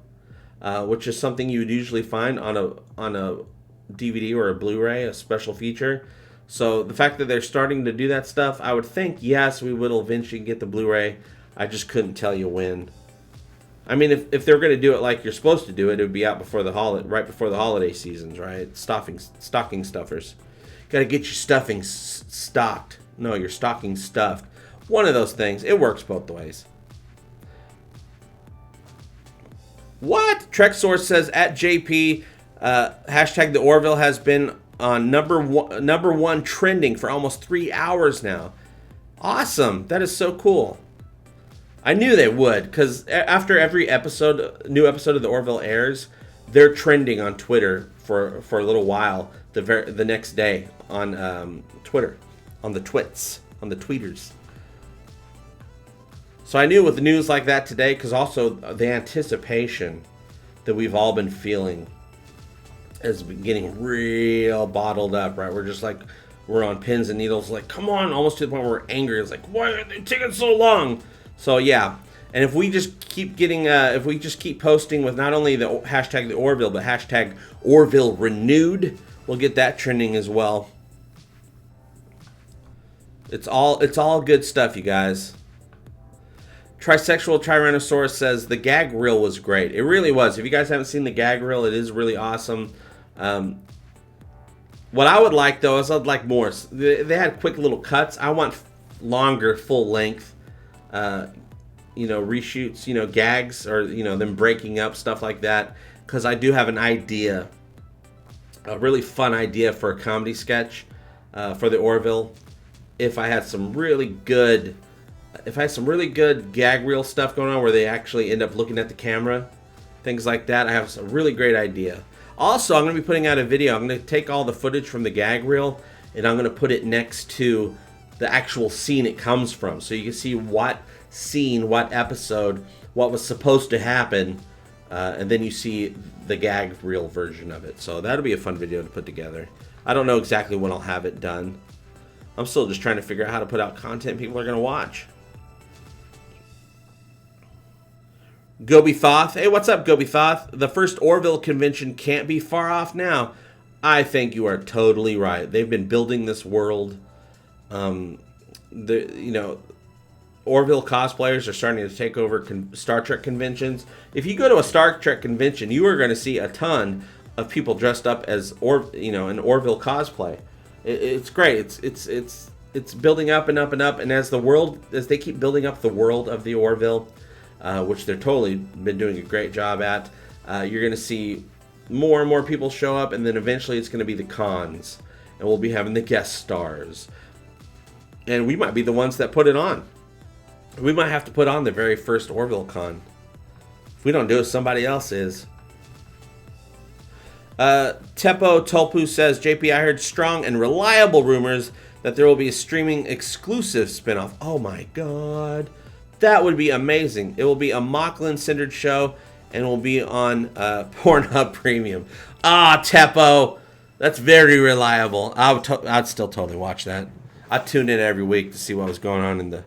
which is something you would usually find on a DVD or a Blu-ray, a special feature. So the fact that they're starting to do that stuff, I would think, yes, we will eventually get the Blu-ray. I just couldn't tell you when. I mean, if they're going to do it like you're supposed to do it, it would be out before the right before the holiday seasons, right? Stocking stuffers. Got to get your stuffing stocked. No, your stocking stuffed. One of those things. It works both ways. What? Trek Source says at JP, hashtag the Orville has been on number one trending for almost 3 hours now. Awesome. That is so cool. I knew they would, because after every new episode of the Orville airs, they're trending on Twitter for a little while. The next day on Twitter, on the tweeters. So I knew with the news like that today, because also the anticipation that we've all been feeling has been getting real bottled up, right? We're just like, we're on pins and needles, like, come on, almost to the point where we're angry. It's like, why are they taking so long? So yeah, and if we just keep getting, if we just keep posting with not only the hashtag the Orville, but hashtag Orville renewed, we'll get that trending as well. It's all good stuff, you guys. Trisexual Tyrannosaurus says the gag reel was great. It really was. If you guys haven't seen the gag reel, it is really awesome. What I would like though is I'd like more. They had quick little cuts. I want longer, full length. Reshoots, gags, or, them breaking up, stuff like that. Because I do have an idea, a really fun idea for a comedy sketch for the Orville. If I had some really good gag reel stuff going on where they actually end up looking at the camera, things like that, I have a really great idea. Also, I'm going to be putting out a video. I'm going to take all the footage from the gag reel and I'm going to put it next to the actual scene it comes from, so you can see what scene, what episode, what was supposed to happen, and then you see the gag reel version of it. So that'll be a fun video to put together. I don't know exactly when I'll have it done. I'm still just trying to figure out how to put out content people are going to watch. Gobi Thoth. Hey, what's up, Gobi Thoth? The first Orville convention can't be far off now. I think you are totally right. They've been building this world. Orville cosplayers are starting to take over Star Trek conventions. If you go to a Star Trek convention, you are going to see a ton of people dressed up as an Orville cosplay. It's great. It's building up and up and up. And as they keep building up the world of the Orville, which they're totally been doing a great job at, you're going to see more and more people show up, and then eventually it's going to be the cons, and we'll be having the guest stars, and we might be the ones that put it on. We might have to put on the very first Orville con. If we don't do it, somebody else is. Teppo Tulpu says, JP, I heard strong and reliable rumors that there will be a streaming exclusive spinoff. Oh my god. That would be amazing. It will be a Mocklin-centered show and will be on Pornhub Premium. Ah, Teppo. That's very reliable. I'd still totally watch that. I'd tune in every week to see what was going on in the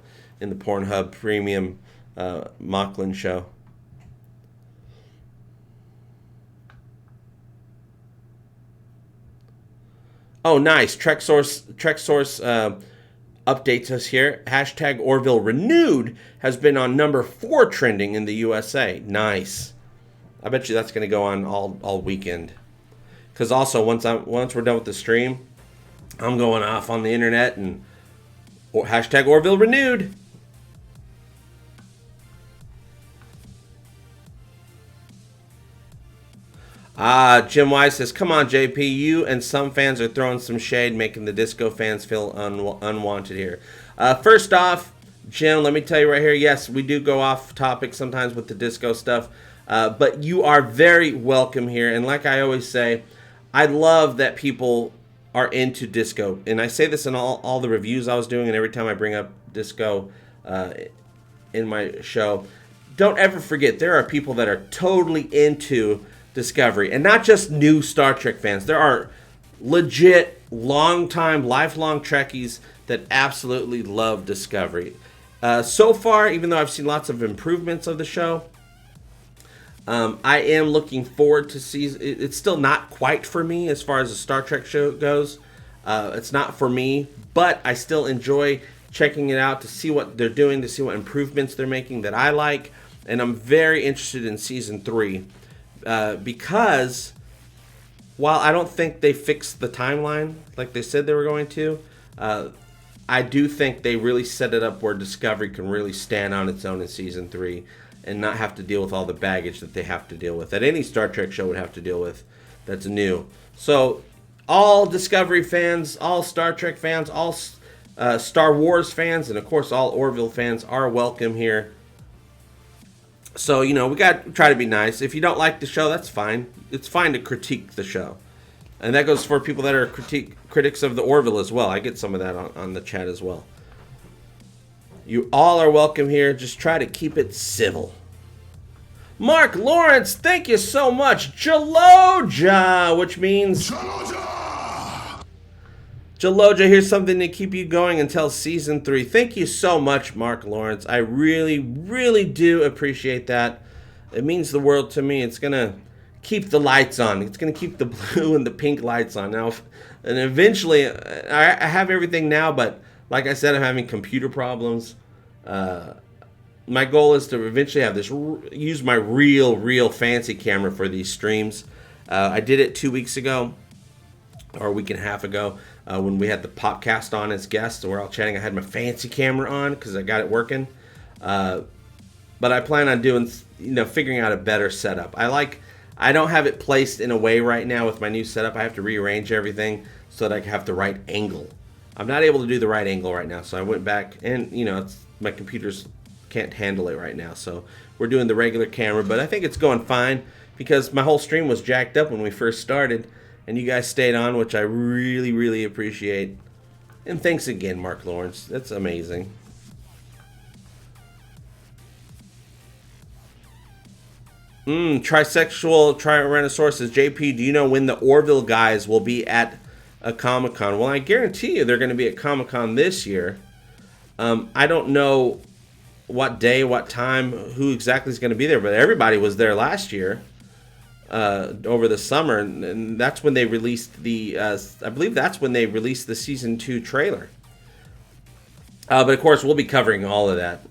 Pornhub Premium Mocklin show. Oh, nice. Trek Source updates us here. Hashtag Orville renewed has been on number 4 trending in the USA. Nice. I bet you that's going to go on all weekend. Because also, once we're done with the stream, I'm going off on the internet and hashtag Orville renewed. Jim Wise says, come on, JP. You and some fans are throwing some shade, making the disco fans feel unwanted here. First off, Jim, let me tell you right here, yes, we do go off topic sometimes with the disco stuff, but you are very welcome here. And like I always say, I love that people are into disco. And I say this in all the reviews I was doing and every time I bring up disco in my show. Don't ever forget, there are people that are totally into Discovery, and not just new Star Trek fans. There are legit, long-time, lifelong Trekkies that absolutely love Discovery. So far, even though I've seen lots of improvements of the show, I am looking forward to season. It's still not quite for me as far as the Star Trek show goes. It's not for me, but I still enjoy checking it out to see what they're doing, to see what improvements they're making that I like. And I'm very interested in Season 3 because while I don't think they fixed the timeline like they said they were going to, I do think they really set it up where Discovery can really stand on its own in Season 3 and not have to deal with all the baggage that they have to deal with, that any Star Trek show would have to deal with that's new. So all Discovery fans, all Star Trek fans, all Star Wars fans, and of course all Orville fans are welcome here. So, you know, we got to try to be nice. If you don't like the show, that's fine. It's fine to critique the show. And that goes for people that are critics of the Orville as well. I get some of that on the chat as well. You all are welcome here. Just try to keep it civil. Mark Lawrence, thank you so much. Jaloja, which means... Jaloja, here's something to keep you going until Season 3. Thank you so much, Mark Lawrence. I really, really do appreciate that. It means the world to me. It's going to keep the lights on. It's going to keep the blue and the pink lights on. Now, and eventually, I have everything now, but like I said, I'm having computer problems. My goal is to eventually have this, use my real fancy camera for these streams. I did it 2 weeks ago, or a week and a half ago, when we had the podcast on as guests. We're all chatting. I had my fancy camera on because I got it working. But I plan on doing, figuring out a better setup. I don't have it placed in a way right now with my new setup. I have to rearrange everything so that I can have the right angle. I'm not able to do the right angle right now, so I went back and, my computers can't handle it right now. So we're doing the regular camera, but I think it's going fine because my whole stream was jacked up when we first started, and you guys stayed on, which I really, really appreciate. And thanks again, Mark Lawrence. That's amazing. Trisexual Tyrannosaurus says, JP, do you know when the Orville guys will be at a Comic-Con? Well, I guarantee you they're going to be at Comic-Con this year. I don't know what day, what time, who exactly is going to be there, but everybody was there last year over the summer, and that's when they released the, I believe that's when they released the Season 2 trailer. But of course, we'll be covering all of that.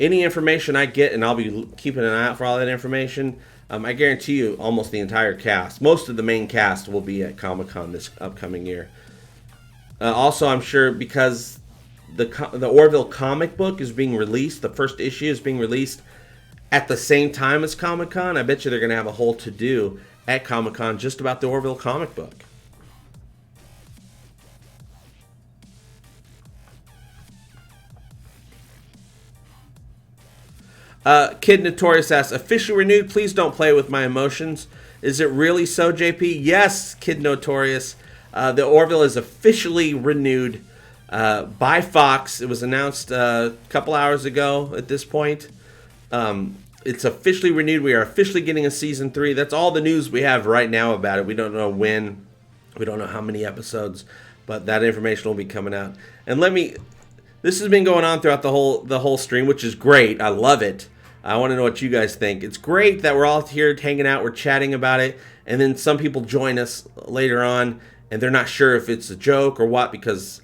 Any information I get, and I'll be keeping an eye out for all that information, I guarantee you almost the entire cast, most of the main cast will be at Comic-Con this upcoming year. Also, I'm sure because the Orville comic book is being released, the first issue is being released at the same time as Comic-Con, I bet you they're going to have a whole to-do at Comic-Con just about the Orville comic book. Kid Notorious asks, officially renewed, please don't play with my emotions. Is it really so, JP? Yes, Kid Notorious. The Orville is officially renewed by Fox. It was announced a couple hours ago at this point. It's officially renewed. We are officially getting a Season 3. That's all the news we have right now about it. We don't know when. We don't know how many episodes. But that information will be coming out. And this has been going on throughout the whole stream, which is great. I love it. I want to know what you guys think. It's great that we're all here hanging out, we're chatting about it, and then some people join us later on, and they're not sure if it's a joke or what, because,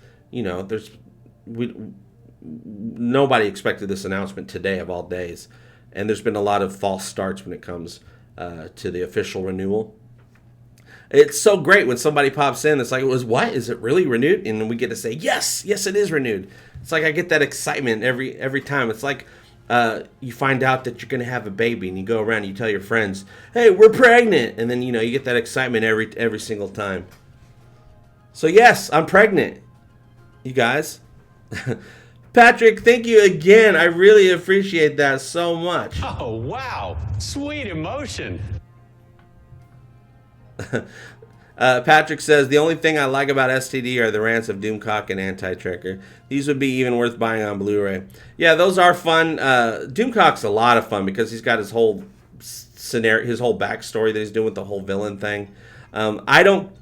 nobody expected this announcement today of all days, and there's been a lot of false starts when it comes to the official renewal. It's so great when somebody pops in, it's like, what? Is it really renewed? And then we get to say, yes, it is renewed. It's like I get that excitement every time. It's like you find out that you're going to have a baby, and you go around and you tell your friends, hey, we're pregnant. And then, you get that excitement every single time. So, yes, I'm pregnant, you guys. Patrick, thank you again. I really appreciate that so much. Oh, wow. Sweet emotion. Patrick says, the only thing I like about STD are the rants of Doomcock and Anti-Trekker. These would be even worth buying on Blu-ray. Yeah, those are fun. Doomcock's a lot of fun because he's got his whole scenario, his whole backstory that he's doing with the whole villain thing. I don't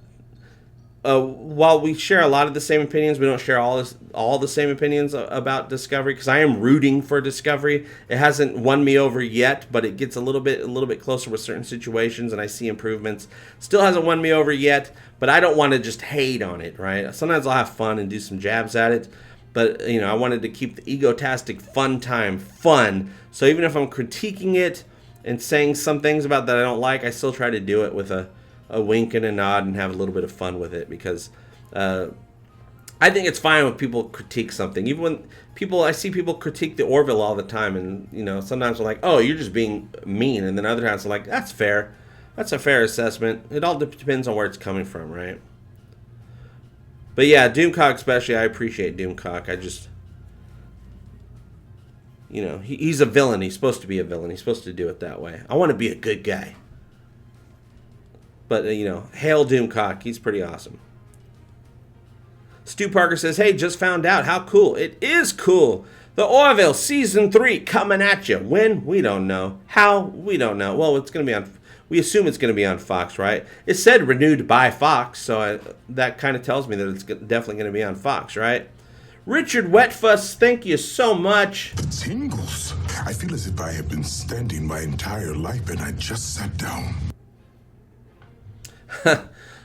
while we share a lot of the same opinions, we don't share all the same opinions about Discovery, because I am rooting for Discovery. It hasn't won me over yet, but it gets a little bit closer with certain situations, and I see improvements. Still hasn't won me over yet, but I don't want to just hate on it, right? Sometimes I'll have fun and do some jabs at it, but I wanted to keep the Egotastic FunTime fun. So even if I'm critiquing it and saying some things about that I don't like, I still try to do it with a wink and a nod and have a little bit of fun with it, because I think it's fine when people critique something. Even when I see people critique the Orville all the time, and sometimes I'm like, oh, you're just being mean, and then other times I'm like, that's fair. That's a fair assessment. It all depends on where it's coming from, right? But yeah, Doomcock especially, I appreciate Doomcock. I just, he's a villain. He's supposed to be a villain. He's supposed to do it that way. I want to be a good guy. But, hail Doomcock. He's pretty awesome. Stu Parker says, hey, just found out. How cool. It is cool. The Orville Season 3 coming at you. When? We don't know. How? We don't know. Well, it's going to be on... We assume it's going to be on Fox, right? It said renewed by Fox, so that kind of tells me that it's definitely going to be on Fox, right? Richard Wetfuss, thank you so much. The tingles. I feel as if I have been standing my entire life and I just sat down.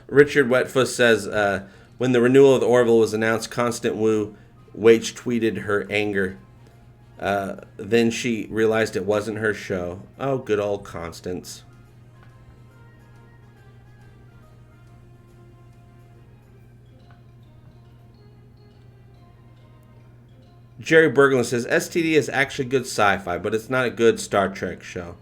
Richard Wetfuss says, when the renewal of the Orville was announced, Constant Wu Wage tweeted her anger. Then she realized it wasn't her show. Oh, good old Constance. Jerry Berglund says, STD is actually good sci-fi, but it's not a good Star Trek show.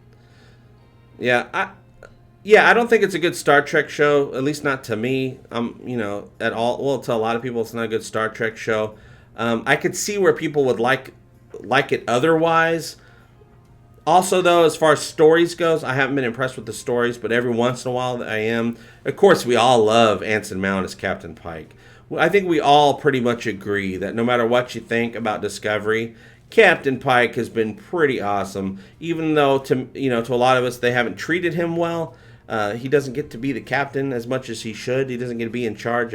Yeah, I don't think it's a good Star Trek show, at least not to me. At all. Well, to a lot of people, it's not a good Star Trek show. I could see where people would like it otherwise. Also, though, as far as stories goes, I haven't been impressed with the stories, but every once in a while I am. Of course, we all love Anson Mount as Captain Pike. I think we all pretty much agree that no matter what you think about Discovery, Captain Pike has been pretty awesome. Even though to a lot of us they haven't treated him well. He doesn't get to be the captain as much as he should. He doesn't get to be in charge.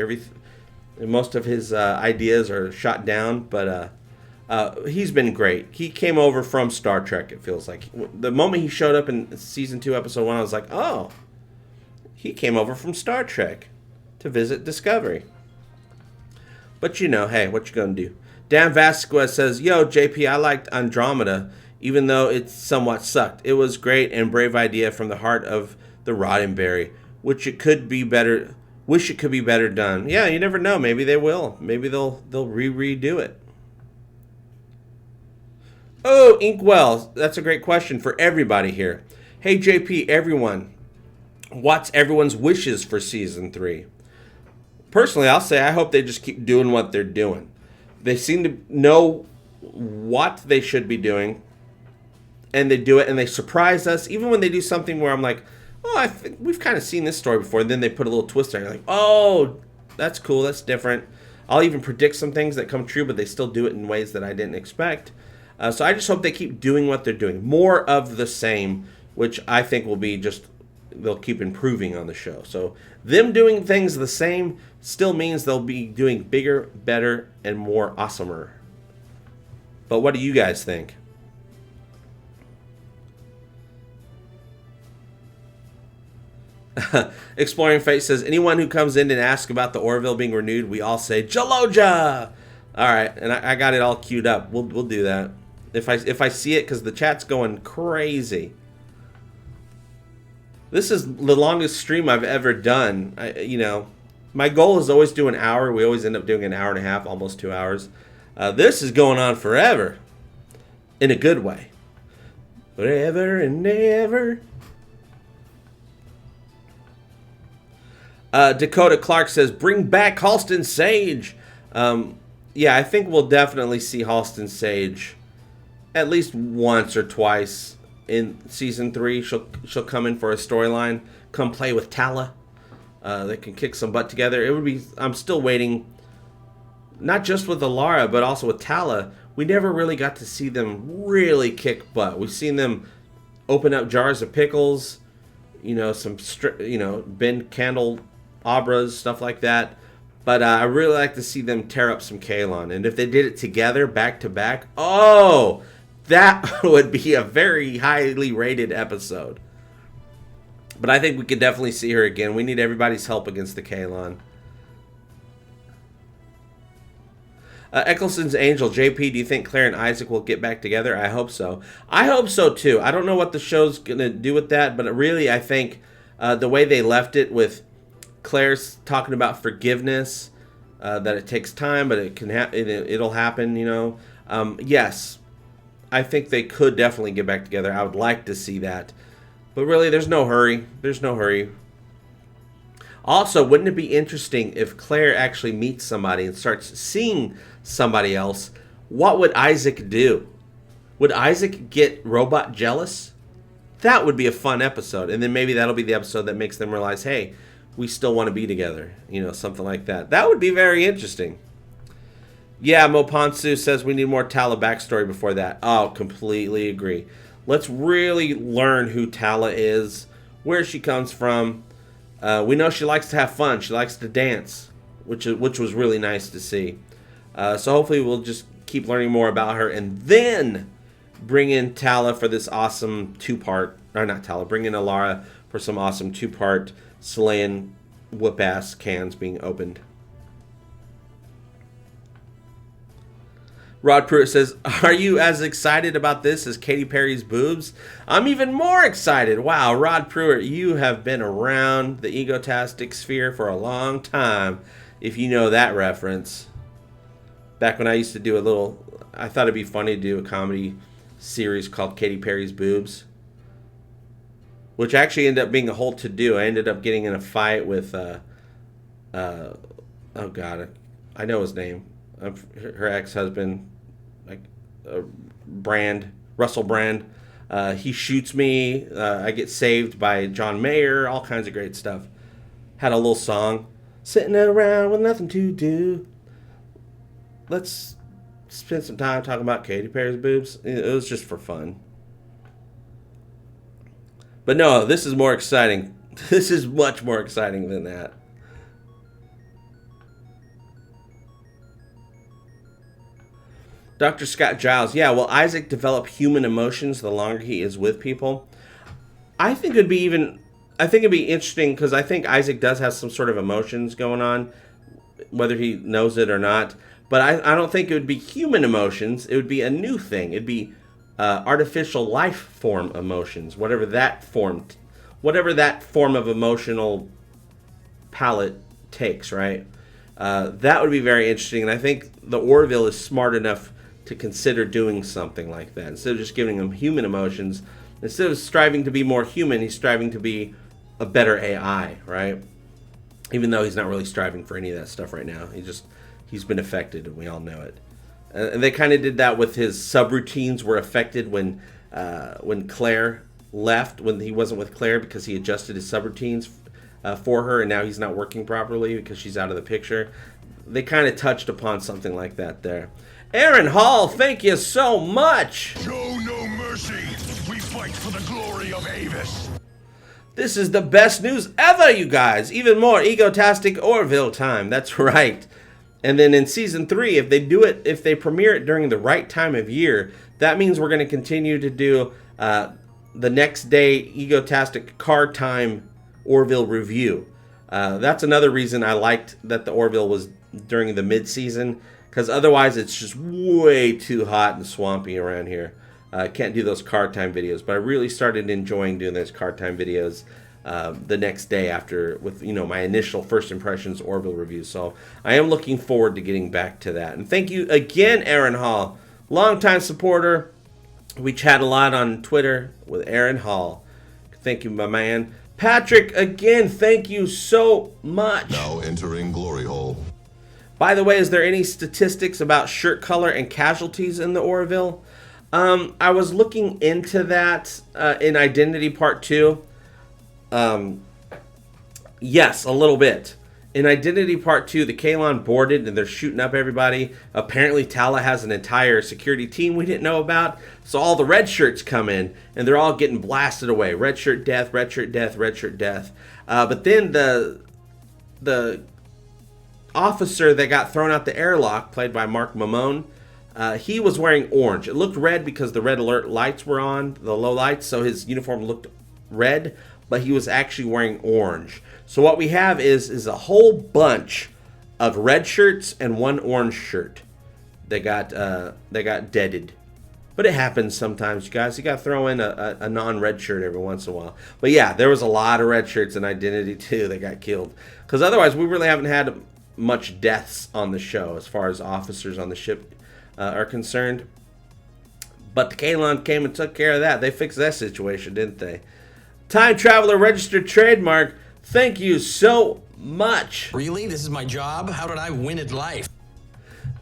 Most of his ideas are shot down, but he's been great. He came over from Star Trek, it feels like. The moment he showed up in Season 2, Episode 1, I was like, oh, he came over from Star Trek to visit Discovery. But hey, what you gonna do? Dan Vasquez says, yo, JP, I liked Andromeda, even though it somewhat sucked. It was great and brave idea from the heart of the Roddenberry, wish it could be better done. Yeah, you never know. Maybe they will. Maybe they'll redo it. Oh, Inkwell, that's a great question for everybody here. Hey, JP, everyone, what's everyone's wishes for Season 3? Personally, I'll say I hope they just keep doing what they're doing. They seem to know what they should be doing, and they do it, and they surprise us. Even when they do something where I'm like, oh, I think we've kind of seen this story before, and then they put a little twist on it. You're like, oh, that's cool, that's different. I'll even predict some things that come true, but they still do it in ways that I didn't expect. So I just hope they keep doing what they're doing. More of the same, which I think will be just, they'll keep improving on the show. So them doing things the same still means they'll be doing bigger, better, and more awesomer. But what do you guys think? Exploring Fate says, anyone who comes in and asks about the Orville being renewed, we all say, Jaloja! Alright, and I got it all queued up. We'll do that. If I see it, because the chat's going crazy. This is the longest stream I've ever done. My goal is always do an hour. We always end up doing an hour and a half, almost 2 hours. This is going on forever. In a good way. Forever and ever. Dakota Clark says, bring back Halston Sage. Yeah, I think we'll definitely see Halston Sage at least once or twice in Season 3. She'll come in for a storyline. Come play with Tala. They can kick some butt together. It would be. I'm still waiting. Not just with Alara, but also with Tala. We never really got to see them really kick butt. We've seen them open up jars of pickles. Some bend candle abras, stuff like that. But I really like to see them tear up some Kalon. And if they did it together, back to back, oh, that would be a very highly rated episode. But I think we could definitely see her again. We need everybody's help against the Kalon. Eccleston's Angel, JP, do you think Claire and Isaac will get back together? I hope so. I hope so too. I don't know what the show's going to do with that, but really I think the way they left it with Claire's talking about forgiveness, that it takes time, but it'll happen, you know. Yes, I think they could definitely get back together. I would like to see that. But really, there's no hurry. There's no hurry. Also, wouldn't it be interesting if Claire actually meets somebody and starts seeing somebody else? What would Isaac do? Would Isaac get robot jealous? That would be a fun episode. And then maybe that'll be the episode that makes them realize, hey, we still want to be together. You know, something like that. That would be very interesting. Yeah, Moponsu says we need more Tala backstory before that. Oh, completely agree. Let's really learn who Tala is, where she comes from. We know she likes to have fun. She likes to dance, which was really nice to see. So hopefully we'll just keep learning more about her, and then bring in Tala for this awesome two-part, or not Tala, bring in Alara for some awesome two-part Selayan whoop-ass cans being opened. Rod Pruitt says, are you as excited about this as Katy Perry's boobs? I'm even more excited. Wow, Rod Pruitt, you have been around the egotastic sphere for a long time, if you know that reference. Back when I used to do I thought it'd be funny to do a comedy series called Katy Perry's Boobs, which actually ended up being a whole to-do. I ended up getting in a fight with, oh God, I know his name. Her ex-husband, like Russell Brand. He shoots me. I get saved by John Mayer. All kinds of great stuff. Had a little song, sitting around with nothing to do. Let's spend some time talking about Katy Perry's boobs. It was just for fun. But no, this is more exciting. This is much more exciting than that. Dr. Scott Giles, yeah, will Isaac develop human emotions the longer he is with people? I think it'd be interesting, because I think Isaac does have some sort of emotions going on, whether he knows it or not. But I don't think it would be human emotions. It would be a new thing. It'd be artificial life form emotions, whatever that form of emotional palette takes, right? That would be very interesting, and I think the Orville is smart enough to consider doing something like that. Instead of just giving him human emotions, instead of striving to be more human, he's striving to be a better AI, right? Even though he's not really striving for any of that stuff right now. He's been affected, and we all know it. And they kind of did that with his subroutines were affected when Claire left, when he wasn't with Claire, because he adjusted his subroutines for her, and now he's not working properly because she's out of the picture. They kind of touched upon something like that there. Aaron Hall, thank you so much. Show no mercy. We fight for the glory of Avis. This is the best news ever, you guys. Even more Egotastic Orville time. That's right. And then in season 3, if they premiere it during the right time of year, that means we're going to continue to do the next day Egotastic Card Time Orville review. That's another reason I liked that the Orville was during the mid-season, because otherwise it's just way too hot and swampy around here. I can't do those card time videos, but I really started enjoying doing those card time videos the next day after, with my initial first impressions Orville reviews. So I am looking forward to getting back to that. And thank you again, Aaron Hall, longtime supporter. We chat a lot on Twitter with Aaron Hall. Thank you, my man. Patrick, again, thank you so much. Now entering Glory Hole. By the way, is there any statistics about shirt color and casualties in the Orville? I was looking into that in Identity Part 2. Yes, a little bit. In Identity Part 2, the Kalon boarded and they're shooting up everybody. Apparently, Tala has an entire security team we didn't know about. So all the red shirts come in and they're all getting blasted away. Red shirt death, red shirt death, red shirt death. But then the officer that got thrown out the airlock, played by Mark Mamone, he was wearing orange. It looked red because the red alert lights were on, the low lights, so his uniform looked red, but he was actually wearing orange. So what we have is a whole bunch of red shirts and one orange shirt. They got deaded. But it happens sometimes, you guys. You got to throw in a non-red shirt every once in a while. But yeah, there was a lot of red shirts in Identity 2 that got killed. Because otherwise, we really haven't had much deaths on the show as far as officers on the ship are concerned. But the Kalon came and took care of that. They fixed that situation, didn't they? Time Traveler Registered Trademark, thank you so much. Really? This is my job? How did I win at life?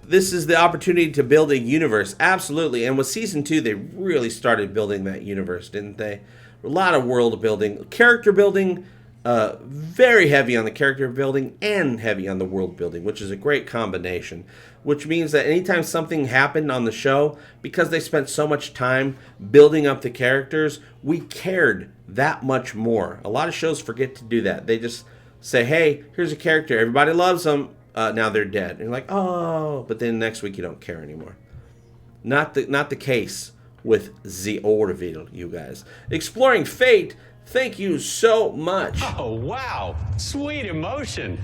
This is the opportunity to build a universe. Absolutely. And with Season 2, they really started building that universe, didn't they? A lot of world building. Character building, very heavy on the character building and heavy on the world building, which is a great combination. Which means that anytime something happened on the show, because they spent so much time building up the characters, we cared that much more. A lot of shows forget to do that. They just say, hey, here's a character. Everybody loves them. Now they're dead. And you're like, oh, but then next week you don't care anymore. Not the case with the Orville, you guys. Exploring Fate, thank you so much. Oh, wow. Sweet emotion.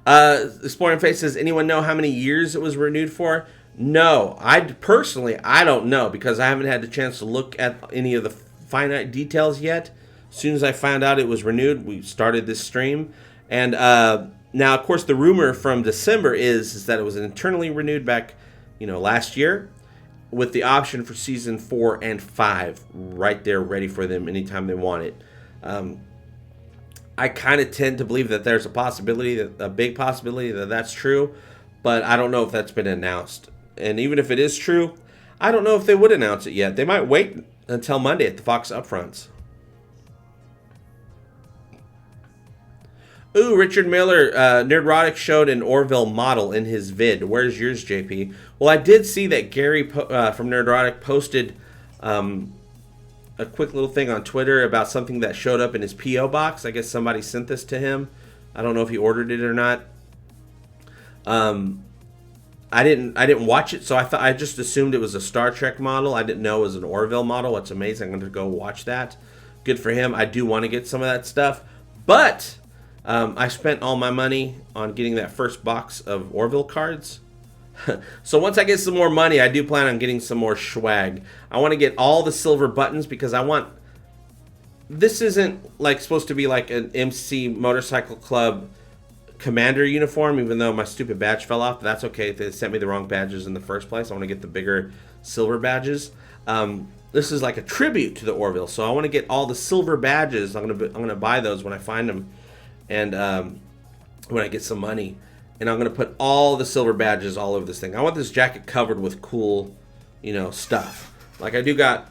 Exploring Fate says, anyone know how many years it was renewed for? No, I don't know because I haven't had the chance to look at any of the finite details yet. As soon as I found out it was renewed, we started this stream. And now, of course, the rumor from December is that it was internally renewed back, last year, with the option for season 4 and 5 right there, ready for them anytime they want it. I kind of tend to believe that there's a big possibility that that's true, but I don't know if that's been announced. And even if it is true, I don't know if they would announce it yet. They might wait until Monday at the Fox Upfronts. Ooh, Richard Miller, Nerdrotic showed an Orville model in his vid. Where's yours, JP? Well, I did see that Gary from Nerdrotic posted a quick little thing on Twitter about something that showed up in his P.O. box. I guess somebody sent this to him. I don't know if he ordered it or not. I didn't watch it, so I just assumed it was a Star Trek model. I didn't know it was an Orville model. It's amazing. I'm going to go watch that. Good for him. I do want to get some of that stuff, but I spent all my money on getting that first box of Orville cards. So once I get some more money, I do plan on getting some more swag. I want to get all the silver buttons because I want... This isn't supposed to be like an MC Motorcycle Club commander uniform, even though my stupid badge fell off. But that's okay. They sent me the wrong badges in the first place. I want to get the bigger silver badges. This is like a tribute to the Orville, so I want to get all the silver badges. I'm gonna buy those when I find them. And when I get some money, and I'm gonna put all the silver badges all over this thing. I want this jacket covered with cool, stuff. Like I do got.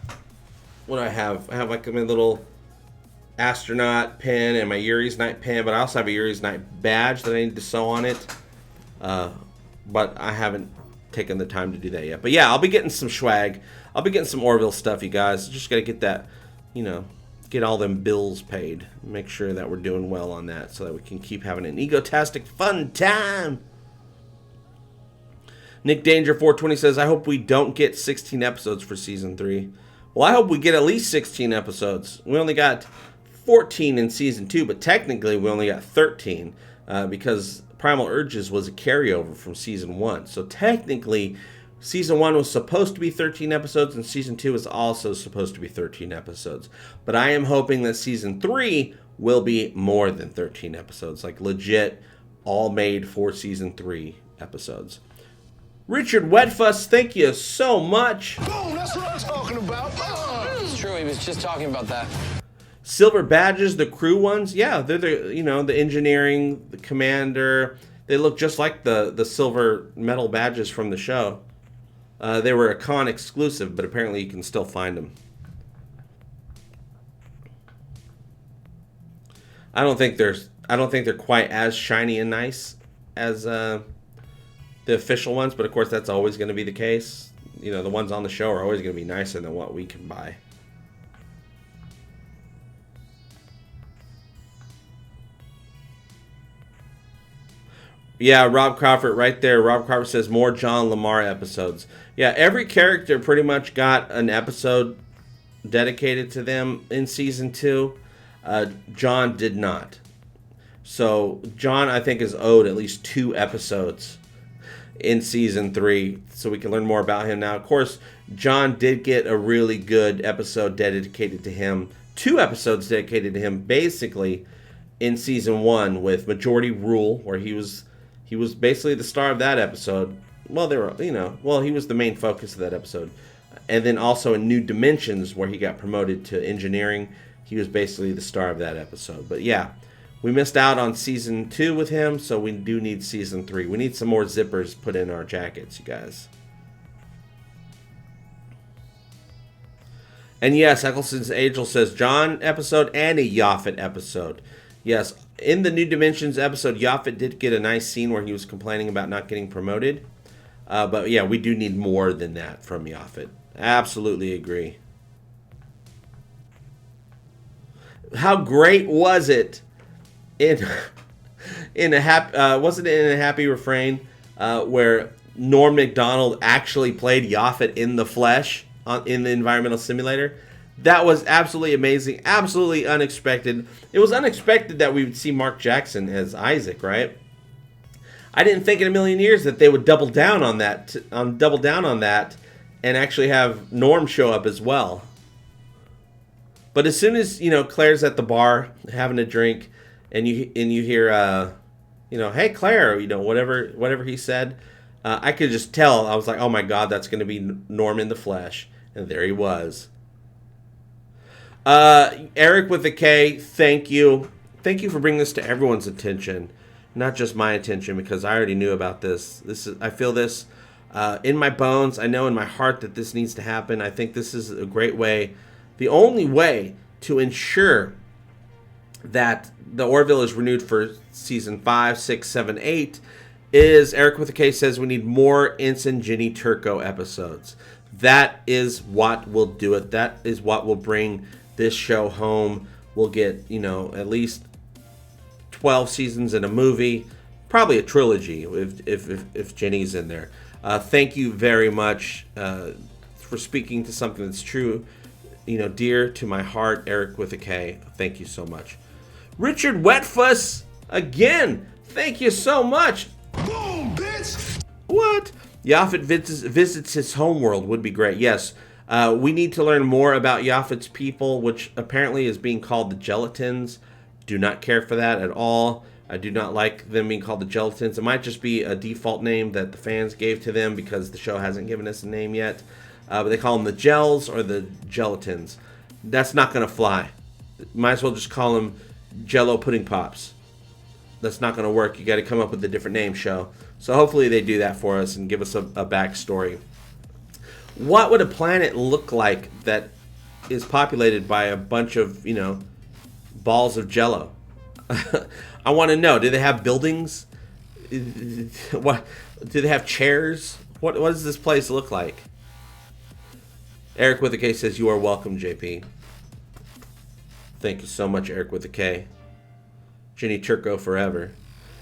What I have like my little astronaut pin and my Yuri's Night pin, but I also have a Yuri's Night badge that I need to sew on it. But I haven't taken the time to do that yet. But yeah, I'll be getting some swag. I'll be getting some Orville stuff, you guys. Just gotta get that, get all them bills paid. Make sure that we're doing well on that so that we can keep having an egotastic fun time. Nick Danger 420 says, I hope we don't get 16 episodes for season 3. Well, I hope we get at least 16 episodes. We only got 14 in season 2, but technically we only got 13 because Primal Urges was a carryover from season 1. So technically, season 1 was supposed to be 13 episodes, and season 2 is also supposed to be 13 episodes. But I am hoping that season 3 will be more than 13 episodes, like legit, all made for season 3 episodes. Richard Wetfuss, thank you so much. Boom, that's what I'm talking about. It's true, he was just talking about that. Silver badges, the crew ones, yeah, they're the engineering, the commander. They look just like the silver metal badges from the show. They were a con exclusive, but apparently you can still find them. I don't think they're quite as shiny and nice as the official ones, but of course that's always going to be the case. The ones on the show are always going to be nicer than what we can buy. Yeah, Rob Crawford right there. Rob Crawford says more John Lamar episodes. Yeah, every character pretty much got an episode dedicated to them in season 2. John did not. So John, I think, is owed at least 2 episodes in season 3, so we can learn more about him now. Of course, John did get a really good episode dedicated to him. 2 episodes dedicated to him, basically, in season 1 with Majority Rule, where he was basically the star of that episode. Well, he was the main focus of that episode. And then also in New Dimensions, where he got promoted to engineering, he was basically the star of that episode. But yeah, we missed out on season 2 with him, so we do need season 3. We need some more zippers put in our jackets, you guys. And yes, Eccleston's Angel says John episode and a Yaphet episode. Yes, in the New Dimensions episode, Yaphet did get a nice scene where he was complaining about not getting promoted. But yeah, we do need more than that from Yaphet. Absolutely agree. How great was it in a happy wasn't it in a Happy Refrain where Norm Macdonald actually played Yaphet in the flesh in the environmental simulator? That was absolutely amazing, absolutely unexpected. It was unexpected that we would see Mark Jackson as Isaac, right? I didn't think in a million years that they would double down on that, and actually have Norm show up as well. But as soon as Claire's at the bar having a drink, and you hear hey Claire, whatever he said, I could just tell. I was like, oh my God, that's going to be Norm in the flesh, and there he was. Eric with a K, thank you for bringing this to everyone's attention, not just my attention, because I already knew about this. I feel this in my bones. I know in my heart that this needs to happen. I think this is a great way, the only way to ensure that the Orville is renewed for season 5, 6, 7, 8 is Eric with a K says we need more Ensign Ginny Turco episodes. That is what will do it. That is what will bring this show home. We'll get, at least 12 seasons in a movie, probably a trilogy if Jenny's in there. Thank you very much for speaking to something that's true, dear to my heart, Eric with a K. Thank you so much. Richard Wetfuss, again, thank you so much. Boom, bitch! What? Yaphet visits his homeworld would be great. Yes, we need to learn more about Yaphet's people, which apparently is being called the Gelatins. Do not care for that at all. I do not like them being called the Gelatins. It might just be a default name that the fans gave to them because the show hasn't given us a name yet. But they call them the Gels or the Gelatins. That's not going to fly. Might as well just call them Jello Pudding Pops. That's not going to work. You got to come up with a different name, show. So hopefully they do that for us and give us a backstory. What would a planet look like that is populated by a bunch of, balls of Jello? I want to know. Do they have buildings? What do they have? Chairs? What does this place look like? Eric with a K says you are welcome, JP. Thank you so much, Eric with a K. Ginny Turco forever.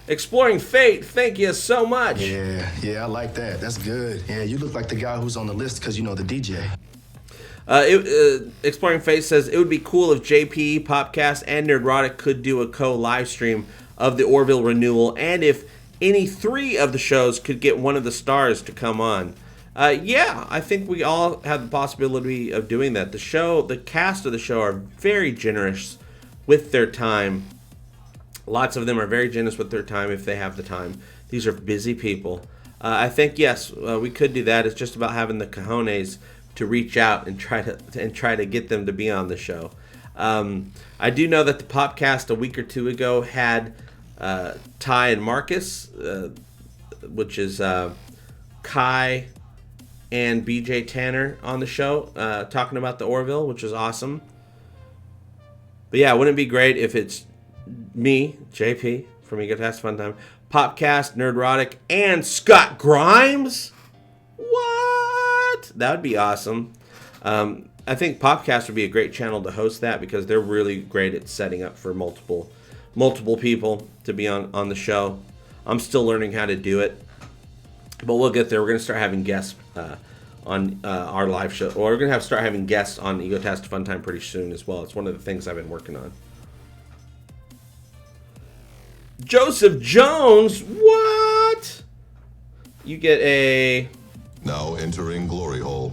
Exploring Fate, thank you so much. Yeah, I like that. That's good. Yeah, you look like the guy who's on the list because you know the DJ. Exploring Fate says it would be cool if JP, Popcast, and Nerdrotic could do a co-live stream of the Orville renewal, and if any 3 of the shows could get one of the stars to come on. Yeah, I think we all have the possibility of doing that. The cast of the show are very generous with their time. Lots of them are very generous with their time if they have the time. These are busy people. I think, yes, we could do that. It's just about having the cojones to reach out and try to get them to be on the show. I do know that the Popcast a week or 2 ago had Ty and Marcus, which is Kai and BJ Tanner on the show, talking about the Orville, which is awesome. But yeah, wouldn't it be great if it's me, JP, from Egotastic FunTimes, Popcast, Nerdrotic, and Scott Grimes? What? That would be awesome. I think Popcast would be a great channel to host that because they're really great at setting up for multiple people to be on the show. I'm still learning how to do it, but we'll get there. We're going to start having guests on our live show, or we're going to start having guests on Egotastic FunTime pretty soon as well. It's one of the things I've been working on. Joseph Jones, what? You get a... Now entering Glory Hole.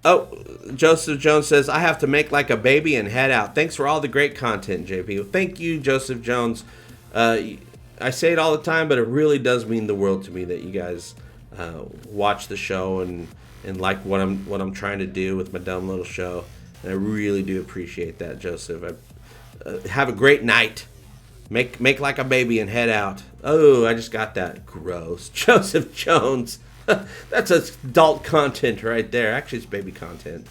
Oh, Joseph Jones says, I have to make like a baby and head out. Thanks for all the great content, JP. Thank you, Joseph Jones. I say it all the time, but it really does mean the world to me that you guys watch the show and like what I'm trying to do with my dumb little show. And I really do appreciate that, Joseph. Have a great night. Make like a baby and head out. Oh, I just got that. Gross. Joseph Jones. That's adult content right there. Actually, it's baby content.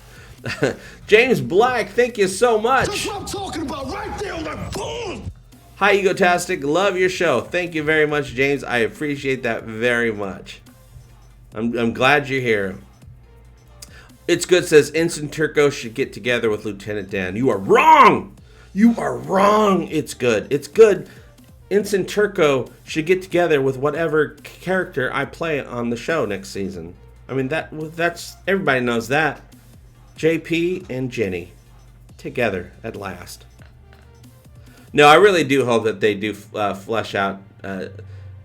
James Black, thank you so much. That's what I'm talking about right there on that phone. Hi, Egotastic. Love your show. Thank you very much, James. I appreciate that very much. I'm glad you're here. It's Good says, Ensign Turco should get together with Lieutenant Dan. You are wrong. You are wrong. It's good. It's good. Ensign Turco should get together with whatever character I play on the show next season. I mean, that's everybody knows that. JP and Jenny together at last. No, I really do hope that they do flesh out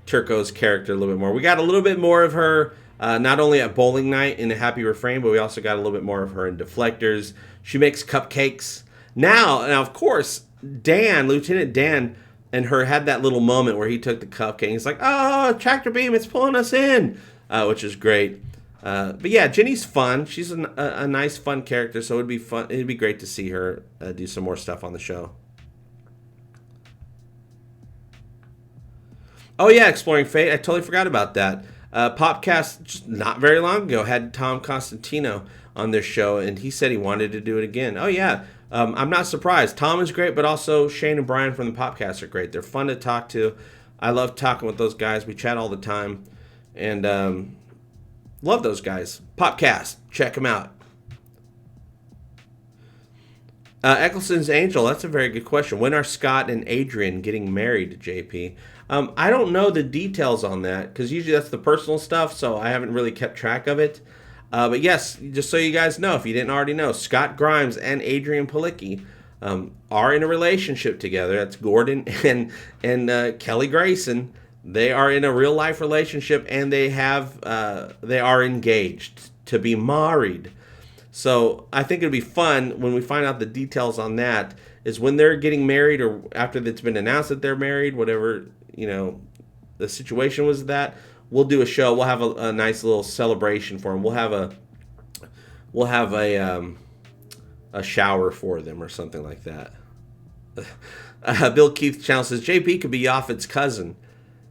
Turco's character a little bit more. We got a little bit more of her not only at bowling night in A Happy Refrain, but we also got a little bit more of her in Deflectors. She makes cupcakes. Now, of course, Dan, Lieutenant Dan, and her had that little moment where he took the cupcake. He's like, "Oh, tractor beam, it's pulling us in," which is great. But yeah, Jenny's fun. She's a nice, fun character, so it'd be fun. It'd be great to see her do some more stuff on the show. Oh yeah, Exploring Fate. I totally forgot about that. Popcast just not very long ago had Tom Constantino on their show, and he said he wanted to do it again. Oh yeah. I'm not surprised. Tom is great, but also Shane and Brian from the Popcast are great. They're fun to talk to. I love talking with those guys. We chat all the time. And love those guys. Popcast. Check them out. Eccleston's Angel. That's a very good question. When are Scott and Adrian getting married, JP? I don't know the details on that, because usually that's the personal stuff, so I haven't really kept track of it. But yes, just so you guys know, if you didn't already know, Scott Grimes and Adrian Palicki are in a relationship together. That's Gordon and Kelly Grayson. They are in a real life relationship, and they are engaged to be married. So I think it'll be fun when we find out the details on that. Is when they're getting married, or after it's been announced that they're married, whatever the situation was. That we'll do a show. We'll have a nice little celebration for them. We'll have a shower for them or something like that. Bill Keith Channel says JP could be Yaphet's cousin.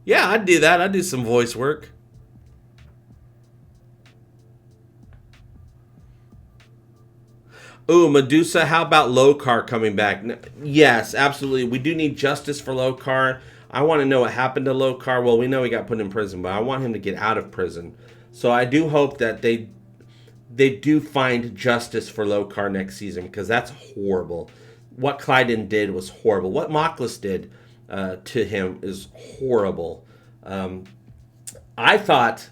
Yeah, I'd do that. I'd do some voice work. Ooh, Medusa, how about Lokar coming back? Yes, absolutely. We do need justice for Lokar. I want to know what happened to Lokar. Well, we know he got put in prison, but I want him to get out of prison. So I do hope that they do find justice for Lokar next season, because that's horrible. What Clyden did was horrible. What Mockless did to him is horrible. I thought...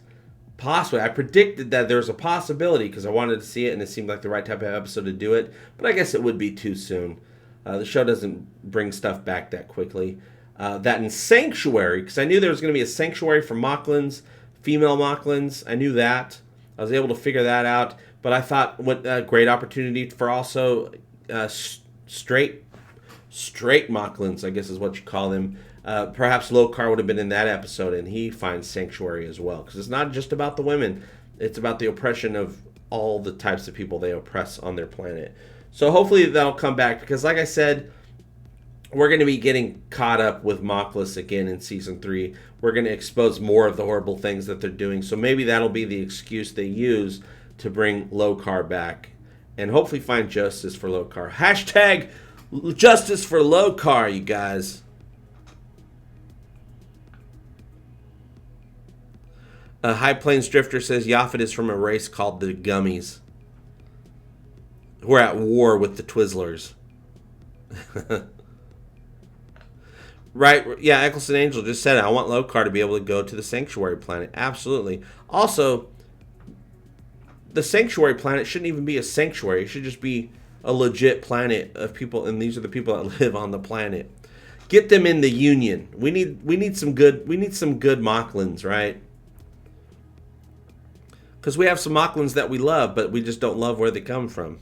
Possibly. I predicted that there was a possibility because I wanted to see it and it seemed like the right type of episode to do it. But I guess it would be too soon. The show doesn't bring stuff back that quickly. That in Sanctuary, because I knew there was going to be a Sanctuary for Mocklins, female Mocklins. I knew that. I was able to figure that out. But I thought what a great opportunity for also straight Mocklins, I guess is what you call them. Perhaps Lokar would have been in that episode, and he finds sanctuary as well. Because it's not just about the women. It's about the oppression of all the types of people they oppress on their planet. So hopefully that'll come back. Because like I said, we're going to be getting caught up with Mockless again in Season 3. We're going to expose more of the horrible things that they're doing. So maybe that'll be the excuse they use to bring Lokar back. And hopefully find justice for Lokar. Hashtag justice for Lokar, you guys. High Plains Drifter says Yaphet is from a race called the Gummies. We're at war with the Twizzlers. Right, yeah, Eccleston Angel just said it. I want Lokar to be able to go to the Sanctuary Planet. Absolutely. Also, the Sanctuary Planet shouldn't even be a sanctuary. It should just be a legit planet of people, and these are the people that live on the planet. Get them in the Union. We need some good Mocklins, right? Because we have some Mocklins that we love, but we just don't love where they come from.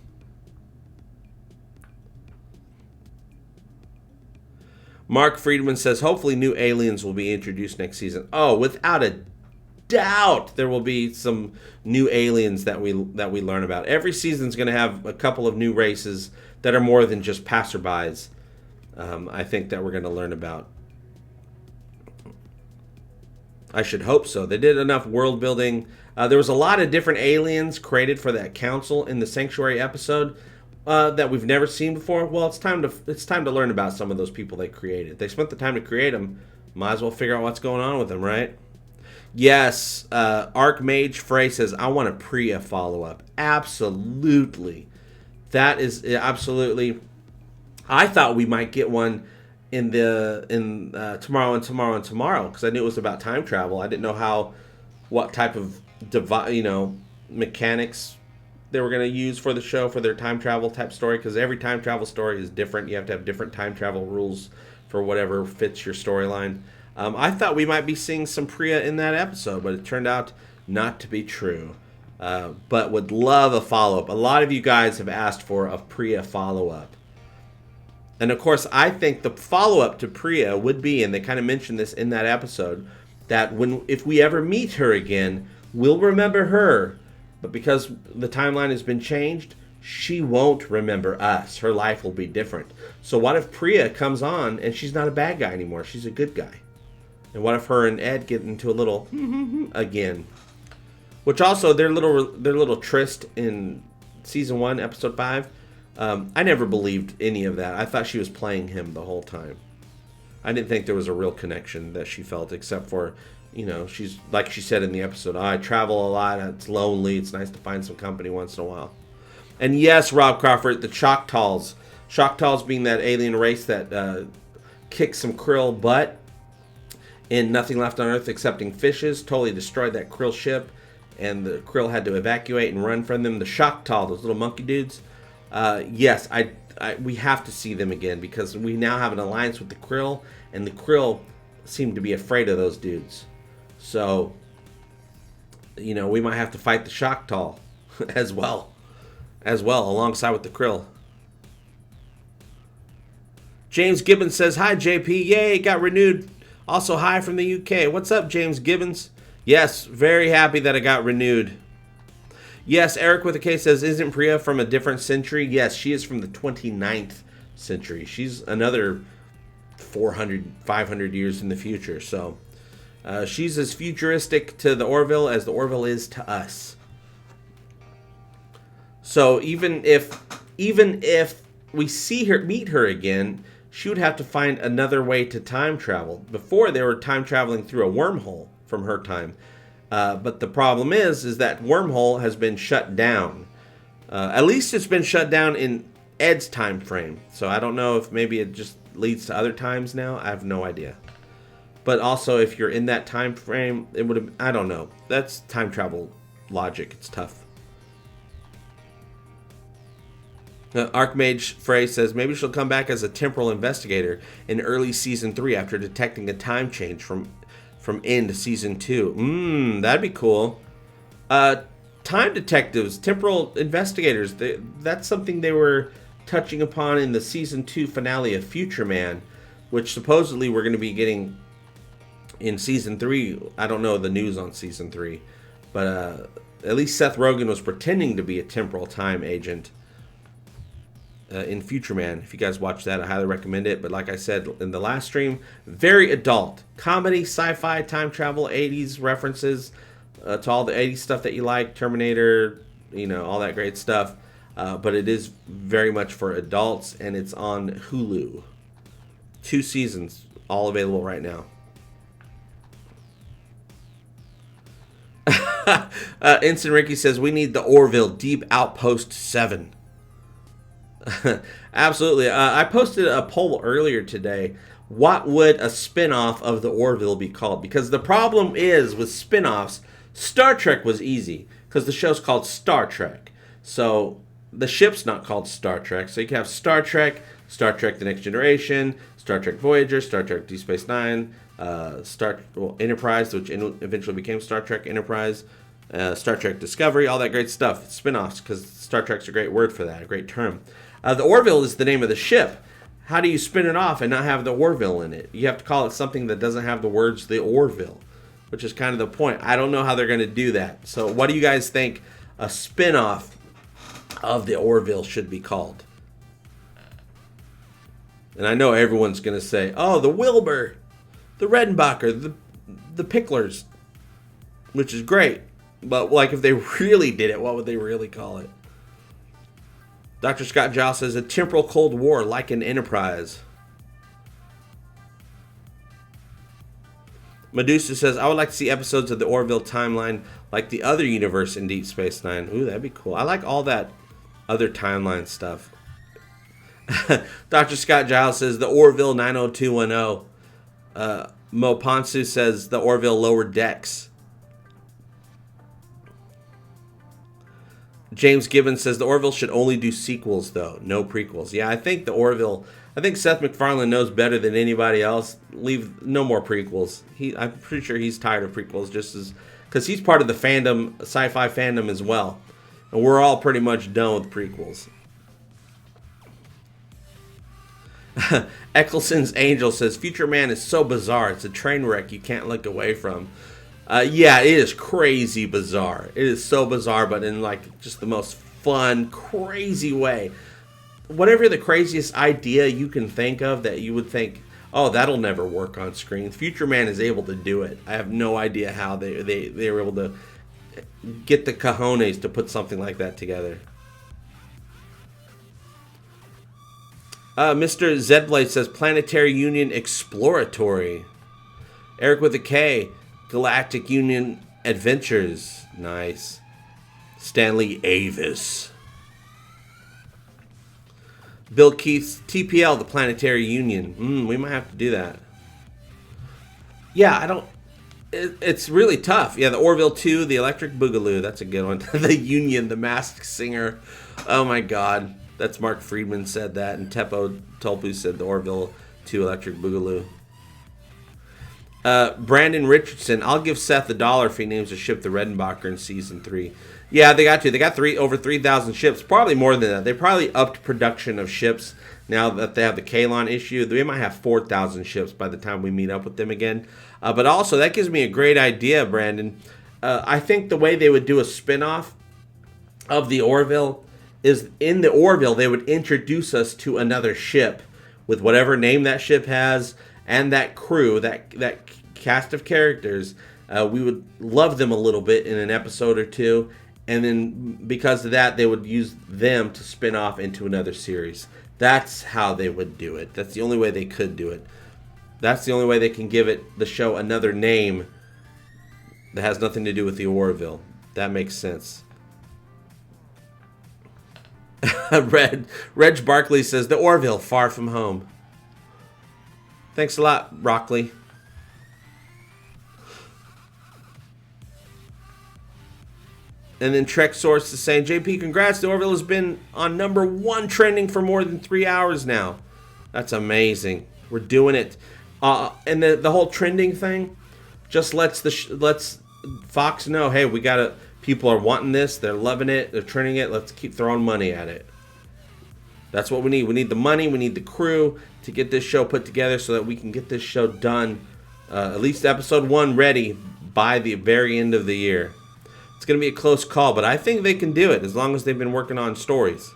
Mark Friedman says, hopefully new aliens will be introduced next season. Oh, without a doubt, there will be some new aliens that we learn about. Every season's going to have a couple of new races that are more than just passerbys. I think that we're going to learn about. I should hope so. They did enough world building. There was a lot of different aliens created for that council in the Sanctuary episode that we've never seen before. Well, it's time to learn about some of those people they created. They spent the time to create them. Might as well figure out what's going on with them, right? Yes, Archmage Frey says, I want a Priya follow-up. Absolutely. That is absolutely. I thought we might get one in tomorrow because I knew it was about time travel. I didn't know what type of mechanics they were going to use for the show for their time travel type story, because every time travel story is different. You have to have different time travel rules for whatever fits your storyline. I thought we might be seeing some Priya in that episode, but it turned out not to be true. But would love a follow-up. A lot of you guys have asked for a Priya follow-up. And of course, I think the follow-up to Priya would be, and they kind of mentioned this in that episode, that if we ever meet her again, we'll remember her. But because the timeline has been changed, she won't remember us. Her life will be different. So what if Priya comes on and she's not a bad guy anymore? She's a good guy. And what if her and Ed get into a little again? Which also, their little tryst in season 1, episode 5. I never believed any of that. I thought she was playing him the whole time. I didn't think there was a real connection that she felt, except for, she's, like she said in the episode, I travel a lot, it's lonely, it's nice to find some company once in a while. And yes, Rob Crawford, the Choctaws. Choctaws being that alien race that kicked some Krill butt in Nothing Left on Earth Excepting Fishes, totally destroyed that Krill ship, and the Krill had to evacuate and run from them. The Choctaw, those little monkey dudes, yes, we have to see them again, because we now have an alliance with the Krill, and the Krill seem to be afraid of those dudes. So, we might have to fight the Choctaw as well, alongside with the Krill. James Gibbons says, hi, JP. Yay, got renewed. Also, hi from the UK. What's up, James Gibbons? Yes, very happy that it got renewed. Yes, Eric with a K says, isn't Priya from a different century? Yes, she is from the 29th century. She's another 400, 500 years in the future. So she's as futuristic to the Orville as the Orville is to us. So even if we meet her again, she would have to find another way to time travel. Before, they were time traveling through a wormhole from her time. But the problem is that wormhole has been shut down. At least it's been shut down in Ed's time frame. So I don't know if maybe it just leads to other times now. I have no idea. But also, if you're in that time frame, it would have. I don't know. That's time travel logic. It's tough. Archmage Frey says maybe she'll come back as a temporal investigator in early season 3 after detecting a time change from end to season 2. That'd be cool. Time detectives, temporal investigators, that's something they were touching upon in the season 2 finale of Future Man, which supposedly we're going to be getting in season 3. I don't know the news on season 3, but at least Seth Rogen was pretending to be a temporal time agent in Future Man. If you guys watch that, I highly recommend it. But like I said in the last stream, very adult comedy, sci-fi, time travel, 80s references to all the 80s stuff that you like, Terminator, all that great stuff. But it is very much for adults, and it's on Hulu. 2 seasons, all available right now. Instant Ricky says we need the Orville Deep Outpost 7. Absolutely. I posted a poll earlier today. what would a spin-off of the Orville be called? Because the problem is with spin-offs, Star Trek was easy because the show's called Star Trek. So the ship's not called Star Trek. So you can have Star Trek The Next Generation, Star Trek Voyager, Star Trek Deep Space Nine, Enterprise, which eventually became Star Trek Enterprise, Star Trek Discovery, all that great stuff. Spin-offs, because Star Trek's a great word for that, a great term. The Orville is the name of the ship. How do you spin it off and not have the Orville in it? You have to call it something that doesn't have the words the Orville, which is kind of the point. I don't know how they're going to do that. So what do you guys think a spin-off of the Orville should be called? And I know everyone's going to say, oh, the Wilbur, the Redenbacher, the Picklers, which is great. But like if they really did it, what would they really call it? Dr. Scott Giles says, a temporal Cold War like an Enterprise. Medusa says, I would like to see episodes of the Orville timeline like the other universe in Deep Space Nine. Ooh, that'd be cool. I like all that other timeline stuff. Dr. Scott Giles says, the Orville 90210. Mo Ponsu says, the Orville Lower Decks. James Gibbons says the Orville should only do sequels, though, no prequels. Yeah, I think the Orville, I think Seth MacFarlane knows better than anybody else. Leave no more prequels. I'm pretty sure he's tired of prequels, just as because he's part of the fandom, sci-fi fandom as well, and we're all pretty much done with prequels. Eccleston's Angel says Future Man is so bizarre. It's a train wreck you can't look away from. Yeah, it is crazy bizarre. It is so bizarre, but in like just the most fun, crazy way. Whatever the craziest idea you can think of that you would think, oh, that'll never work on screen. Future Man is able to do it. I have no idea how they were able to get the cojones to put something like that together. Mr. Zedblade says Planetary Union Exploratory. Eric with a K. Galactic Union Adventures. Nice. Stanley Avis. Bill Keith's TPL, the Planetary Union. We might have to do that. Yeah, I don't... It's really tough. Yeah, the Orville 2, the Electric Boogaloo. That's a good one. The Union, the Masked Singer. Oh my god. That's Mark Friedman said that. And Teppo Tolpu said the Orville 2 Electric Boogaloo. Brandon Richardson, I'll give Seth $1 if he names a ship the Redenbacher in season 3. Yeah, they got to. They got over 3,000 ships, probably more than that. They probably upped production of ships now that they have the Kalon issue. They might have 4,000 ships by the time we meet up with them again. But also, that gives me a great idea, Brandon. I think the way they would do a spinoff of the Orville is in the Orville, they would introduce us to another ship with whatever name that ship has and that crew, that cast of characters. We would love them a little bit in an episode or two, and then because of that, they would use them to spin off into another series. That's how they would do it. That's the only way they could do it. That's the only way they can give the show another name that has nothing to do with the Orville. That makes sense. Reg Barkley says, the Orville, Far From Home. Thanks a lot, Rockley. And then Trek Source is saying, JP, congrats. The Orville has been on #1 trending for more than 3 hours now. That's amazing. We're doing it. And the whole trending thing just lets Fox know, hey, people are wanting this. They're loving it. They're trending it. Let's keep throwing money at it. That's what we need. We need the money. We need the crew to get this show put together so that we can get this show done, at least episode 1 ready by the very end of the year. It's going to be a close call, but I think they can do it as long as they've been working on stories.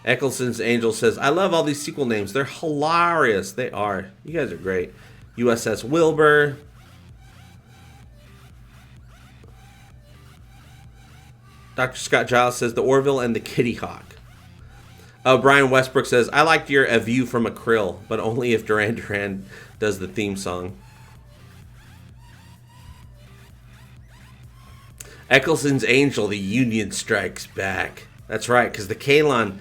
Eccleston's Angel says, I love all these sequel names. They're hilarious. They are. You guys are great. USS Wilbur. Dr. Scott Giles says, the Orville and the Kitty Hawk. Brian Westbrook says, I liked your A View from a Krill, but only if Duran Duran does the theme song. Eccleston's Angel, the Union Strikes Back. That's right, because the Kalon,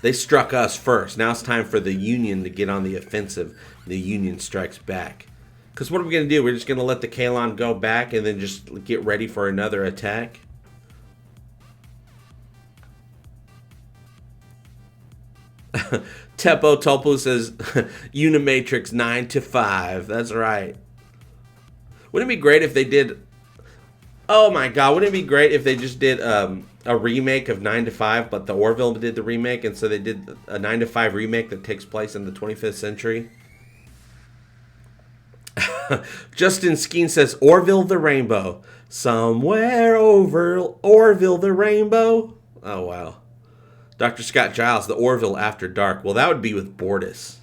they struck us first. Now it's time for the Union to get on the offensive. The Union strikes back. Because what are we going to do? We're just going to let the Kalon go back and then just get ready for another attack? Tepo Topu says, Unimatrix 9 to 5. That's right. Wouldn't it be great if they did... Oh my god, wouldn't it be great if they just did a remake of 9 to 5, but the Orville did the remake, and so they did a 9 to 5 remake that takes place in the 25th century? Justin Skeen says, Orville the Rainbow. Somewhere over Orville the Rainbow. Oh, wow. Dr. Scott Giles, the Orville After Dark. Well, that would be with Bortus.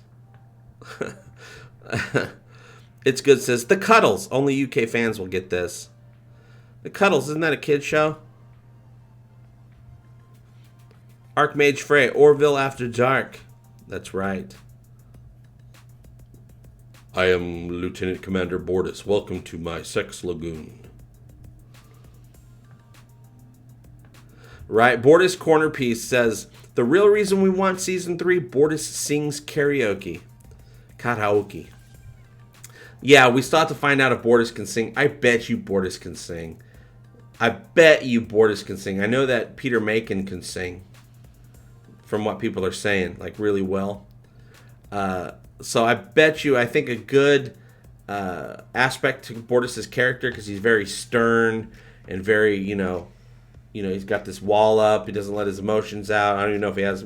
It's Good says, The Cuddles. Only UK fans will get this. The Cuddles, isn't that a kid's show? Archmage Frey, Orville After Dark. That's right. I am Lieutenant Commander Bortus. Welcome to my sex lagoon. Right, Bortus Corner Piece says, the real reason we want Season 3, Bortus sings karaoke. Karaoke. Yeah, we still have to find out if Bortus can sing. I bet you Bortus can sing. I bet you Bortus can sing. I know that Peter Macon can sing. From what people are saying, like really well. So I bet you, I think a good aspect to Bortus's character, because he's very stern and very, you know, he's got this wall up. He doesn't let his emotions out. I don't even know if he has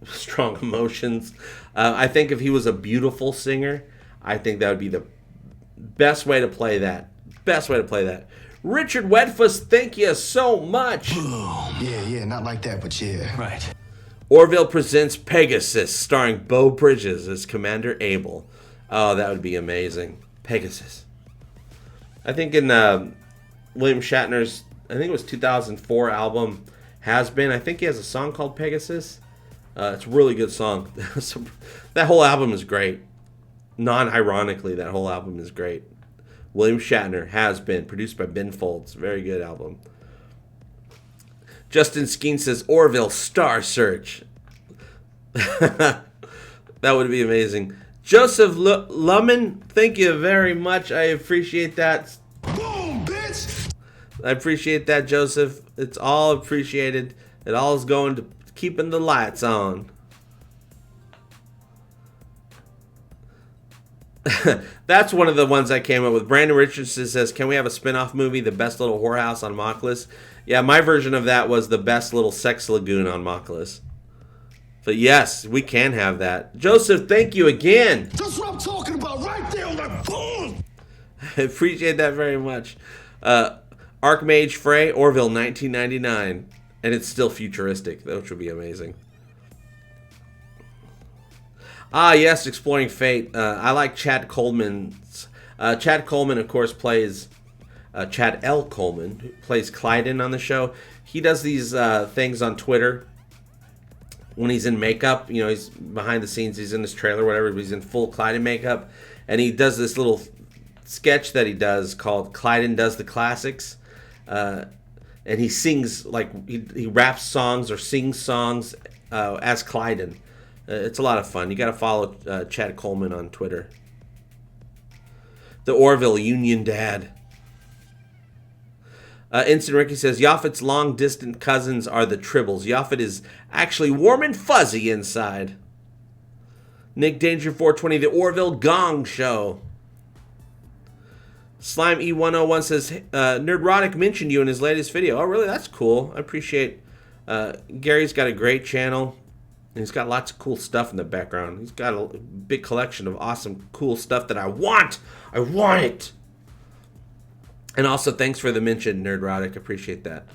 strong emotions. I think if he was a beautiful singer, I think that would be the best way to play that. Best way to play that. Richard Wedfuss, thank you so much. Yeah, not like that, but yeah. Right. Orville presents Pegasus, starring Beau Bridges as Commander Abel. Oh, that would be amazing. Pegasus. I think in William Shatner's, I think it was 2004 album, Has Been, I think he has a song called Pegasus. It's a really good song. That whole album is great. Non-ironically, that whole album is great. William Shatner, Has Been, produced by Ben Folds. Very good album. Justin Skeen says, Orville, Star Search. That would be amazing. Joseph Lumen, thank you very much. I appreciate that. Boom, bitch! I appreciate that, Joseph. It's all appreciated. It all is going to keeping the lights on. That's one of the ones I came up with. Brandon Richardson says, can we have a spin-off movie, The Best Little Whorehouse on Mockless? Yeah, my version of that was The Best Little Sex Lagoon on Mockless. But yes, we can have that. Joseph, thank you again. That's what I'm talking about right there on that boom! I appreciate that very much. Archmage Frey, Orville, 1999. And it's still futuristic, which would be amazing. Ah, yes, Exploring Fate. I like Chad Coleman's. Chad Coleman, of course, plays... Chad L. Coleman, who plays Clyden on the show. He does these things on Twitter when he's in makeup. You know, he's behind the scenes. He's in his trailer, whatever. But he's in full Clyden makeup. And he does this little sketch that he does called Clyden Does the Classics. And he sings, like, he raps songs or sings songs as Clyden. It's a lot of fun. You got to follow Chad Coleman on Twitter. The Orville Union Dad. Instant Ricky says, Yaphet's long-distant cousins are the Tribbles. Yaphet is actually warm and fuzzy inside. Nick Danger 420, The Orville Gong Show. Slime E101 says, Nerdrotic mentioned you in his latest video. Oh, really? That's cool. I appreciate Gary's got a great channel. And he's got lots of cool stuff in the background. He's got a big collection of awesome, cool stuff that I want. I want it. And also, thanks for the mention, Nerdrotic. Appreciate that.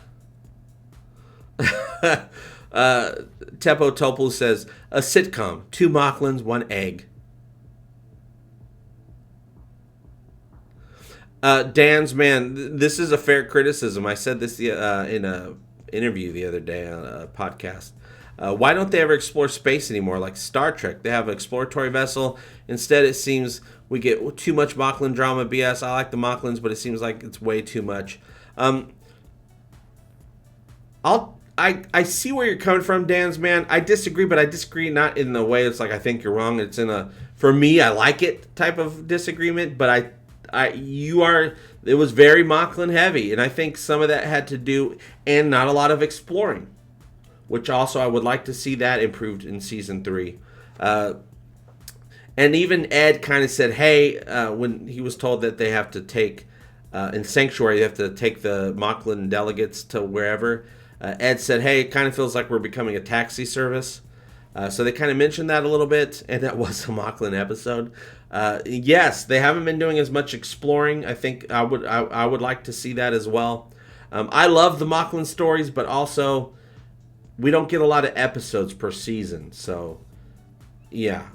Tepo Topu says, a sitcom. 2 Mocklins, 1 egg. Dan's, man, this is a fair criticism. I said this in an interview the other day on a podcast. Why don't they ever explore space anymore? Like Star Trek, they have an exploratory vessel. Instead, it seems we get too much Mocklin drama BS. I like the Mocklins, but it seems like it's way too much. I'll I see where you're coming from, Dan's man. I disagree, but I disagree not in the way it's like I think you're wrong. It's in a, for me, I like it type of disagreement. But it was very Mocklin heavy, and I think some of that had to do, and not a lot of exploring, which also I would like to see that improved in season 3. And even Ed kind of said, hey, when he was told that they have to take, in Sanctuary, they have to take the Mocklin delegates to wherever, Ed said, hey, it kind of feels like we're becoming a taxi service. So they kind of mentioned that a little bit, and that was a Mocklin episode. Yes, they haven't been doing as much exploring. I think I would like to see that as well. I love the Mocklin stories, but also we don't get a lot of episodes per season. So, yeah.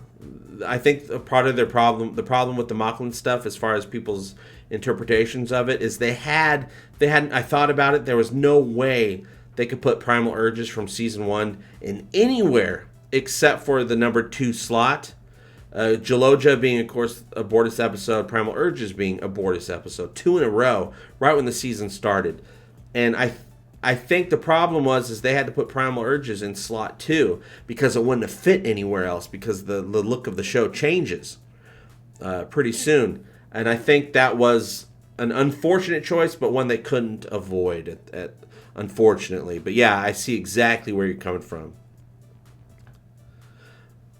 I think a part of the problem with the Mocklin stuff, as far as people's interpretations of it, is they hadn't. I thought about it. There was no way they could put Primal Urges from season 1 in anywhere except for the number 2 slot. Jaloja being, of course, a Bortus episode. Primal Urges being a Bortus episode. 2 in a row, right when the season started. And I think the problem is they had to put Primal Urges in slot 2 because it wouldn't have fit anywhere else, because the look of the show changes pretty soon. And I think that was an unfortunate choice, but one they couldn't avoid, unfortunately. But yeah, I see exactly where you're coming from.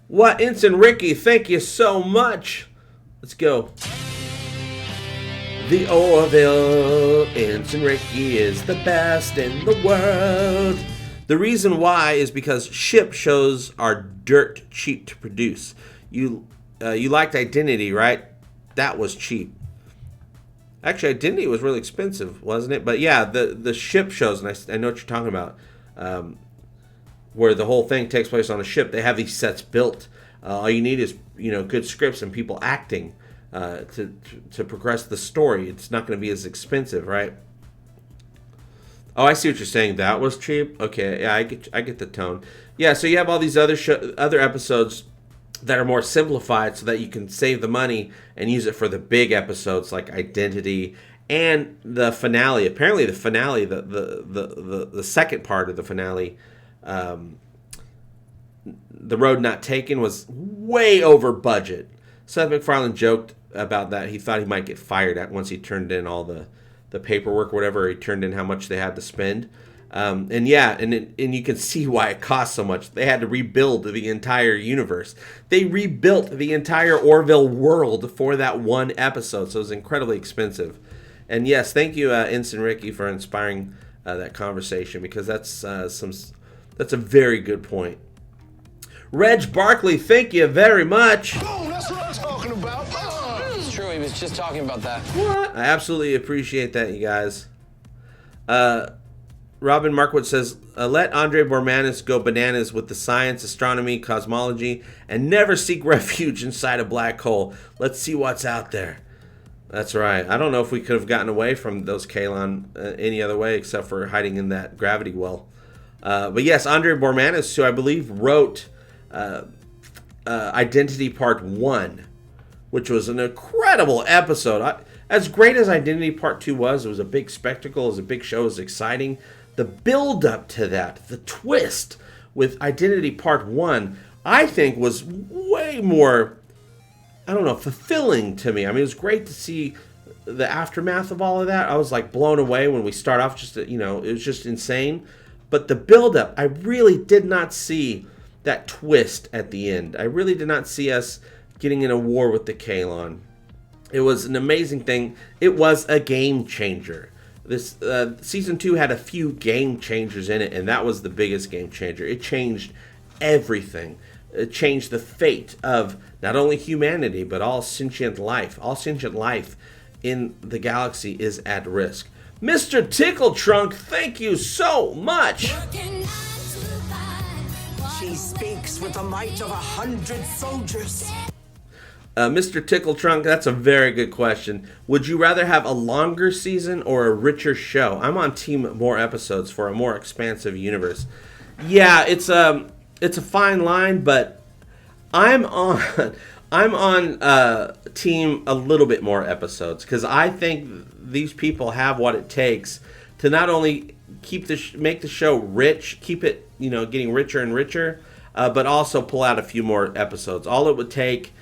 What, Ensign Ricky, thank you so much. Let's go. The Orville, Ensign Ricky is the best in the world. The reason why is because ship shows are dirt cheap to produce. You liked Identity, right? That was cheap. Actually, Identity was really expensive, wasn't it? But yeah, the ship shows, and I know what you're talking about, where the whole thing takes place on a ship. They have these sets built. All you need is good scripts and people acting. To progress the story. It's not going to be as expensive, right? Oh, I see what you're saying. That was cheap. Okay, yeah, I get the tone. Yeah, so you have all these other episodes that are more simplified, so that you can save the money and use it for the big episodes like Identity and the finale. Apparently, the finale, the second part of the finale, The Road Not Taken, was way over budget. Seth MacFarlane joked about that. He thought he might get fired once he turned in all the paperwork, whatever. He turned in how much they had to spend. And you can see why it cost so much. They had to rebuild the entire universe. They rebuilt the entire Orville world for that one episode, so it was incredibly expensive. And yes, thank you, Ensign Ricky, for inspiring that conversation, because that's a very good point. Reg Barkley, thank you very much. Boom, that's what I'm talking about. It's true, he was just talking about that. What? I absolutely appreciate that, you guys. Robin Markwood says, let Andre Bormanis go bananas with the science, astronomy, cosmology, and never seek refuge inside a black hole. Let's see what's out there. That's right. I don't know if we could have gotten away from those Kalon any other way except for hiding in that gravity well. But yes, Andre Bormanis, who I believe wrote Identity Part 1, which was an incredible episode. As great as Identity Part 2 was, it was a big spectacle, it was a big show, it was exciting. The build-up to that, the twist with Identity Part 1, I think was way more, fulfilling to me. I mean, it was great to see the aftermath of all of that. I was like blown away when we start off, it was just insane. But the build-up, I really did not see that twist at the end. I really did not see us getting in a war with the Kalon. It was an amazing thing. It was a game changer. This season 2 had a few game changers in it, and that was the biggest game changer. It changed everything. It changed the fate of not only humanity, but all sentient life. All sentient life in the galaxy is at risk. Mr. Tickle Trunk, thank you so much. She speaks with the might of 100 soldiers. Mr. Tickle Trunk, that's a very good question. Would you rather have a longer season or a richer show? I'm on team more episodes for a more expansive universe. Yeah, it's a fine line, but I'm on team a little bit more episodes, because I think these people have what it takes to not only make the show rich, keep it, getting richer and richer, but also pull out a few more episodes. All it would take,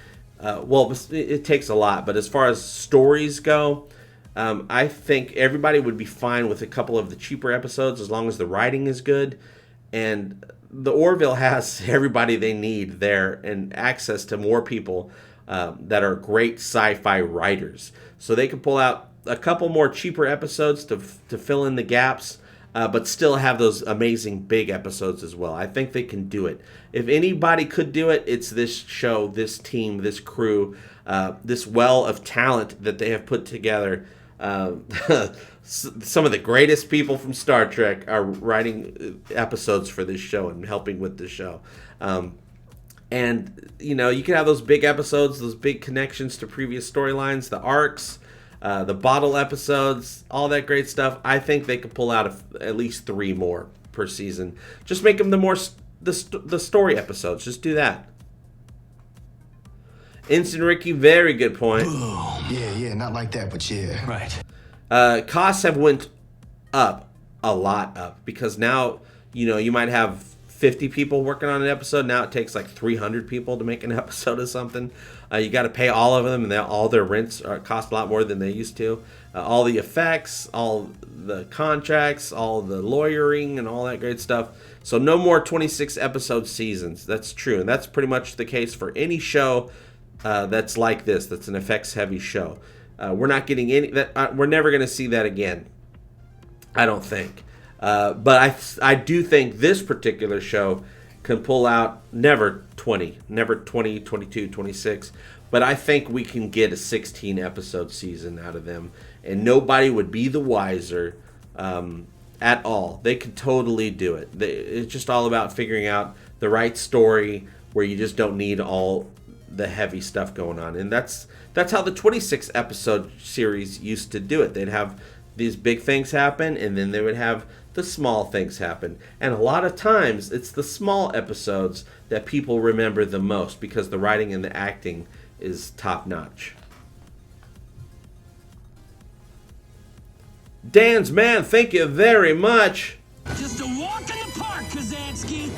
it takes a lot, but as far as stories go, I think everybody would be fine with a couple of the cheaper episodes as long as the writing is good. And the Orville has everybody they need there and access to more people that are great sci-fi writers. So they can pull out a couple more cheaper episodes to fill in the gaps, but still have those amazing big episodes as well. I think they can do it. If anybody could do it, it's this show, this team, this crew, this well of talent that they have put together. Some of the greatest people from Star Trek are writing episodes for this show and helping with this show. And, you can have those big episodes, those big connections to previous storylines, the arcs, the bottle episodes, all that great stuff. I think they could pull out at least 3 more per season. Just make them the story episodes. Just do that. Instant Ricky, very good point. Yeah, not like that, but yeah. Right. Costs have went up, a lot up, because now, you might have 50 people working on an episode. Now it takes like 300 people to make an episode of something. You got to pay all of them, and all their rents cost a lot more than they used to. All the effects, all the contracts, all the lawyering, and all that great stuff. So no more 26 episode seasons. That's true, and that's pretty much the case for any show that's like this. That's an effects heavy show. We're not getting any that. We're never going to see that again. I don't think. But I do think this particular show can pull out never 20, 22, 26. But I think we can get a 16 episode season out of them, and nobody would be the wiser at all. They could totally do it. It's just all about figuring out the right story where you just don't need all the heavy stuff going on. And that's how the 26 episode series used to do it. They'd have these big things happen, and then they would have the small things happen. And a lot of times it's the small episodes that people remember the most because the writing and the acting is top notch. Dan's man, thank you very much. Just a walk in the park, Kazansky.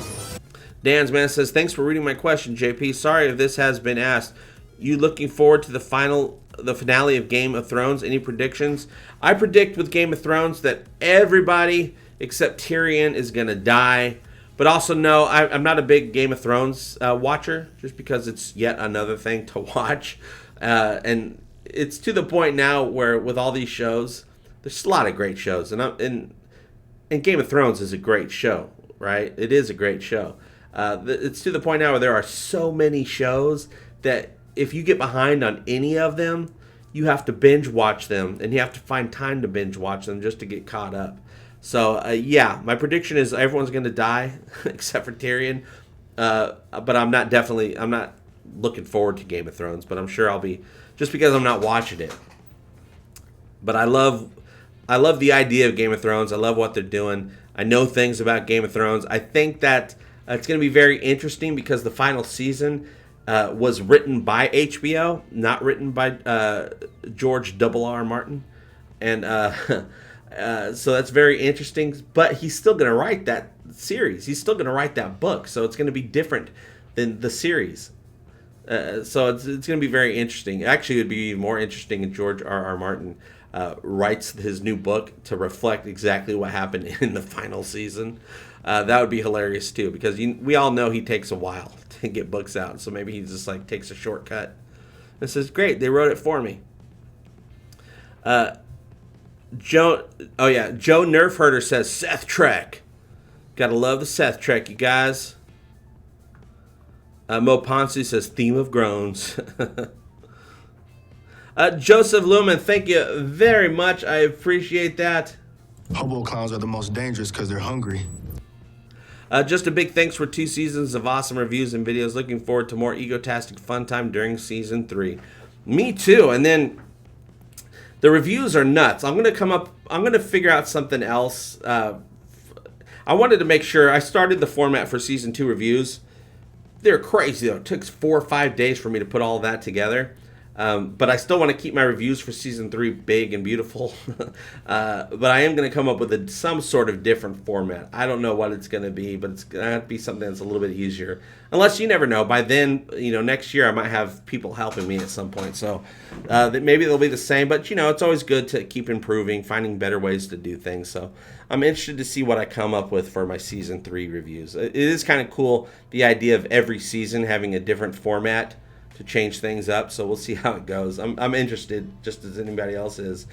Dan's man says, thanks for reading my question, JP. Sorry if this has been asked. You looking forward to the finale of Game of Thrones? Any predictions? I predict with Game of Thrones that everybody except Tyrion is going to die. But also, no, I'm not a big Game of Thrones watcher, just because it's yet another thing to watch. And it's to the point now where with all these shows, there's a lot of great shows. And Game of Thrones is a great show, right? It is a great show. It's to the point now where there are so many shows that if you get behind on any of them, you have to binge watch them, and you have to find time to binge watch them just to get caught up. So, yeah, my prediction is everyone's going to die except for Tyrion. But I'm not looking forward to Game of Thrones, but I'm sure I'll be, just because I'm not watching it. But I love the idea of Game of Thrones. I love what they're doing. I know things about Game of Thrones. I think that it's going to be very interesting because the final season was written by HBO, not written by George R.R. Martin. And so that's very interesting. But he's still going to write that series. He's still going to write that book. So it's going to be different than the series. So it's going to be very interesting. Actually, it would be more interesting if George R.R. Martin writes his new book to reflect exactly what happened in the final season. That would be hilarious too, because we all know he takes a while to get books out. So maybe he just takes a shortcut and says, "Great, they wrote it for me." Joe Nerf Herder says Seth Trek. Gotta love the Seth Trek, you guys. Mo Ponsu says theme of groans. Joseph Lumen, thank you very much. I appreciate that. Hobo clowns are the most dangerous because they're hungry. Just a big thanks for 2 seasons of awesome reviews and videos. Looking forward to more Egotastic FunTime during season 3. Me too. And then the reviews are nuts. I'm going to figure out something else. I wanted to make sure I started the format for season 2 reviews. They're crazy though. It took 4 or 5 days for me to put all that together. But I still want to keep my reviews for season 3 big and beautiful. But I am going to come up with some sort of different format. I don't know what it's going to be, but it's going to be something that's a little bit easier. Unless, you never know. By then, next year I might have people helping me at some point. So maybe they'll be the same. But, it's always good to keep improving, finding better ways to do things. So I'm interested to see what I come up with for my season 3 reviews. It is kind of cool, the idea of every season having a different format to change things up, so we'll see how it goes. I'm interested, just as anybody else is.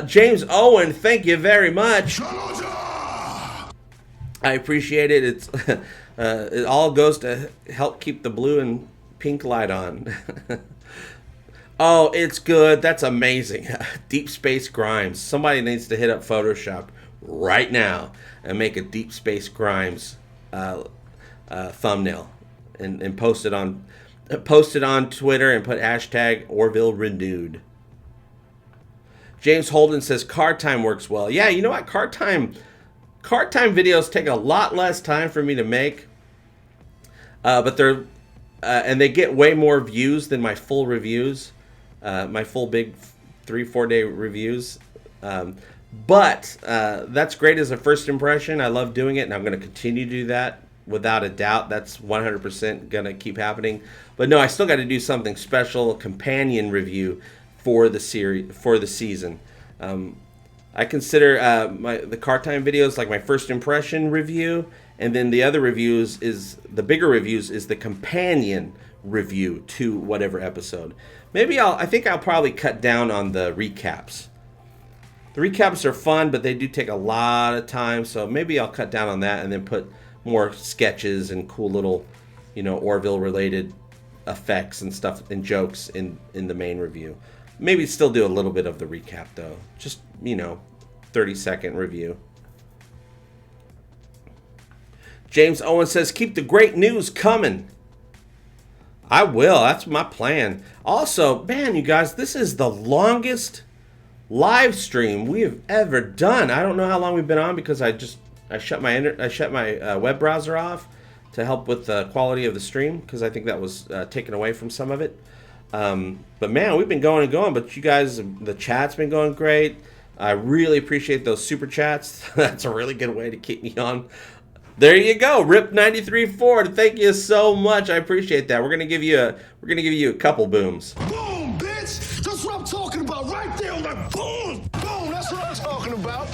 James Owen, thank you very much. I appreciate it. It's it all goes to help keep the blue and pink light on. Oh, it's good. That's amazing. Deep Space Grimes. Somebody needs to hit up Photoshop right now and make a Deep Space Grimes thumbnail and post it on Twitter and put hashtag Orville Renewed. James Holden says Car Time works well. Yeah, you know what? Car Time videos take a lot less time for me to make, but they're and they get way more views than my full reviews, my full big 3-4 day reviews. But that's great as a first impression. I love doing it, and I'm going to continue to do that. Without a doubt, that's 100% going to keep happening. But no, I still got to do something special, a companion review for the season. I consider the Car Time videos like my first impression review, and then the other reviews the bigger reviews is the companion review to whatever episode. I think I'll probably cut down on the recaps. The recaps are fun, but they do take a lot of time, so maybe I'll cut down on that and then put more sketches and cool little, Orville related effects and stuff and jokes in the main review. Maybe still do a little bit of the recap though. Just, 30-second review. James Owen says, keep the great news coming. I will. That's my plan. Also, man, you guys, this is the longest live stream we have ever done. I don't know how long we've been on because I shut my web browser off to help with the quality of the stream because I think that was taken away from some of it. But man, we've been going and going. But you guys, the chat's been going great. I really appreciate those super chats. That's a really good way to keep me on. There you go, Rip93 Ford. Thank you so much. I appreciate that. We're gonna give you a couple booms. Boom, bitch. That's what I'm talking about right there. Like boom, boom. That's what I'm talking about.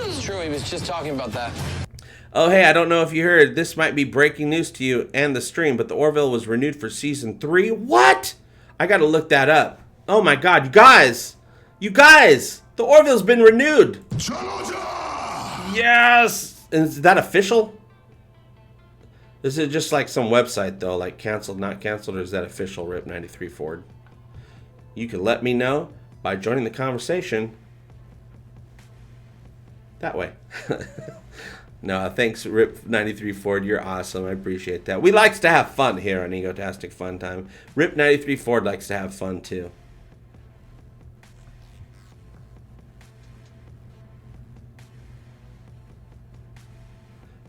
It's true. He was just talking about that. Oh, hey, I don't know if you heard. This might be breaking news to you and the stream, but the Orville was renewed for season 3. What? I got to look that up. Oh my God, you guys, the Orville's been renewed. Yes. Is that official? Is it just like some website though, like canceled, not canceled, or is that official, Rip93 Ford? You can let me know by joining the conversation that way. No, thanks, Rip93 Ford. You're awesome. I appreciate that. We likes to have fun here on Egotastic FunTime. Rip93 Ford likes to have fun too.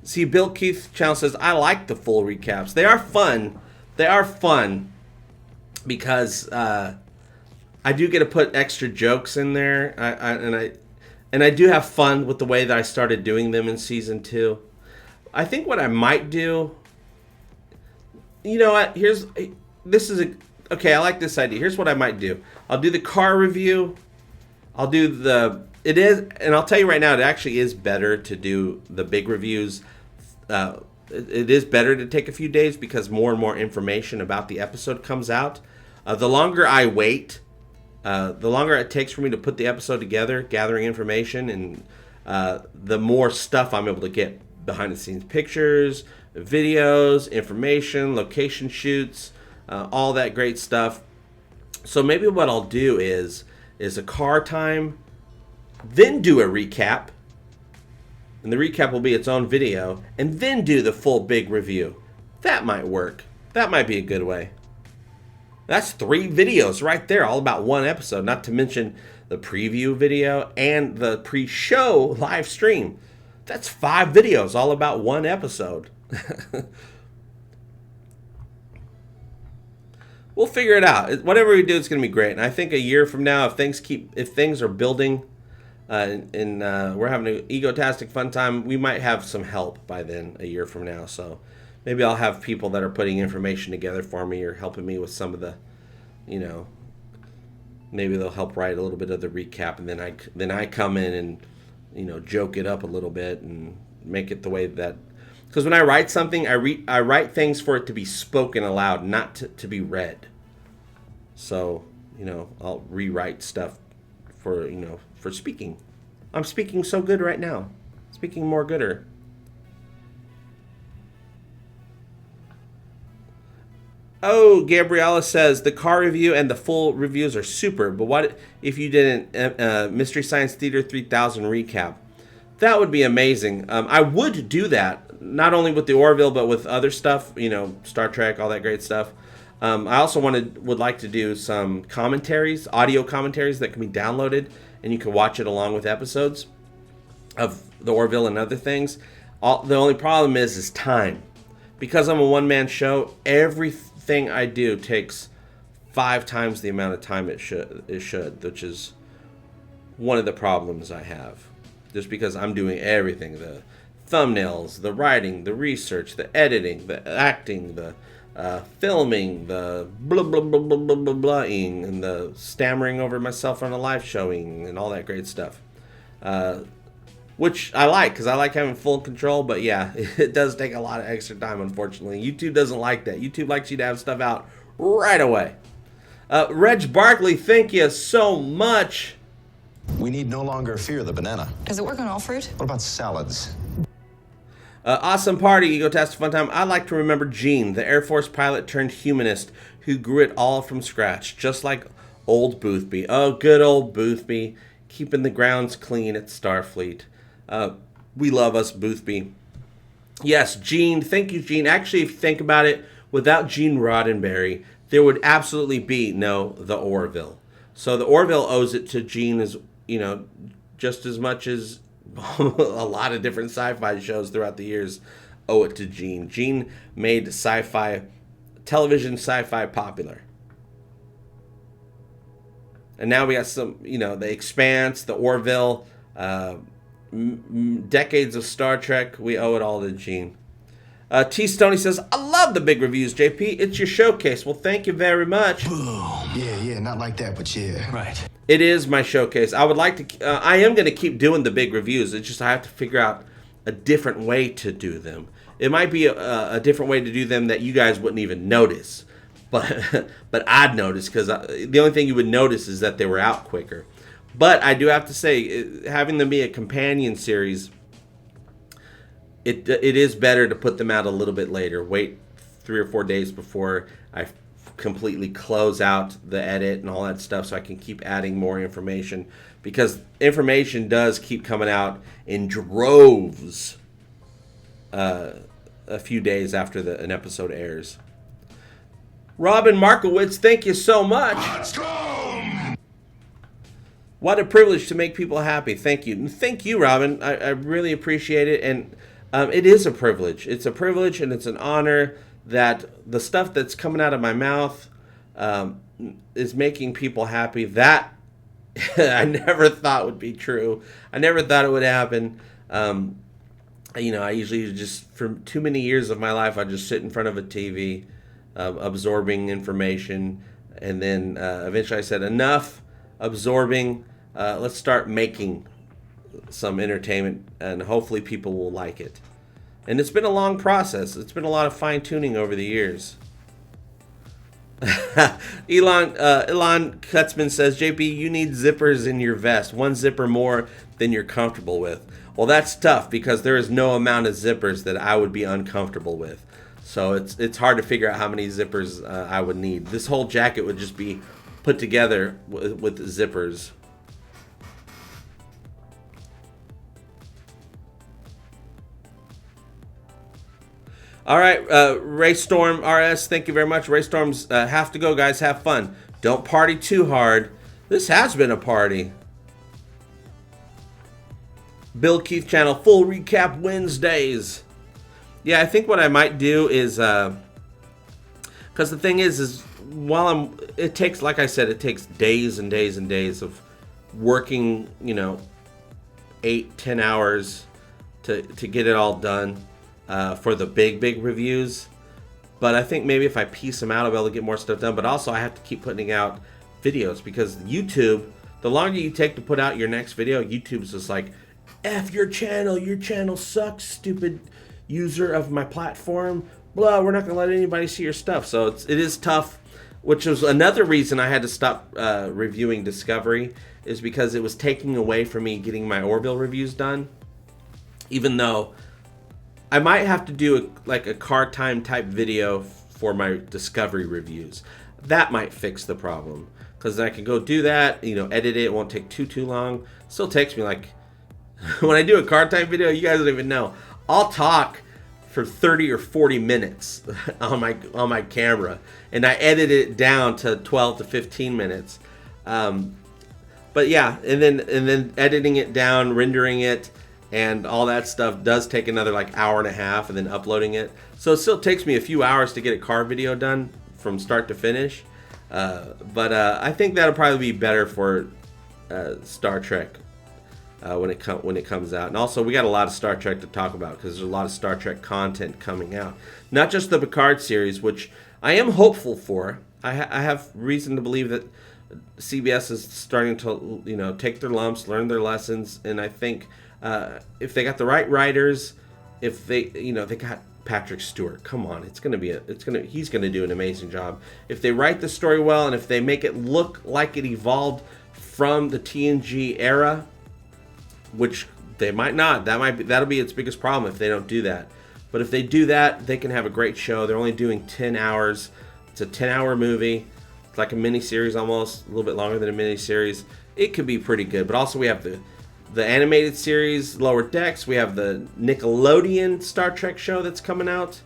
See, Bill Keith Channel says, I like the full recaps. They are fun. They are fun because I do get to put extra jokes in there. And I do have fun with the way that I started doing them in season 2. I think what I might do, you know what? Okay, I like this idea. Here's what I might do. I'll do the car review. I'll do and I'll tell you right now, it actually is better to do the big reviews. It is better to take a few days because more and more information about the episode comes out. The longer I wait, the longer it takes for me to put the episode together, gathering information, and the more stuff I'm able to get. Behind the scenes pictures, videos, information, location shoots, all that great stuff. So maybe what I'll do is a car time, then do a recap, and the recap will be its own video, and then do the full big review. That might work. That might be a good way. That's 3 videos right there, all about one episode, not to mention the preview video and the pre-show live stream. That's 5 videos, all about one episode. we'll figure it out. Whatever we do, it's going to be great. And I think a year from now, if things are building, and we're having an egotastic fun time, we might have some help by then, a year from now. So maybe I'll have people that are putting information together for me or helping me with some of the, you know, maybe they'll help write a little bit of the recap, and then I come in and, you know, joke it up a little bit and make it the way that, because when I write something, I write things for it to be spoken aloud, not to be read. So, you know, I'll rewrite stuff for, you know, for speaking. I'm speaking so good right now. Speaking more gooder. Oh, Gabriella says the car review and the full reviews are super, but what if you did an Mystery Science Theater 3000 recap? That would be amazing. I would do that, not only with the Orville, but with other stuff, you know, Star Trek, all that great stuff. I also would like to do some commentaries, audio commentaries that can be downloaded, and you can watch it along with episodes of the Orville and other things. The only problem is time. Because I'm a one-man show, everything I do takes 5 times the amount of time it should, which is one of the problems I have. Just because I'm doing everything, the thumbnails, the writing, the research, the editing, the acting, the filming, the blah blah blah blah blah blah blahing, and the stammering over myself on a live showing and all that great stuff. Which I like, because I like having full control, but yeah, it does take a lot of extra time, unfortunately. YouTube doesn't like that. YouTube likes you to have stuff out right away. Reg Barkley, thank you so much. We need no longer fear the banana. Does it work on all fruit? What about salads? Awesome party, Egotastic Fun Time. I like to remember Gene, the Air Force pilot turned humanist who grew it all from scratch, just like old Boothby. Oh, good old Boothby, keeping the grounds clean at Starfleet. We love us, Boothby. Yes, Gene. Thank you, Gene. Actually, if you think about it, without Gene Roddenberry, there would absolutely be no the Orville. So the Orville owes it to Gene, as you know, just as much as a lot of different sci-fi shows throughout the years owe it to Gene. Gene made television sci-fi popular. And now we got some, you know, The Expanse, the Orville, decades of Star Trek. We owe it all to Gene. T. Stoney says, I love the big reviews, JP. It's your showcase. Well, thank you very much. Boom. Yeah, not like that, but yeah. Right. It is my showcase. I would like to, I am going to keep doing the big reviews. It's just I have to figure out a different way to do them. It might be a different way to do them that you guys wouldn't even notice. But I'd notice, because the only thing you would notice is that they were out quicker. But I do have to say, having them be a companion series, it is better to put them out a little bit later. Wait 3 or 4 days before I completely close out the edit and all that stuff, so I can keep adding more information, because information does keep coming out in droves a few days after an episode airs. Robin Markowitz, thank you so much. Let's go! What a privilege to make people happy. Thank you. And thank you, Robin. I really appreciate it. And it is a privilege. It's a privilege and it's an honor that the stuff that's coming out of my mouth is making people happy. That I never thought would be true. I never thought it would happen. You know, I usually just, for too many years of my life, I just sit in front of a TV, absorbing information. And then eventually I said, enough absorbing. Let's start making some entertainment, and hopefully people will like it. And it's been a long process. It's been a lot of fine-tuning over the years. Elon Kutzman says, JP, you need zippers in your vest. 1 zipper more than you're comfortable with. Well, that's tough, because there is no amount of zippers that I would be uncomfortable with. So it's hard to figure out how many zippers I would need. This whole jacket would just be put together with zippers. All right, Raystorm RS, thank you very much. Raystorms have to go, guys. Have fun. Don't party too hard. This has been a party. Bill Keith channel, full recap Wednesdays. Yeah, I think what I might do is Because the thing is while it takes, like I said, it takes days and days and days of working, 8-10 hours to get it all done for the big reviews. But I think maybe if I piece them out, I'll be able to get more stuff done. But also I have to keep putting out videos, because YouTube, the longer you take to put out your next video, YouTube's just like, F your channel sucks, stupid user of my platform, blah, we're not gonna let anybody see your stuff. So it is tough, which was another reason I had to stop reviewing Discovery, is because it was taking away from me getting my Orville reviews done. Even though I might have to do a car time type video for my Discovery reviews. That might fix the problem, because I can go do that, edit it. It won't take too long. Still takes me when I do a car time video, you guys don't even know. I'll talk for 30 or 40 minutes on my camera, and I edit it down to 12 to 15 minutes. But yeah, and then editing it down, rendering it, and all that stuff does take another hour and a half, and then uploading it. So it still takes me a few hours to get a car video done from start to finish. But I think that'll probably be better for Star Trek when it comes out. And also, we got a lot of Star Trek to talk about, because there's a lot of Star Trek content coming out. Not just the Picard series, which I am hopeful for. I have reason to believe that CBS is starting to take their lumps, learn their lessons, and I think if they got the right writers, if they they got Patrick Stewart, come on, he's gonna do an amazing job. If they write the story well, and if they make it look like it evolved from the TNG era, which they might not, that'll be its biggest problem if they don't do that. But if they do that, they can have a great show. They're only doing 10 hours. It's a 10-hour movie. It's like a mini-series almost, a little bit longer than a mini-series. It could be pretty good. But also we have the animated series, Lower Decks. We have the Nickelodeon Star Trek show that's coming out,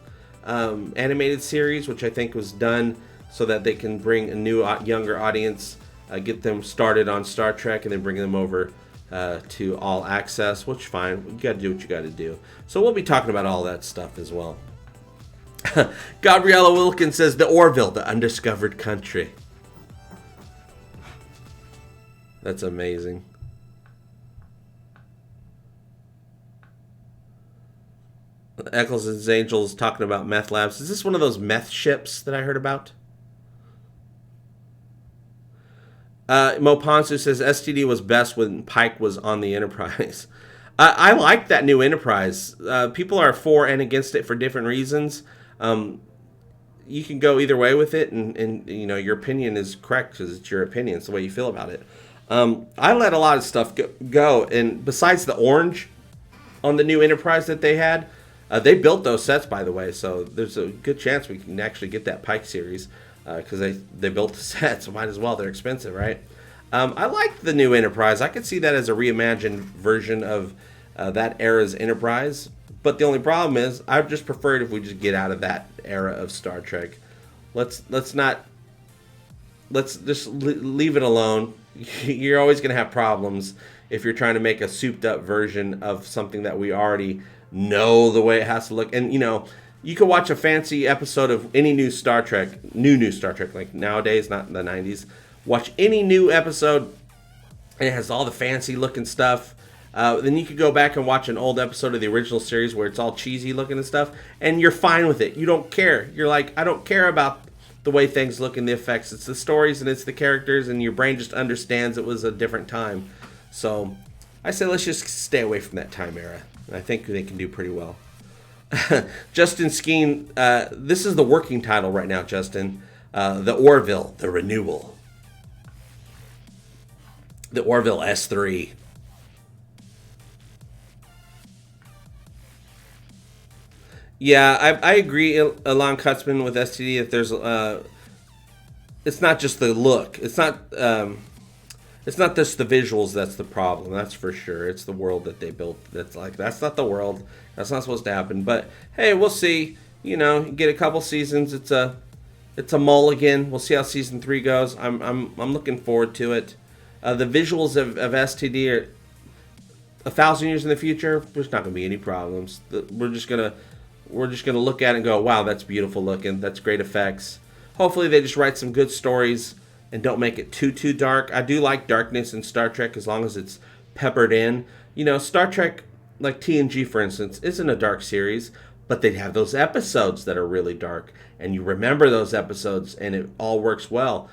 animated series, which I think was done so that they can bring a new, younger audience, get them started on Star Trek, and then bring them over to All Access, which fine, you got to do what you got to do. So we'll be talking about all that stuff as well. Gabriella Wilkins says, the Orville, the undiscovered country. That's amazing. Eccles and Angels talking about meth labs. Is this one of those meth ships that I heard about? Mo Ponsu says STD was best when Pike was on the Enterprise. I like that new Enterprise. People are for and against it for different reasons. You can go either way with it, and your opinion is correct because it's your opinion. It's the way you feel about it. I let a lot of stuff go, and besides the orange on the new Enterprise that they had, they built those sets, by the way, so there's a good chance we can actually get that Pike series. Because they built the sets, so might as well. They're expensive, right? I like the new Enterprise. I could see that as a reimagined version of that era's Enterprise. But the only problem is, I just prefer it if we just get out of that era of Star Trek. Let's just leave it alone. You're always going to have problems if you're trying to make a souped-up version of something that we already know the way it has to look. And you could watch a fancy episode of any new Star Trek, like nowadays, not in the 90s. Watch any new episode, and it has all the fancy looking stuff. Then you could go back and watch an old episode of the original series where it's all cheesy looking and stuff, and you're fine with it. You don't care. You're like, I don't care about the way things look and the effects. It's the stories and it's the characters, and your brain just understands it was a different time. So I say let's just stay away from that time era. I think they can do pretty well. Justin Skeen, this is the working title right now, Justin. The Orville, the Renewal. The Orville S3. Yeah, I agree, Alon Kutzman, with STD, that there's it's not just the look. It's not just the visuals that's the problem. That's for sure. It's the world that they built. That's not the world. That's not supposed to happen. But hey, we'll see. Get a couple seasons. It's a mulligan. We'll see how season 3 goes. I'm looking forward to it. The visuals of STD are 1,000 years in the future. There's not going to be any problems. We're just gonna look at it and go, wow, that's beautiful looking. That's great effects. hopefully they just write some good stories and don't make it too dark. I do like darkness in Star Trek as long as it's peppered in. You know, Star Trek, like TNG, for instance, isn't a dark series, but they have those episodes that are really dark, and you remember those episodes, and it all works well.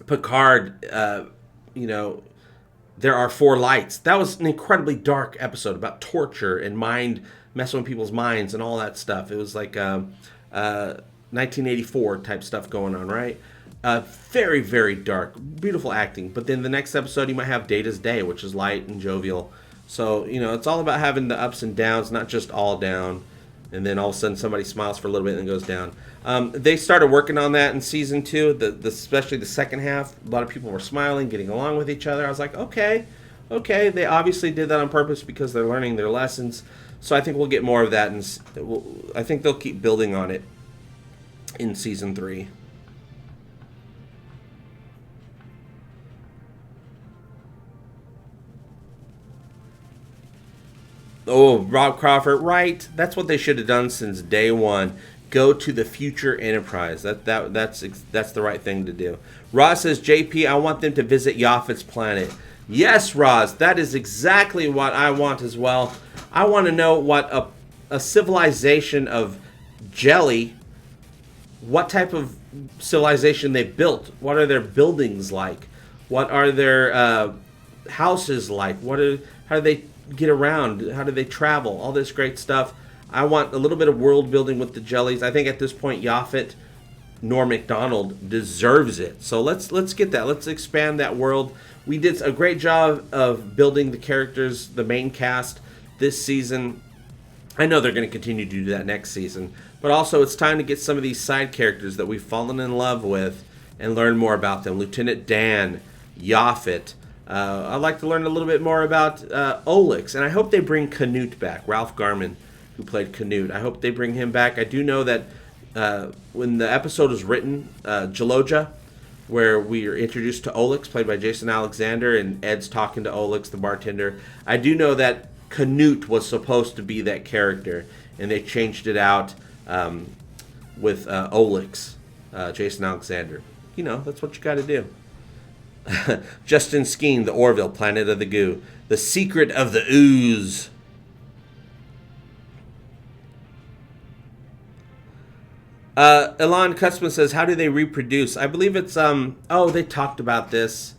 Picard, you know, There Are Four Lights. That was an incredibly dark episode about torture and mind messing with people's minds and all that stuff. It was like 1984 type stuff going on, right? Very, very dark. Beautiful acting. But then the next episode, you might have Data's Day, which is light and jovial. So, you know, it's all about having the ups and downs, not just all down. And then all of a sudden somebody smiles for a little bit and goes down. They started working on that in season 2, especially the second half. A lot of people were smiling, getting along with each other. I was like, okay. They obviously did that on purpose because they're learning their lessons. So I think we'll get more of that, and I think they'll keep building on it in season 3. Oh, Rob Crawford, right? That's what they should have done since day one. Go to the future Enterprise. That's the right thing to do. Roz says, JP, I want them to visit Yaphet's planet. Yes, Roz, that is exactly what I want as well. I want to know what a civilization of jelly, what type of civilization they built. What are their buildings like? What are their houses like? How do they get around? How do they travel? All this great stuff. I want a little bit of world building with the jellies. I think at this point, Yaphet, Norm Macdonald deserves it. So let's get that. Let's expand that world. We did a great job of building the characters, the main cast this season. I know they're going to continue to do that next season. But also, it's time to get some of these side characters that we've fallen in love with and learn more about them. Lieutenant Dan, Yaphet. I'd like to learn a little bit more about Olix, and I hope they bring Canute back. Ralph Garman, who played Canute. I hope they bring him back. I do know that when the episode was written, Jaloja, where we are introduced to Olix, played by Jason Alexander, and Ed's talking to Olix, the bartender. I do know that Canute was supposed to be that character, and they changed it out with Olix, Jason Alexander. You know, that's what you got to do. Justin Skeen, the Orville, Planet of the Goo. The Secret of the Ooze. Elon Kutzman says, how do they reproduce? I believe it's, they talked about this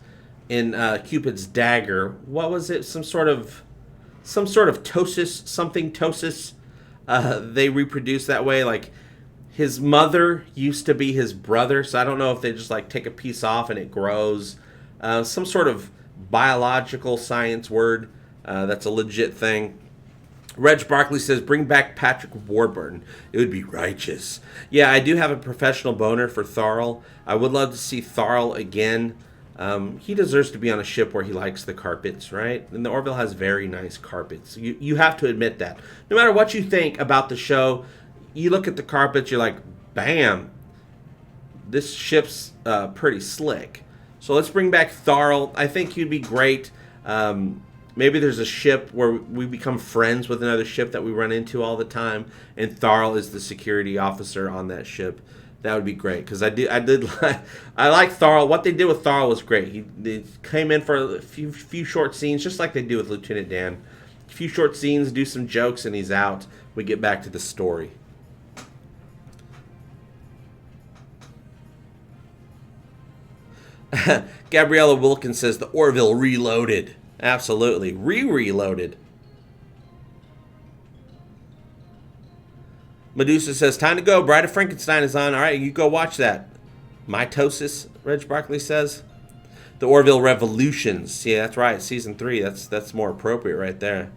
in Cupid's Dagger. What was it? Some sort of ptosis, they reproduce that way. Like, his mother used to be his brother, so I don't know if they just, like, take a piece off and it grows. Some sort of biological science word that's a legit thing. Reg Barkley says, bring back Patrick Warburton. It would be righteous. Yeah, I do have a professional boner for Tharl. I would love to see Tharl again. He deserves to be on a ship where he likes the carpets, right? And the Orville has very nice carpets. You have to admit that. No matter what you think about the show, you look at the carpets, you're like, bam, this ship's pretty slick. So let's bring back Tharl. I think he'd be great. Maybe there's a ship where we become friends with another ship that we run into all the time, and Tharl is the security officer on that ship. That would be great, because I like Tharl. What they did with Tharl was great. They came in for a few short scenes, just like they do with Lieutenant Dan. A few short scenes, do some jokes, and he's out. We get back to the story. Gabriella Wilkins says, the Orville reloaded. Absolutely. Reloaded. Medusa says, time to go. Bride of Frankenstein is on. All right, you go watch that. Mitosis, Reg Barkley says. The Orville Revolutions. Yeah, that's right. Season 3. That's more appropriate right there.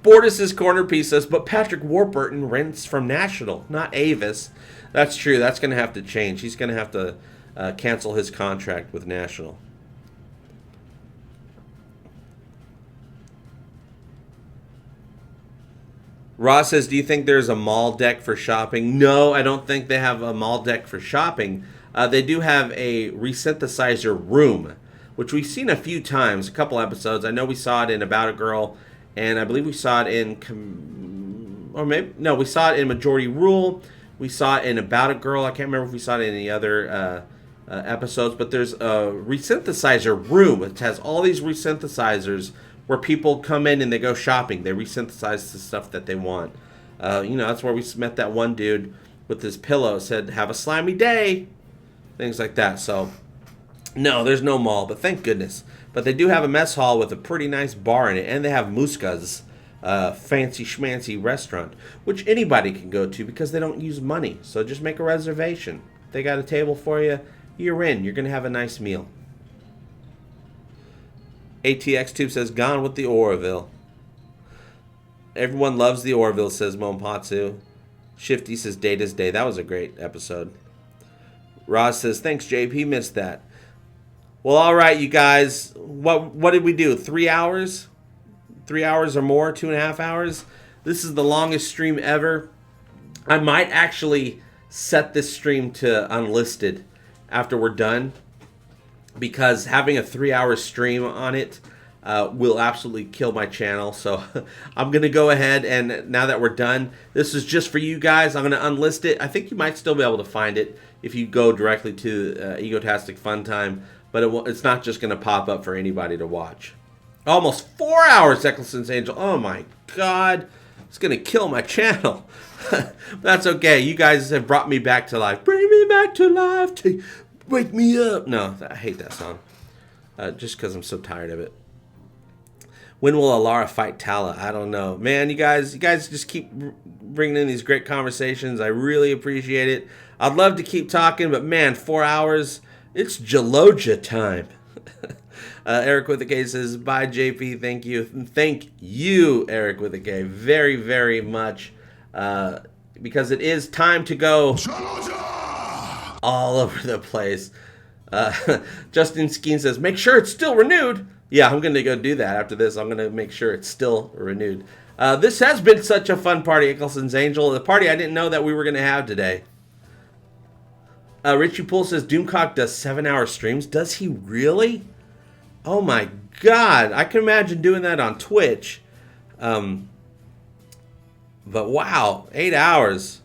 Bortus's Corner Piece says, but Patrick Warburton rents from National, not Avis. That's true. That's going to have to change. He's going to have to cancel his contract with National. Ross says, do you think there's a mall deck for shopping? No, I don't think they have a mall deck for shopping. They do have a resynthesizer room, which we've seen a few times, a couple episodes. I know we saw it in About a Girl, and I believe we saw it in or maybe, no, we saw it in Majority Rule. We saw it in About a Girl. I can't remember if we saw it in any other episodes, but there's a resynthesizer room. It has all these resynthesizers where people come in and they go shopping. They resynthesize the stuff that they want. That's where we met that one dude with his pillow. Said, have a slimy day. Things like that. So, no, there's no mall, but thank goodness. But they do have a mess hall with a pretty nice bar in it, and they have Muska's fancy schmancy restaurant, which anybody can go to because they don't use money. So just make a reservation. If they got a table for you, you're in. You're going to have a nice meal. ATX Tube says, gone with the Orville. Everyone loves the Orville, says Monpatsu. Shifty says, Data's Day. That was a great episode. Roz says, thanks, JP. Missed that. Well, all right, you guys. What did we do? 3 hours? 3 hours or more? 2.5 hours? This is the longest stream ever. I might actually set this stream to unlisted after we're done, because having a 3-hour stream on it will absolutely kill my channel. So I'm going to go ahead, and now that we're done, this is just for you guys. I'm going to unlist it. I think you might still be able to find it if you go directly to Egotastic FunTime, but it's not just going to pop up for anybody to watch. Almost 4 hours, Eccleston's Angel. Oh my God. It's going to kill my channel. That's okay. You guys have brought me back to life. Bring me back to life. Wake me up. No, I hate that song. Just because I'm so tired of it. When will Alara fight Tala? I don't know. Man, you guys just keep bringing in these great conversations. I really appreciate it. I'd love to keep talking, but man, 4 hours, it's Jaloja time. Eric with a K says, bye, JP. Thank you. Thank you, Eric with a K, very, very much. Because it is time to go all over the place. Justin Skeen says, make sure it's still renewed. Yeah, I'm going to go do that after this. I'm going to make sure it's still renewed. This has been such a fun party, Eccleston's Angel. The party I didn't know that we were going to have today. Richie Poole says, Doomcock does 7-hour streams. Does he really? Oh my God. I can imagine doing that on Twitch. But wow, 8 hours.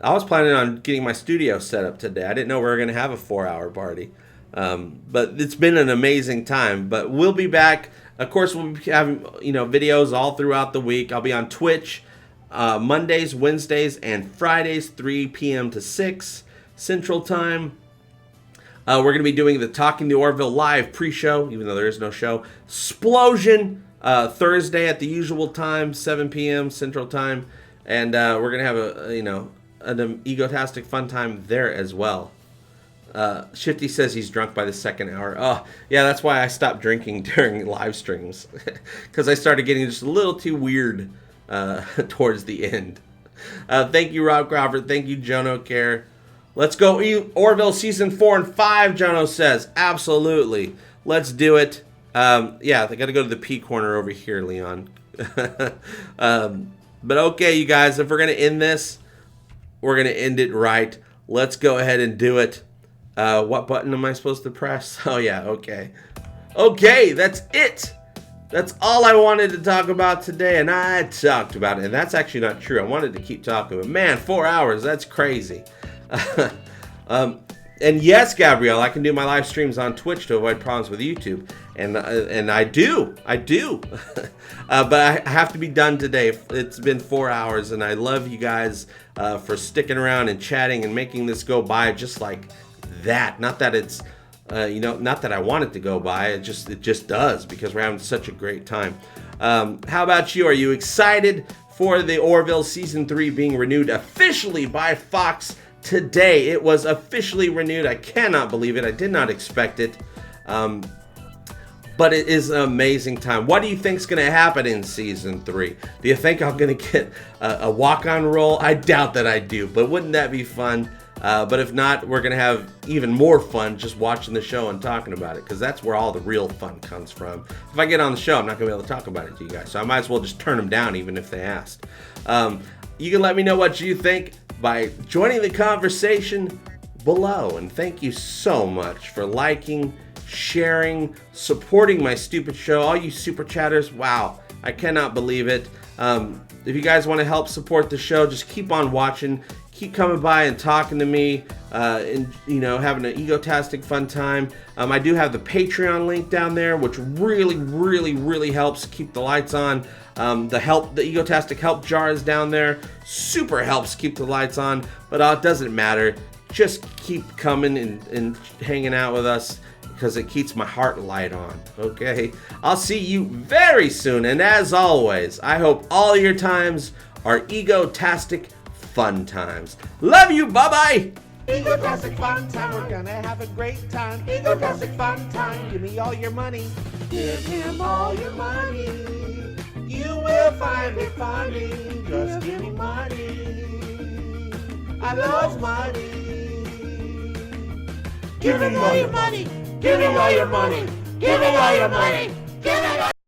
I was planning on getting my studio set up today. I didn't know we were going to have a 4-hour party. But it's been an amazing time. But we'll be back. Of course, we'll be having videos all throughout the week. I'll be on Twitch Mondays, Wednesdays, and Fridays, 3 p.m. to 6 Central Time. We're going to be doing the Talking the Orville live pre-show, even though there is no show. Splosion Thursday at the usual time, 7 p.m. Central Time. And we're going to have an Egotastic FunTime there as well. Shifty says he's drunk by the second hour. Oh, yeah, that's why I stopped drinking during live streams. Because I started getting just a little too weird towards the end. Thank you, Rob Crawford. Thank you, Jono Care. Let's go Orville Season 4 and 5, Jono says. Absolutely. Let's do it. Yeah, they got to go to the P corner over here, Leon. But okay, you guys, if we're going to end this, we're going to end it right. Let's go ahead and do it. What button am I supposed to press? Oh, yeah, okay. Okay, that's it. That's all I wanted to talk about today, and I talked about it. And that's actually not true. I wanted to keep talking, but man, 4 hours, that's crazy. And yes, Gabrielle, I can do my live streams on Twitch to avoid problems with YouTube, and I do. But I have to be done today. It's been 4 hours, and I love you guys for sticking around and chatting and making this go by just like that. Not that it's not that I want it to go by. It just does, because we're having such a great time. How about you? Are you excited for the Orville Season 3 being renewed officially by Fox? Today it was officially renewed. I cannot believe it. I did not expect it. But it is an amazing time. What do you think is going to happen in Season 3? Do you think I'm going to get a walk-on role? I doubt that I do, but wouldn't that be fun? But if not, we're going to have even more fun just watching the show and talking about it, because that's where all the real fun comes from. If I get on the show, I'm not going to be able to talk about it to you guys, so I might as well just turn them down even if they asked. You can let me know what you think by joining the conversation below. And thank you so much for liking, sharing, supporting my stupid show. All you super chatters, wow, I cannot believe it. If you guys want to help support the show, just keep on watching. Keep coming by and talking to me, and having an egotastic fun time. I do have the Patreon link down there, which really helps keep the lights on. The egotastic help jar is down there. Super helps keep the lights on, but it doesn't matter. Just keep coming and hanging out with us, because it keeps my heart light on. Okay, I'll see you very soon, and as always, I hope all your times are egotastic fun times. Love you. Bye bye. Egotastic fun time, we're gonna have a great time. Egotastic fun time, give me all your money. Give him all your money. You will find it funny. Just give me money. I love money. Give him all your money. Give him all your money. Give him all your money.